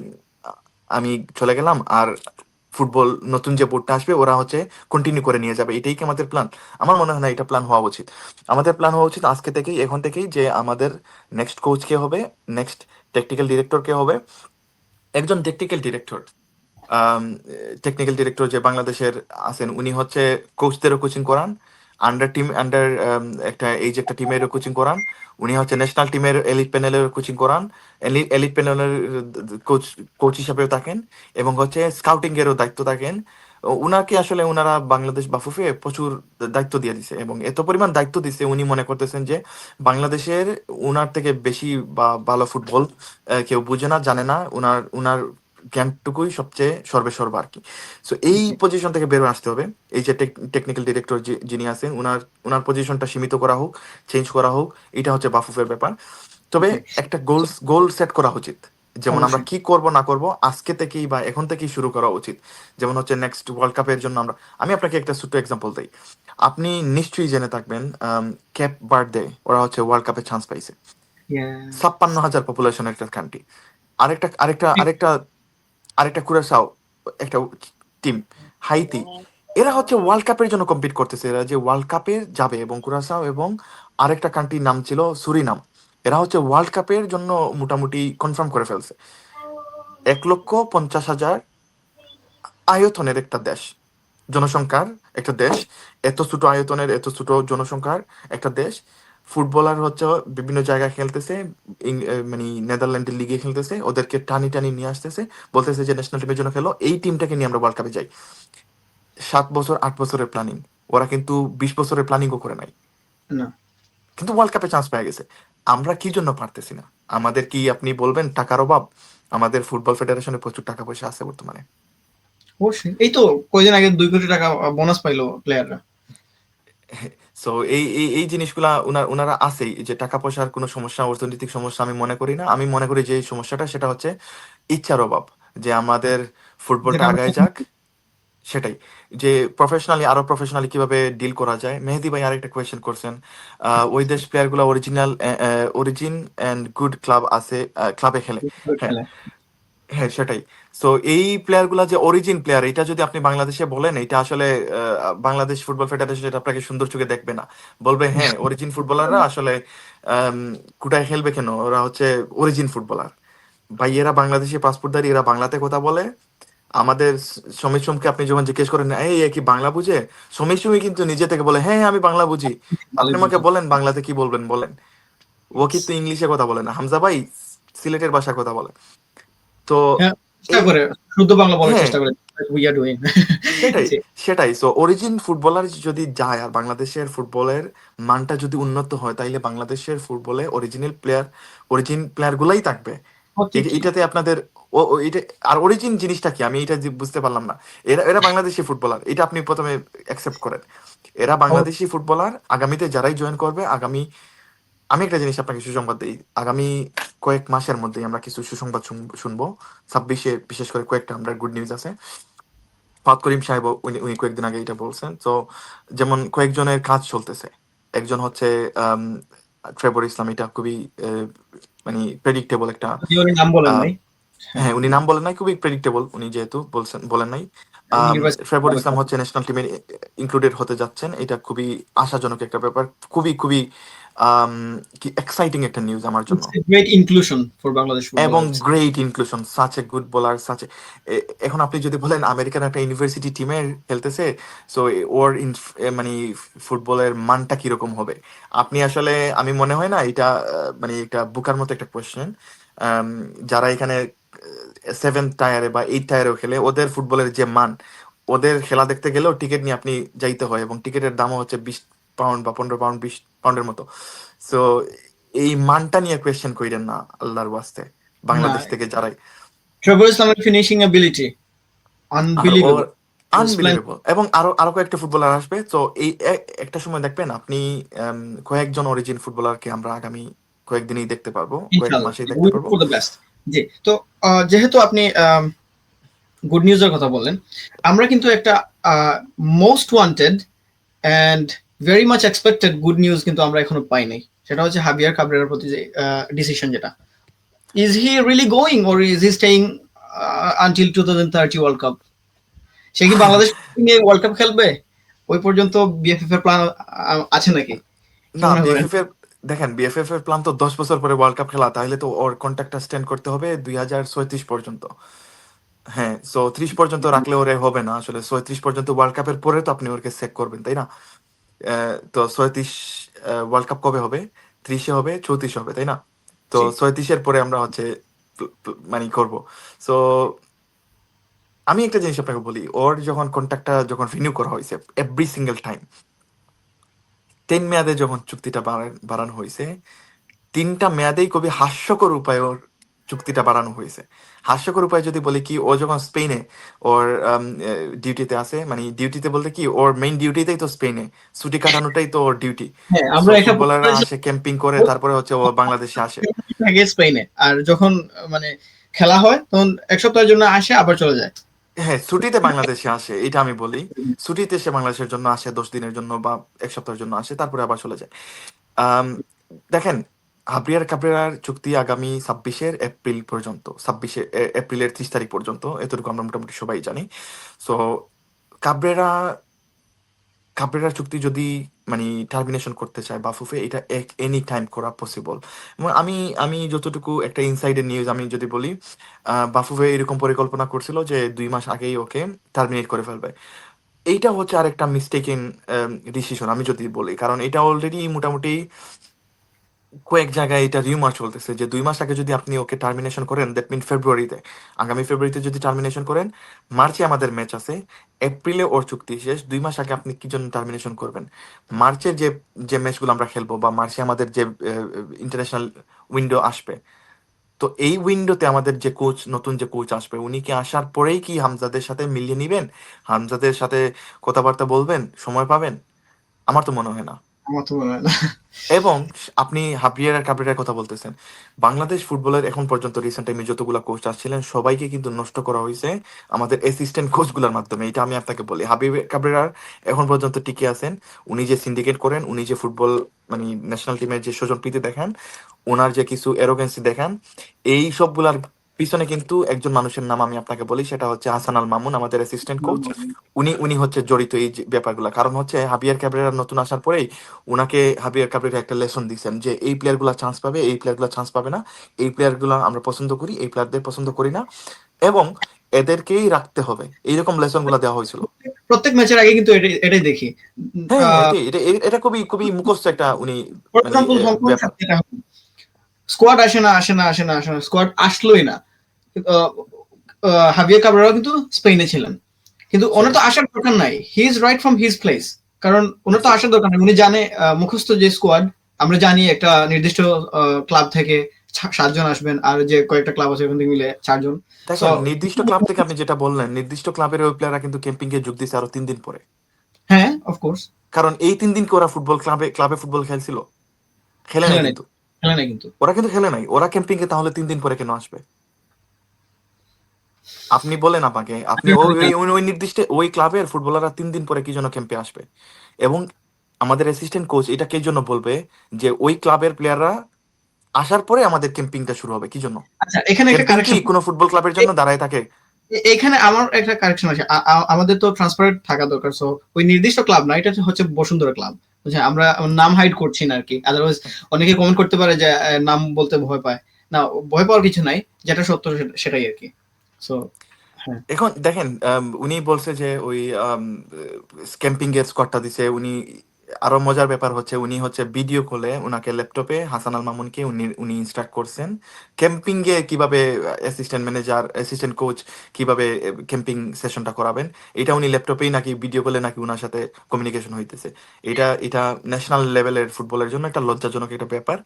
আমি চলে গেলাম, আর ফুটবল নতুন যে বোর্ডটা আসবে ওরা হচ্ছে কন্টিনিউ করে নিয়ে যাবে? এটাই কি আমাদের প্ল্যান? আমার মনে হয় না এটা প্ল্যান হওয়া উচিত। আমাদের প্ল্যান হওয়া উচিত আজকে থেকেই, এখন থেকেই, যে আমাদের নেক্সট কোচ কে হবে, নেক্সট টেকনিক্যাল ডিরেক্টর কে হবে। একজন টেকনিক্যাল ডিরেক্টর যে বাংলাদেশের আছেন উনি হচ্ছে কোচদেরও কোচিং করান, আন্ডার একটা এই যে একটা টিমেরও কোচিং করান, উনি হচ্ছে ন্যাশনাল টিমের এলিট প্যানেলের কোচিং করান, এলিট প্যানেলের কোচ কোচ হিসাবেও থাকেন, এবং হচ্ছে স্কাউটিং এরও দায়িত্ব থাকেন। উনাকে আসলে উনারা বাংলাদেশ বাফুফে প্রচুর দায়িত্ব দিয়ে দিছে, এবং এত পরিমাণ দায়িত্ব দিছে উনি মনে করতেছেন যে বাংলাদেশের উনার থেকে বেশি বা ভালো ফুটবল কেউ বুঝে না, জানে না। উনার উনার জ্ঞানটুকুই সবচেয়ে সর্বেসর্বা আর কি। সো এই জি, পজিশন থেকে বের হয়ে আসতে হবে। এই যে টেকনিক্যাল ডিরেক্টর যিনি আছেন, উনার উনার পজিশনটা সীমিত করা হোক, চেঞ্জ করা হোক, এটা হচ্ছে বাফুফের ব্যাপার। তবে জি, একটা গোল সেট করা উচিত, যেমন আমরা অবশ্যই। কি করব না করব আজকে থেকেই বা এখন থেকেই শুরু করা উচিত। যেমন হচ্ছে নেক্সট ওয়ার্ল্ড কাপের জন্য আমি আপনাকে একটা ছোট্ট এক্সাম্পল দিই। আপনি নিশ্চয়ই জেনে থাকবেন ক্যাপ বার্থডে ওরা হচ্ছে ওয়ার্ল্ড কাপে চান্স পাইছে। Yeah. 56,000 পপুলেশনের একটা কান্ট্রি। আরেকটা আরেকটা আরেকটা আরেকটা কুরাসাও একটা টিম, হাইতি, এরা হচ্ছে ওয়ার্ল্ড কাপের জন্য কম্পিট করতেছে। এরা যে ওয়ার্ল্ড কাপে যাবে, এবং কুরাসাও এবং আরেকটা কান্ট্রির নাম ছিল সুরিনাম, এরা হচ্ছে ওয়ার্ল্ড কাপের জন্য মোটামুটি কনফার্ম করে ফেলছে। 1,50,000 আয়তনের একটা দেশ, জনসংখ্যার একটা দেশ, এত ছোট আয়তনের এত ছোট জনসংখ্যার একটা দেশ, ফুটবলার হচ্ছে বিভিন্ন জায়গায় খেলতেছে, মানে নেদারল্যান্ডের লিগে খেলতেছে, ওদেরকে টানি টানি নিয়ে আসতেছে, বলতেছে যে ন্যাশনাল টিমের জন্য খেলো, এই টিমটাকে নিয়ে আমরা ওয়ার্ল্ড কাপে যাই। 7 বছর 8 বছরের প্ল্যানিং, ওরা কিন্তু 20 বছরের প্ল্যানিংও করে নাই, না। কিন্তু ওয়ার্ল্ড কাপে চান্স পেয়ে গেছে। আমরা কি জন্য পারতেছি না? আমাদের কি আপনি বলবেন টাকার অভাব? আমাদের ফুটবল ফেডারেশনে প্রচুর টাকা পয়সা আছে বর্তমানে। অবশ্যই। এই তো কয়দিন আগে 2 কোটি টাকা বোনাস পাইলো প্লেয়াররা। সো এই জিনিসগুলা উনারা আছেই, যে টাকা পয়সার কোনো সমস্যা, অর্থনৈতিক সমস্যা আমি মনে করি না। আমি মনে করি যে এই সমস্যাটা সেটা হচ্ছে ইচ্ছার অভাব, যে আমাদের ফুটবলটা যেটা আমরা আগায় যাক। সেটাই, যে আরো প্রফেশনালি কিভাবে ডিল করা যায়। মেহেদি ভাই আরেকটা কোয়েশ্চেন করছেন, ওই দেশ প্লেয়ার গুলা অরিজিন এন্ড গুড ক্লাব আছে, ক্লাবে খেলে। হ্যাঁ, খেলে। হ্যাঁ, সেটাই। সো এই প্লেয়ার গুলা যে অরিজিন প্লেয়ার, এটা যদি আপনি বাংলাদেশে বলেন, এটা আসলে বাংলাদেশ ফুটবল ফেডারেশন এটা আপনাকে সুন্দর চোখে দেখবে না। বলবে হ্যাঁ, অরিজিন ফুটবলাররা আসলে আম, কোটায় খেলবে কেন, ওরা হচ্ছে অরিজিন ফুটবলার। ভাই এরা বাংলাদেশি পাসপোর্টধারী, এরা বাংলাতে কথা বলে। আমাদের সমীর সোমকে আপনি যখন জিজ্ঞেস করেন এই এ কি বাংলা বুঝে, সমীর সোমই কিন্তু নিজে থেকে বলে হ্যাঁ আমি বাংলা বুঝি। আপনি ভালোই আমাকে বুঝি। বলেন বাংলাতে কি বলবেন বলেন। ও কিন্তু ইংলিশে কথা বলে না, হামজা ভাই সিলেটের ভাষায় কথা বলে। তো হ্যাঁ, চেষ্টা এই, করে শুদ্ধ বাংলা বলার হ্যাঁ, চেষ্টা করে। We are doing. সেটাই, জি, সেটাই। সো অরিজিন ফুটবলার যদি যায়, আর বাংলাদেশের ফুটবলের মানটা যদি উন্নত হয়, তাইলে বাংলাদেশের ফুটবলে অরিজিন প্লেয়ার গুলাই থাকবে। ও ঠিকই। এটাতে আপনাদের এটা, আর অরিজিন জিনিসটা কি আমি এটা বুঝতে পারলাম না। এরা এরা বাংলাদেশি ফুটবলার, এটা আপনি প্রথমে অ্যাকসেপ্ট করেন। এরা বাংলাদেশি ফুটবলার, আগামীতে যারাই জয়েন করবে, আমি একটা জিনিস আপনাকে সুসংবাদ দিই, আগামী কয়েক মাসের মধ্যেই আমরা কিছু সুসংবাদ শুনবো। 26-এ বিশেষ করে কয়েকটা আমরা গুড নিউজ আছে। ফাত করিম সাহেব উনি উনি কয়েকদিন আগে এটা বলছেন। তো যেমন কয়েকজনের কাজ চলতেছে, একজন হচ্ছে ট্রেভর ইসলাম, এটা খুবই মানে প্রেডিক্টেবল একটা যদিও উনি নাম বলেন নাই। হ্যাঁ, হ্যাঁ, উনি নাম বলেন নাই, খুবই প্রেডিক্টেবল উনি যেহেতু বলেন নাই। নির্বাচন ট্রেভর ইসলাম হচ্ছে ন্যাশনাল টিমে ইনক্লুডেড হতে যাচ্ছেন, এটা খুবই আশাজনক একটা ব্যাপার, খুবই খুবই আম, কি এক্সাইটিং একটা নিউজ আমার জন্য। It's a great inclusion for Bangladesh football এবং I would say. Great inclusion, such a good bowler, এখন আপনি যদি বলেন আমেরিকান একটা ইউনিভার্সিটি টিমে খেলতেছে, সো ওর মানে ফুটবলের মানটা কিরকম হবে, আপনি আসলে, আমি মনে হয় না এটা মানে একটা বুকার মতো একটা কোয়েশ্চেন। যারা এখানে 7th টায়ারে বা 8th টায়ারেও খেলে, ওদের ফুটবলের যে মান, ওদের খেলা দেখতে গেলেও টিকিট নিয়ে আপনি যাইতে হয়, এবং টিকিটের দামও হচ্ছে 20 পাউন্ড বা 15 পাউন্ড, 20 পাউন্ডের মতো। সো এই মানটা নিয়ে কোয়েশ্চেন কইরেন না আল্লাহর ওয়াস্তে, না, বাংলাদেশ থেকে যারাই। ট্রেভর ইসলামের ফিনিশিং এবিলিটি আর ওর unbelievable. He was playing. Unbelievable, এবং আরো আরো কয়েকটা ফুটবলার আসবে। তো এই একটা সময় দেখবেন আপনি কয়েকজন অরিজিন ফুটবলারকে আমরা আগামী কয়েকদিনই দেখতে পারবো, কয়েক ইনশাআল্লাহ, মাসেই উই দেখতে হোপ পারবো। For the best. জি, তো যেহেতু আপনি গুড নিউজের কথা বললেন, আমরা কিন্তু একটা most wanted and very much expected good news কিন্তু আমরা এখনো পাই নাই। সেটা হচ্ছে হাবিয়ার কাবরেরার প্রতি যে ডিসিশন, যেটা is he really going or is he staying until 2030 World Cup? সে কি বাংলাদেশ নিয়ে ওয়ার্ল্ড কাপ খেলবে? ওই পর্যন্ত বিএফএফ এর প্ল্যান আছে নাকি? কি না, মনে করেন? বিএফএফ এর, দেখেন বিএফএফ এর প্ল্যান তো 10 বছর পরে ওয়ার্ল্ড কাপ খেলা, তাহলে তো ওর কন্ট্রাক্টটা স্টেন্ড করতে হবে 2036 পর্যন্ত। হ্যাঁ, সো 30 পর্যন্ত রাখলে ওরে হবে না আসলে, 36 পর্যন্ত ওয়ার্ল্ড কাপের পরে তো আপনি ওকে চেক করবেন, তাই না? তো 36 ওয়ার্ল্ড কাপ কবে হবে? 30-এ হবে, 34 হবে, তাই না? তো জি, 36-এর পরে আমরা হচ্ছে মানে করবো। সো আমি একটা জিনিস আপনাকে বলি, ওর যখন কন্ট্রাক্টটা যখন রিনিউ করা হয়েছে, এভরি সিঙ্গেল টাইম 10 মেয়াদে যখন চুক্তিটা বাড়ানো হয়েছে, 3টা মেয়াদেই খুবই হাস্যকর উপায়ে ওর চুক্তিটা বাড়ানো হয়েছে। হাস্যকর উপায় যদি বলি কি, ও যখন স্পেনে ওর ডিউটিতে আছে, মানে ডিউটিতে বলতে কি, ওর মেইন ডিউটিতেই তো স্পেনে, ছুটি কাটানোটাই তো ওর ডিউটি। হ্যাঁ, সো আমরা একটা ফুটবলাররা আসে, ক্যাম্পিং করে, তারপরে হচ্ছে ও বাংলাদেশে আসে। থাকে স্পেনে, আর যখন মানে খেলা হয় তখন এক সপ্তাহের জন্য আসে, আবার চলে যায়। হ্যাঁ, ছুটিতে বাংলাদেশে আসে, এটা আমি বলি। ছুটিতে সে বাংলাদেশের জন্য আসে, 10 দিনের জন্য বা 1 সপ্তাহের জন্য আসে, তারপরে আবার চলে যায়। আম, দেখেন, হাবিয়ার কাবরেরার চুক্তি আগামী 26 এপ্রিল পর্যন্ত, এপ্রিলের 30 তারিখ পর্যন্ত, এতটুকু আমরা মোটামুটি সবাই জানি। সো কাবরেরা কাবরেরার চুক্তি যদি মানে টার্মিনেশন করতে চায় বাফুফে, এটা এনি টাইম করা পসিবল। এবং আমি আমি যতটুকু একটা ইনসাইডের নিউজ আমি যদি বলি, বাফুফে এরকম পরিকল্পনা করছিল যে 2 মাস আগেই ওকে টার্মিনেট করে ফেলবে। এইটা হচ্ছে আরেকটা মিস্টেকেন ডিসিশন আমি যদি বলি, কারণ এটা অলরেডি মোটামুটি কয়েক জায়গায় এটা রিউমার চলতেছে যে 2 মাস আগে যদি আপনি ওকে টার্মিনেশন করেন, দ্যাট মিন ফেব্রুয়ারিতে, আগামী ফেব্রুয়ারিতে যদি টার্মিনেশন করেন, মার্চে আমাদের ম্যাচ আছে, এপ্রিলে ওর চুক্তি শেষ, 2 মাস আগে আপনি কি জন্য টার্মিনেশন করবেন? মার্চের যে যে ম্যাচগুলো আমরা খেলবো, বা মার্চে আমাদের যে ইন্টারন্যাশনাল উইন্ডো আসবে, তো এই উইন্ডোতে আমাদের যে কোচ, নতুন যে কোচ আসবে, উনি কি আসার পরেই কি হামজাদের সাথে মিলিয়ে নিবেন, হামজাদের সাথে কথাবার্তা বলবেন, সময় পাবেন? আমার তো মনে হয় না। আমার তো মনে হয় না। এবং আপনি হাবিয়ার আর কাবরেরার কথা বলতেছেন, বাংলাদেশ ফুটবলের এখন পর্যন্ত রিসেন্ট টাইমে যতগুলা কোচ আসছিলেন, সবাইকে কিন্তু নষ্ট করা হয়েছে আমাদের অ্যাসিস্ট্যান্ট কোচগুলোর মাধ্যমে, এটা আমি আপনাকে বলি। হাবিব কাবরেরার এখন পর্যন্ত টিকে আছেন, উনি যে সিন্ডিকেট করেন, উনি যে ফুটবল মানে ন্যাশনাল টিমের যে স্বজনপ্রীতি দেখান, ওনার যে কিছু অ্যারোগেন্সি দেখান, এই সবগুলার পিছনে কিন্তু একজন মানুষের নাম আমি আপনাকে বলি, সেটা হচ্ছে হাসান আল মামুন, আমাদের অ্যাসিস্ট্যান্ট কোচ। উনি উনি হচ্ছে জড়িত এই যে ব্যাপারগুলো, কারণ হচ্ছে হাবিয়ার ক্যাবরেরার নতুন আসার পরেই উনাকে হাবিয়ার কাবরেরা একটা লেসন দিয়েছেন যে এই প্লেয়ারগুলো চান্স পাবে, এই প্লেয়ারগুলো চান্স পাবে না, এই প্লেয়ারগুলো আমরা পছন্দ করি, এই প্লেয়ারদের পছন্দ করি না, এবং এদেরকেই রাখতে হবে, এইরকম লেসন গুলা দেওয়া হয়েছিল। প্রত্যেক ম্যাচের আগে কিন্তু এটাই দেখি। হ্যাঁ, এটা এটা এটা খুবই খুবই মুখস্থ একটা উনি ফর মানে এক্সাম্পল হংকং ব্যাপার। সাথে স্কোয়াড আসে না, আসে না, আসে না, আসে না, স্কোয়াড আসলোই না। হাবিয়ার কাবরেরাও কিন্তু স্পেনে ছিলেন, কিন্তু ওনার তো আসার দরকার নাই। He is right from his place. কারণ ওনার তো আসার দরকার নাই, উনি জানে মুখস্থ যে স্কোয়াড, আমরা জানি একটা নির্দিষ্ট ক্লাব থেকে 7 জন আসবেন, আর যে কয়েকটা ক্লাব আছে ওখান থেকে মিলে 4 জন। সো দেখেন, নির্দিষ্ট ক্লাব থেকে আপনি যেটা বললেন, নির্দিষ্ট ক্লাবের ওই প্লেয়াররা কিন্তু ক্যাম্পিং এ যোগ দিয়েছে আরো 3 দিন পরে। হ্যাঁ, অফকোর্স। কারণ এই 3 দিন কি ওরা ফুটবল ক্লাবে ক্লাবে ফুটবল খেলছিল? খেলে নাই খেলে নাই, কিন্তু। খেলে নাই কিন্তু। ওরা কিন্তু খেলে নাই, ওরা ক্যাম্পিং এ তাহলে 3 দিন পরে কেন আসবে? আপনি বলেন আমাকে, আপনি ওই ওই ওই ওই নির্দিষ্ট ওই ক্লাবের ফুটবলাররা 3 দিন পরে কি জন্য ক্যাম্পে আসবে, এবং আমাদের অ্যাসিস্ট্যান্ট কোচ এটা কে জন্য বলবে যে ওই ক্লাবের প্লেয়াররা আসার পরে আমাদের ক্যাম্পিংটা শুরু হবে কি জন্য? আচ্ছা, এখানে একটা ক্যাম্পিং কি কারেকশন, কোনো ফুটবল ক্লাবের জন্য দাঁড়ায় থাকে? এখানে আমার একটা কারেকশন আছে। আমাদের তো ট্রান্সপারেন্ট থাকা দরকার। সো ওই নির্দিষ্ট ক্লাব না, এটা হচ্ছে বসুন্ধরা ক্লাব। বুঝছেন, আমরা আমার নাম হাইড করছি না আরকি। আদারওয়াইজ অনেকে কমেন্ট করতে পারে যে নাম বলতে ভয় পায়। না, ভয় পাওয়ার কিছু নাই। যেটা সত্য সেটাই আরকি। সো হ্যাঁ। এখন দেখেন, উনি বলছে যে ওই ক্যাম্পিং এর স্কটটা দিছে উনি। আরো মজার ব্যাপার হচ্ছে উনি হচ্ছে ভিডিও কলে উনাকে ল্যাপটপে হাসান আল মামুনকে উনি উনি ইনস্ট্রাক্ট করছেন ক্যাম্পিং এ কিভাবে অ্যাসিস্ট্যান্ট ম্যানেজার অ্যাসিস্ট্যান্ট কোচ কিভাবে ক্যাম্পিং সেশনটা করাবেন। এটা উনি ল্যাপটপেই নাকি ভিডিও কলে নাকি উনার সাথে কমিউনিকেশন হইতেছে। এটা এটা ন্যাশনাল লেভেলের ফুটবলের জন্য একটা লজ্জাজনক একটা ব্যাপার।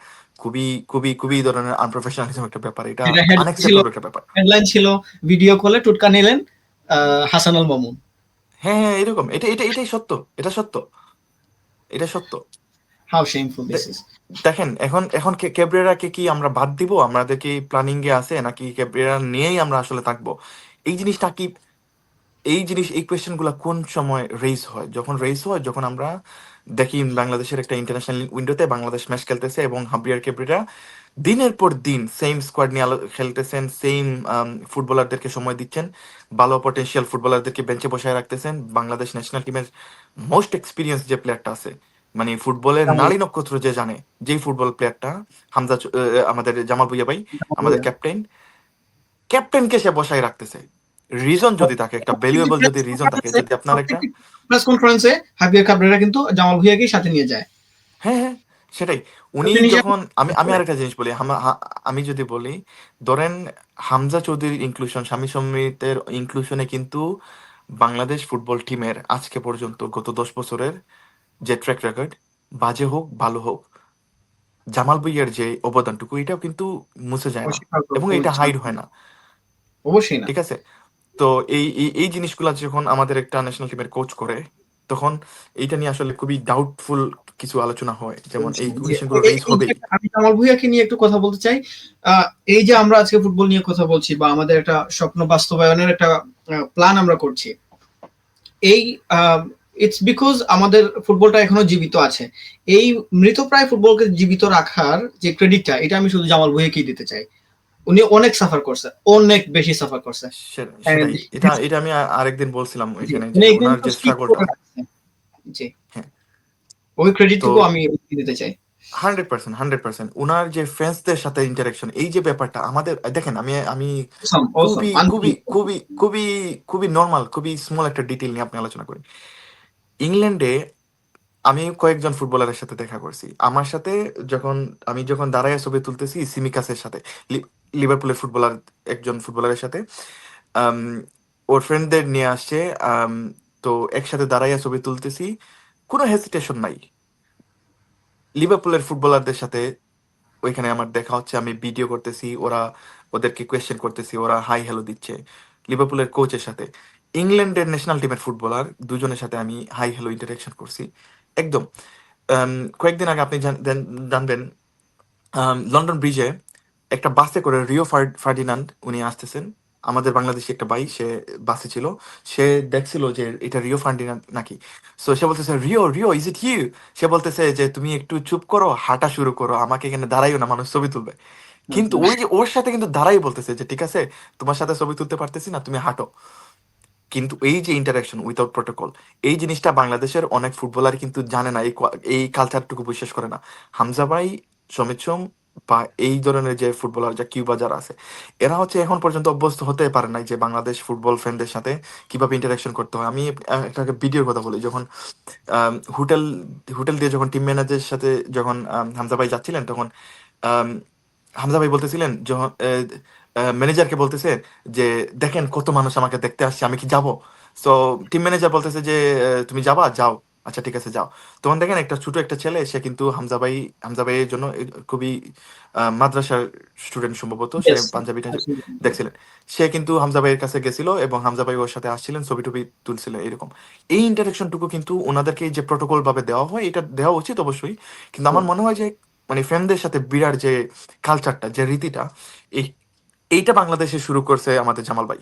খুবই খুবই খুবই এই ধরনের আনপ্রফেশনালিজম একটা ব্যাপার, এটা এটা হেডলাইন ছিল, আনএক্সেপ্টেবল একটা ব্যাপার। ভিডিও কলে টুটকা নিলেন হাসান আল মামুন। হ্যাঁ হ্যাঁ, এরকম এটাই সত্য, এটা সত্য, এটা সত্য। How shameful this they- is. দেখেন এখন এখন ক্যাব্রেরাকে কি আমরা বাদ দিব, আমাদের কি প্ল্যানিং এ আছে নাকি ক্যাব্রেরা নিয়েই আমরা আসলে থাকবো? এই জিনিসটা কি, এই কোয়েশ্চেন গুলা কোন সময় রেইজ হয়? যখন রেইজ হয় যখন আমরা দেখি বাংলাদেশের একটা ইন্টারন্যাশনাল উইন্ডোতে বাংলাদেশ ম্যাচ খেলতেছে এবং হাবিয়ার ক্যাব্রেরা দিনের পর দিন সেম স্কোয়াড নিয়ে খেলতেছেন, সেম ফুটবলারদেরকে সময় দিচ্ছেন, ভালো পটেনশিয়াল ফুটবলারদেরকে বেঞ্চে বসায় রাখতেছেন। বাংলাদেশ ন্যাশনাল টিমের মোস্ট এক্সপিরিয়েন্স যে প্লেয়ারটা আছে, মানে ফুটবলের নারী নক্ষত্র যে জানে, যেই ফুটবল প্লেয়ারটা আমাদের জামাল ভুঁইয়া ভাই, আমাদের ক্যাপ্টেন, ক্যাপ্টেনকে সে বসায় রাখতেছে। রিজন যদি থাকে, একটা ভ্যালুয়েবল যদি রিজন থাকে, যদি আপনার একটা, প্রেস কনফারেন্সে হাবিয়ার কাবরেরা কিন্তু জামাল ভুঁইয়াকেই সাথে নিয়ে যায়। হ্যাঁ হ্যাঁ সেটাই। উনি তিনি যখন, আমি আরেকটা জিনিস বলি, আমি যদি বলি, ধরেন হামজা চৌধুরীর ইনক্লুশন, শামীম সম্মিতের ইনক্লুশনে কিন্তু বাংলাদেশ ফুটবল টিমের আজকে পর্যন্ত গত 10 বছরের যে ট্র্যাক রেকর্ড, বাজে হোক ভালো হোক, জামাল ভুঁইয়ার যে অবদানটুকু এটাও কিন্তু মুছে যায় না, অস্বীকার এবং এটা হাইড হয় না। অবশ্যই না। ঠিক আছে? তো এই জিনিসগুলা যখন আমাদের একটা ন্যাশনাল টিমের কোচ করে, তখন এইটা নিয়ে আসলে খুবই ডাউটফুল কিছু আলোচনা হয়, যেমন এই যে কোয়েশ্চেন গুলো রেইজ এই যে হবেই। আমি জামাল ভুঁইয়াকে নিয়ে একটু কথা বলতে চাই। এই যে আমরা আজকে ফুটবল নিয়ে কথা বলছি বা আমাদের একটা স্বপ্ন বাস্তবায়নের একটা প্ল্যান আমরা করছি, এই ইটস বিকজ আমাদের ফুটবলটা এখনো জীবিত আছে। এই মৃতপ্রায় ফুটবলকে জীবিত রাখার যে ক্রেডিটটা, এটা আমি শুধু জামাল ভুঁইয়াকেই দিতে চাই। উনি অনেক সাফার করছে, অনেক বেশি সাফার করছে। And সেটাই, এটা এটা আমি আরেকদিন বলছিলাম জি, ওইখানে যে উনি ওনার কিন্তু যে stick স্ট্রাগলটা। করে রাখছে। জি, হ্যাঁ। ওই তো ক্রেডিটটুকু আমি দিতে চাই। 100%, ওনার যে ফ্যান্সদের সাথে ইন্টারাকশন, এই যে ব্যাপারটা আমাদের, দেখেন আমি আমি Awesome, awesome, খুবই খুবই unbelievable. খুবই খুবই খুবই নর্মাল, খুবই স্মল একটা ডিটেল নিয়ে আপনি আলোচনা করি। ইংল্যান্ডে আমি কয়েকজন ফুটবলারের সাথে দেখা করছি। আমার সাথে যখন যখন দাঁড়ায় ছবি তুলতেছি সিমিকাসের সাথে, লিভারপুলের ফুটবলার, একজন ফুটবলারের সাথে, আম, ওর ফ্রেন্ডদের নিয়ে আসছে। আম, তো একসাথে দাঁড়াইয়া ছবি তুলতেছি, কোনো হেসিটেশন নাই। লিভারপুলের ফুটবলারদের সাথে ওইখানে আমার দেখা হচ্ছে, আমি ভিডিও করতেছি, ওরা ওদেরকে কোয়েশ্চেন করতেছি, ওরা হাই হ্যালো দিচ্ছে। লিভারপুলের কোচের সাথে ইংল্যান্ডের ন্যাশনাল টিমের ফুটবলার দুজনের সাথে আমি হাই হ্যালো ইন্টারাকশন করছি একদম। কয়েকদিন আগে আপনি জানবেন, লন্ডন ব্রিজে একটা বাসে করে রিও ফার্ডিনান্ড উনি আসতেছেন, আমাদের বাংলাদেশি একটা ভাই, সে বাসে ছিল। সে দেখছিল যে এটা রিও ফার্ডিনান্ড নাকি। সো সে বলতেছে, Rio Rio is it you? সে বলতেছে যে তুমি একটু চুপ করো, হাঁটা শুরু করো, আমাকে এখানে দাঁড়াইও না, মানুষ ছবি তুলবে। কিন্তু ওই যে ওর সাথে কিন্তু দাঁড়াই বলতেছে যে ঠিক আছে, তোমার সাথে ছবি তুলতে পারতেছি না, তুমি হাঁটো। কিন্তু এই যে ইন্টারাকশন উইথাউট প্রোটোকল, এই জিনিসটা বাংলাদেশের অনেক ফুটবলার কিন্তু জানে না, এই কালচারটুকু বিশ্বাস করে না। হামজা ভাই, সমিত সোম, বা এই ধরনের যে ফুটবলার যা কিউবা যারা আছে, এরা হচ্ছে এখন পর্যন্ত অভ্যস্ত হতে পারে নাই যে বাংলাদেশ ফুটবল ফ্যানদের সাথে কিভাবে ইন্টারাকশন করতে হয়। আমি একটা ভিডিওর কথা বলি, যখন হোটেল হোটেল দিয়ে যখন টিম ম্যানেজারের সাথে যখন হামজা ভাই যাচ্ছিলেন, তখন আম, হামজা ভাই বলতেছিলেন, যখন ম্যানেজারকে বলতেছে যে দেখেন কত মানুষ আমাকে দেখতে আসছে, আমি কি যাব? সো টিম ম্যানেজার বলতেছে যে তুমি যাবা, যাও, আচ্ছা ঠিক আছে যাও। তখন দেখেন একটা ছোট একটা ছেলে, সে কিন্তু হামজা ভাইয়ের জন্য খুবই মাদ্রাসার স্টুডেন্ট সম্ভবত, সে Yes, পাঞ্জাবিটা absolutely. দেখছিলেন। সে কিন্তু হামজা ভাইয়ের কাছে গেছিল এবং হামজা ভাই ওর সাথে আসছিলেন, ছবি টবি তুলছিলেন এরকম। এই ইন্টারাকশনটুকু কিন্তু ওনাদেরকে যে প্রোটোকল ভাবে দেওয়া হয়, এটা দেওয়া উচিত অবশ্যই। কিন্তু আমার True. মনে হয় যে মানে ফ্যানদের সাথে বিরাট যে কালচারটা, যে রীতিটা, এই এইটা বাংলাদেশে শুরু করছে আমাদের জামাল ভাই।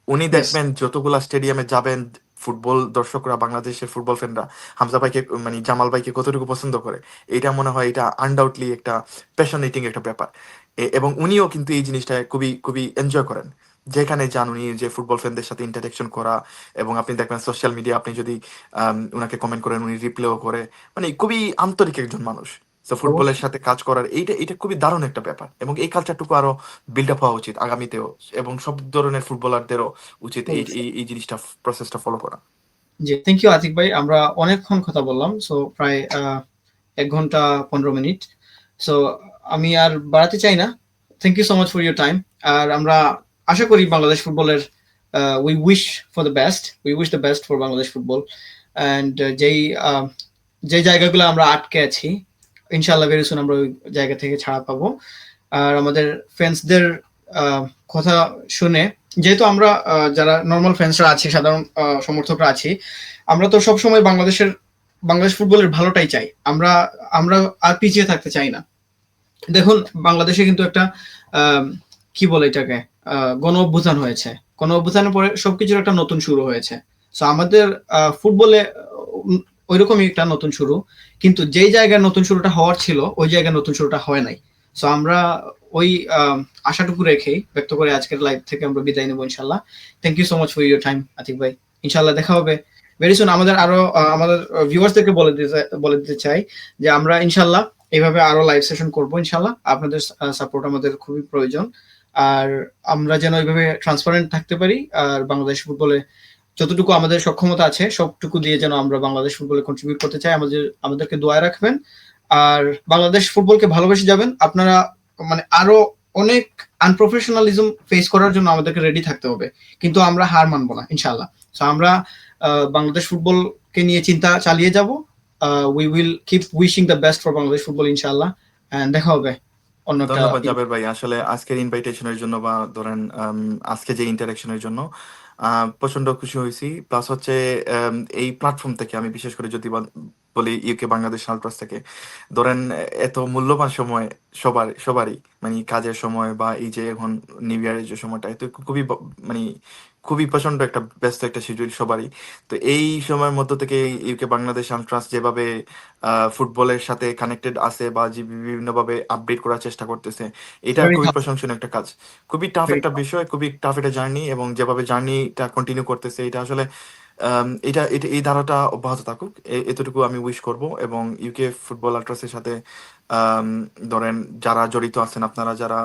উনি Yes. দেখবেন যতগুলা স্টেডিয়ামে যাবেন, ফুটবল দর্শকরা, বাংলাদেশের ফুটবল ফ্যানরা হামজা ভাইকে মানে জামাল ভাইকে কতটুকু পছন্দ করে, এটা মনে হয় এটা আনডাউটলি একটা প্যাশনেটিং একটা ব্যাপার। এবং উনিও কিন্তু এই জিনিসটা খুবই খুবই এনজয় করেন। যেখানে যান উনি যে ফুটবল ফ্যানদের সাথে ইন্টারাকশন করা, এবং আপনি দেখবেন সোশ্যাল মিডিয়া আপনি যদি উনাকে কমেন্ট করেন উনি রিপ্লেও করে, মানে খুবই আন্তরিক একজন মানুষ। তো ফুটবলের অবশ্যই। সাথে কাজ করার এইটা এটা খুবই দারুণ একটা ব্যাপার, এবং এই কালচারটুকু আরো বিল্ড আপ হওয়া উচিত আগামীতেও, এবং সব ধরনের ফুটবলারদেরও উচিত এই অবশ্যই। এই এই জিনিসটা প্রসেসটা ফলো করা। জি, থ্যাংক ইউ আতিক ভাই। আমরা অনেকক্ষণ কথা বললাম। সো প্রায় ১ ঘন্টা ১৫ মিনিট। সো আমি আর বাড়াতে চাই না। Thank you so much for your time. আর আমরা আশা করি বাংলাদেশ ফুটবলের we wish for the best. We wish the best for Bangladesh football. And যে জায়গাগুলো আমরা আটকে আছি, ইনশাআল্লাহ ভেরি সুন আমরা ওই জায়গা থেকে ছাড়া পাবো। আর আমাদের ফ্যান্সদের কথা শুনে, যেহেতু আমরা যারা নরমাল ফ্যান্সরা আছি, সাধারণ সমর্থকরা আছি, আমরা তো সবসময় বাংলাদেশ ফুটবলের ভালোটাই চাই। আমরা আমরা আর পিছিয়ে থাকতে চাই না। দেখুন, বাংলাদেশে কিন্তু একটা কি বলে এটাকে, গণ অভ্যুত্থান হয়েছে। গণ অভ্যুত্থানের পরে সবকিছুর একটা নতুন শুরু হয়েছে। সো আমাদের ফুটবলে ওইরকমই একটা নতুন শুরু, কিন্তু যেই জায়গায় নতুন শুরুটা হওয়ার ছিল ওই জায়গায় নতুন শুরুটা হয় নাই। সো আমরা ওই আশাটুকু রেখেই ব্যক্ত করে আজকের লাইভ থেকে আমরা বিদায় নেবো ইনশাল্লাহ। Thank you so much for your time Atik ভাই। ইনশাল্লাহ দেখা হবে ভেরি সুন। আমাদের ভিউয়ার্সদেরকে বলে দিতে চাই যে আমরা ইনশাল্লাহ এইভাবে আরো লাইভ সেশন করবো ইনশাল্লাহ। আপনাদের সাপোর্ট আমাদের খুবই প্রয়োজন। আর আমরা যেন এইভাবে ট্রান্সপারেন্ট থাকতে পারি, আর বাংলাদেশ ফুটবলে যতটুকু আমাদের সক্ষমতা আছে সবটুকু দিয়ে যেন আমরা বাংলাদেশ ফুটবলে কন্ট্রিবিউট করতে চাই। আমাদেরকে দোয়ায় রাখবেন, আর বাংলাদেশ ফুটবলকে ভালোবেসে যাবেন। আপনারা মানে আরো অনেক আনপ্রফেশনালিজম ফেস করার জন্য আমাদেরকে রেডি থাকতে হবে, কিন্তু আমরা হার মানবো না ইনশাআল্লাহ। সো আমরা বাংলাদেশ ফুটবলকে নিয়ে চিন্তা চালিয়ে যাব। We will keep wishing the best for Bangladesh football ইনশাআল্লাহ। এন্ড দেখা হবে অন্য একটা। ধন্যবাদ জাবের ভাই, আসলে আজকের ইনভাইটেশনের জন্য, বা ধরেন আজকে যে ইন্টারাকশনের জন্য প্রচন্ড খুশি হয়েছি। প্লাস হচ্ছে এই প্ল্যাটফর্ম থেকে আমি বিশেষ করে যদি বলি ইউকে বাংলাদেশ আলট্রাস থেকে, ধরেন এত মূল্যবান সময় সবারই, মানে কাজের সময় বা এই যে এখন নিউ ইয়ারের যে সময়টা, এত খুবই মানে খুবই প্রচন্ড একটা ব্যস্ত একটা শিডিউল সবারই। তো এই সময়ের মধ্য থেকে ইউকে বাংলাদেশ আলট্রাস যেভাবে ফুটবলের সাথে কানেক্টেড আছে, বা যে বিভিন্নভাবে আপডেট করার চেষ্টা করতেছে, এটা ভেরি খুবই টাফ, প্রশংসনীয় একটা কাজ। খুবই টাফ ভেরি একটা টাফ। বিষয়, খুবই টাফ একটা জার্নি, এবং যেভাবে জার্নিটা কন্টিনিউ করতেছে, এটা আসলে এটা এটা এই ধারাটা অব্যাহত থাকুক, এতটুকু আমি উইশ করব। এবং ইউকে ফুটবল আল্ট্রাসের সাথে আম, ধরেন যারা জড়িত আছেন, আপনারা যারা,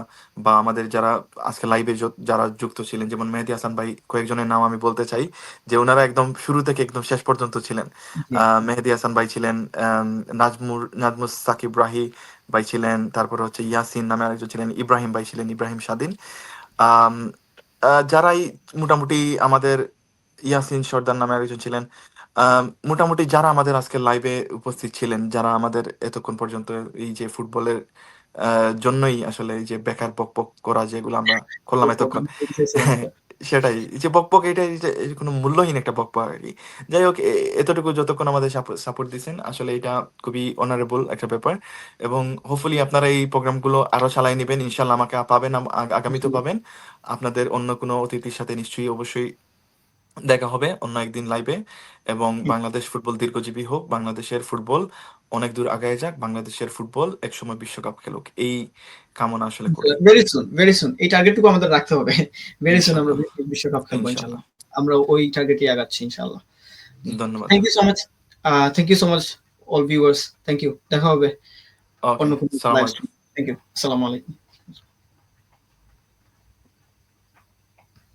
বা আমাদের যারা আজকে লাইভে যারা যুক্ত ছিলেন, যেমন মেহেদী হাসান ভাই, কয়েকজনের নাম আমি বলতে চাই যে ওনারা একদম শুরু থেকে একদম শেষ পর্যন্ত ছিলেন। জি, মেহেদী হাসান ভাই ছিলেন, নাজমুস সাকিব রাহি ভাই ছিলেন, তারপরে হচ্ছে ইয়াসিন নামে আরেকজন ছিলেন, ইব্রাহিম ভাই ছিলেন, ইব্রাহিম স্বাধীন। আম, যারাই মোটামুটি আমাদের, ইয়াসিন সর্দার নামে আরেকজন ছিলেন। মোটামুটি যারা আমাদের আজকে লাইভে উপস্থিত ছিলেন, যারা আমাদের এতক্ষণ পর্যন্ত এই যে ফুটবলের জন্যই আসলে এই যে বেকার বকবক করা যেগুলো আমরা করলাম এতক্ষণ, বুঝতেছিলাম তো। সেটাই, এই যে বকবক, এটা এই যে এই কোনো মূল্যহীন একটা বকবক আর কি। যাই হোক, এতটুকু যতক্ষণ আমাদের সাপোর্ট দিচ্ছেন, আসলে এটা খুবই অনারেবল একটা ব্যাপার। এবং হোপফুলি আপনারা এই প্রোগ্রামগুলো আরো চালাই নেবেন, ইনশাল্লাহ আমাকে পাবেন, আগামীতেও পাবেন। আপনাদের অন্য কোনো অতিথির সাথে নিশ্চয়ই অবশ্যই দেখা হবে অন্য একদিন লাইভে। এবং বাংলাদেশ ফুটবল দীর্ঘজীবী হোক, বাংলাদেশের ফুটবল অনেক দূর আগায় যাক, বাংলাদেশের ফুটবল একসময় বিশ্বকাপ খেলুক, এই কামনা আসলে করি। ভেরি সুন, ভেরি সুন এই টার্গেটটুকু আমাদের রাখতে হবে। ভেরি সুন আমরা ইনশাল্লাহ, বিশ্বকাপ খেলবো ইনশাল্লাহ। ইনশাল্লাহ। আমরা ওই টার্গেটই আগাচ্ছি ইনশাল্লাহ। ধন্যবাদ থ্যাংক ইউ জাভেদ সো ভাই। Much. Thank you so much all viewers. Thank you. দেখা হবে ওকে, অন্য কোনো সালাম লাইভ আলাইকুম। স্ট্রিম। Thank you. আসসালামু আলাইকুম।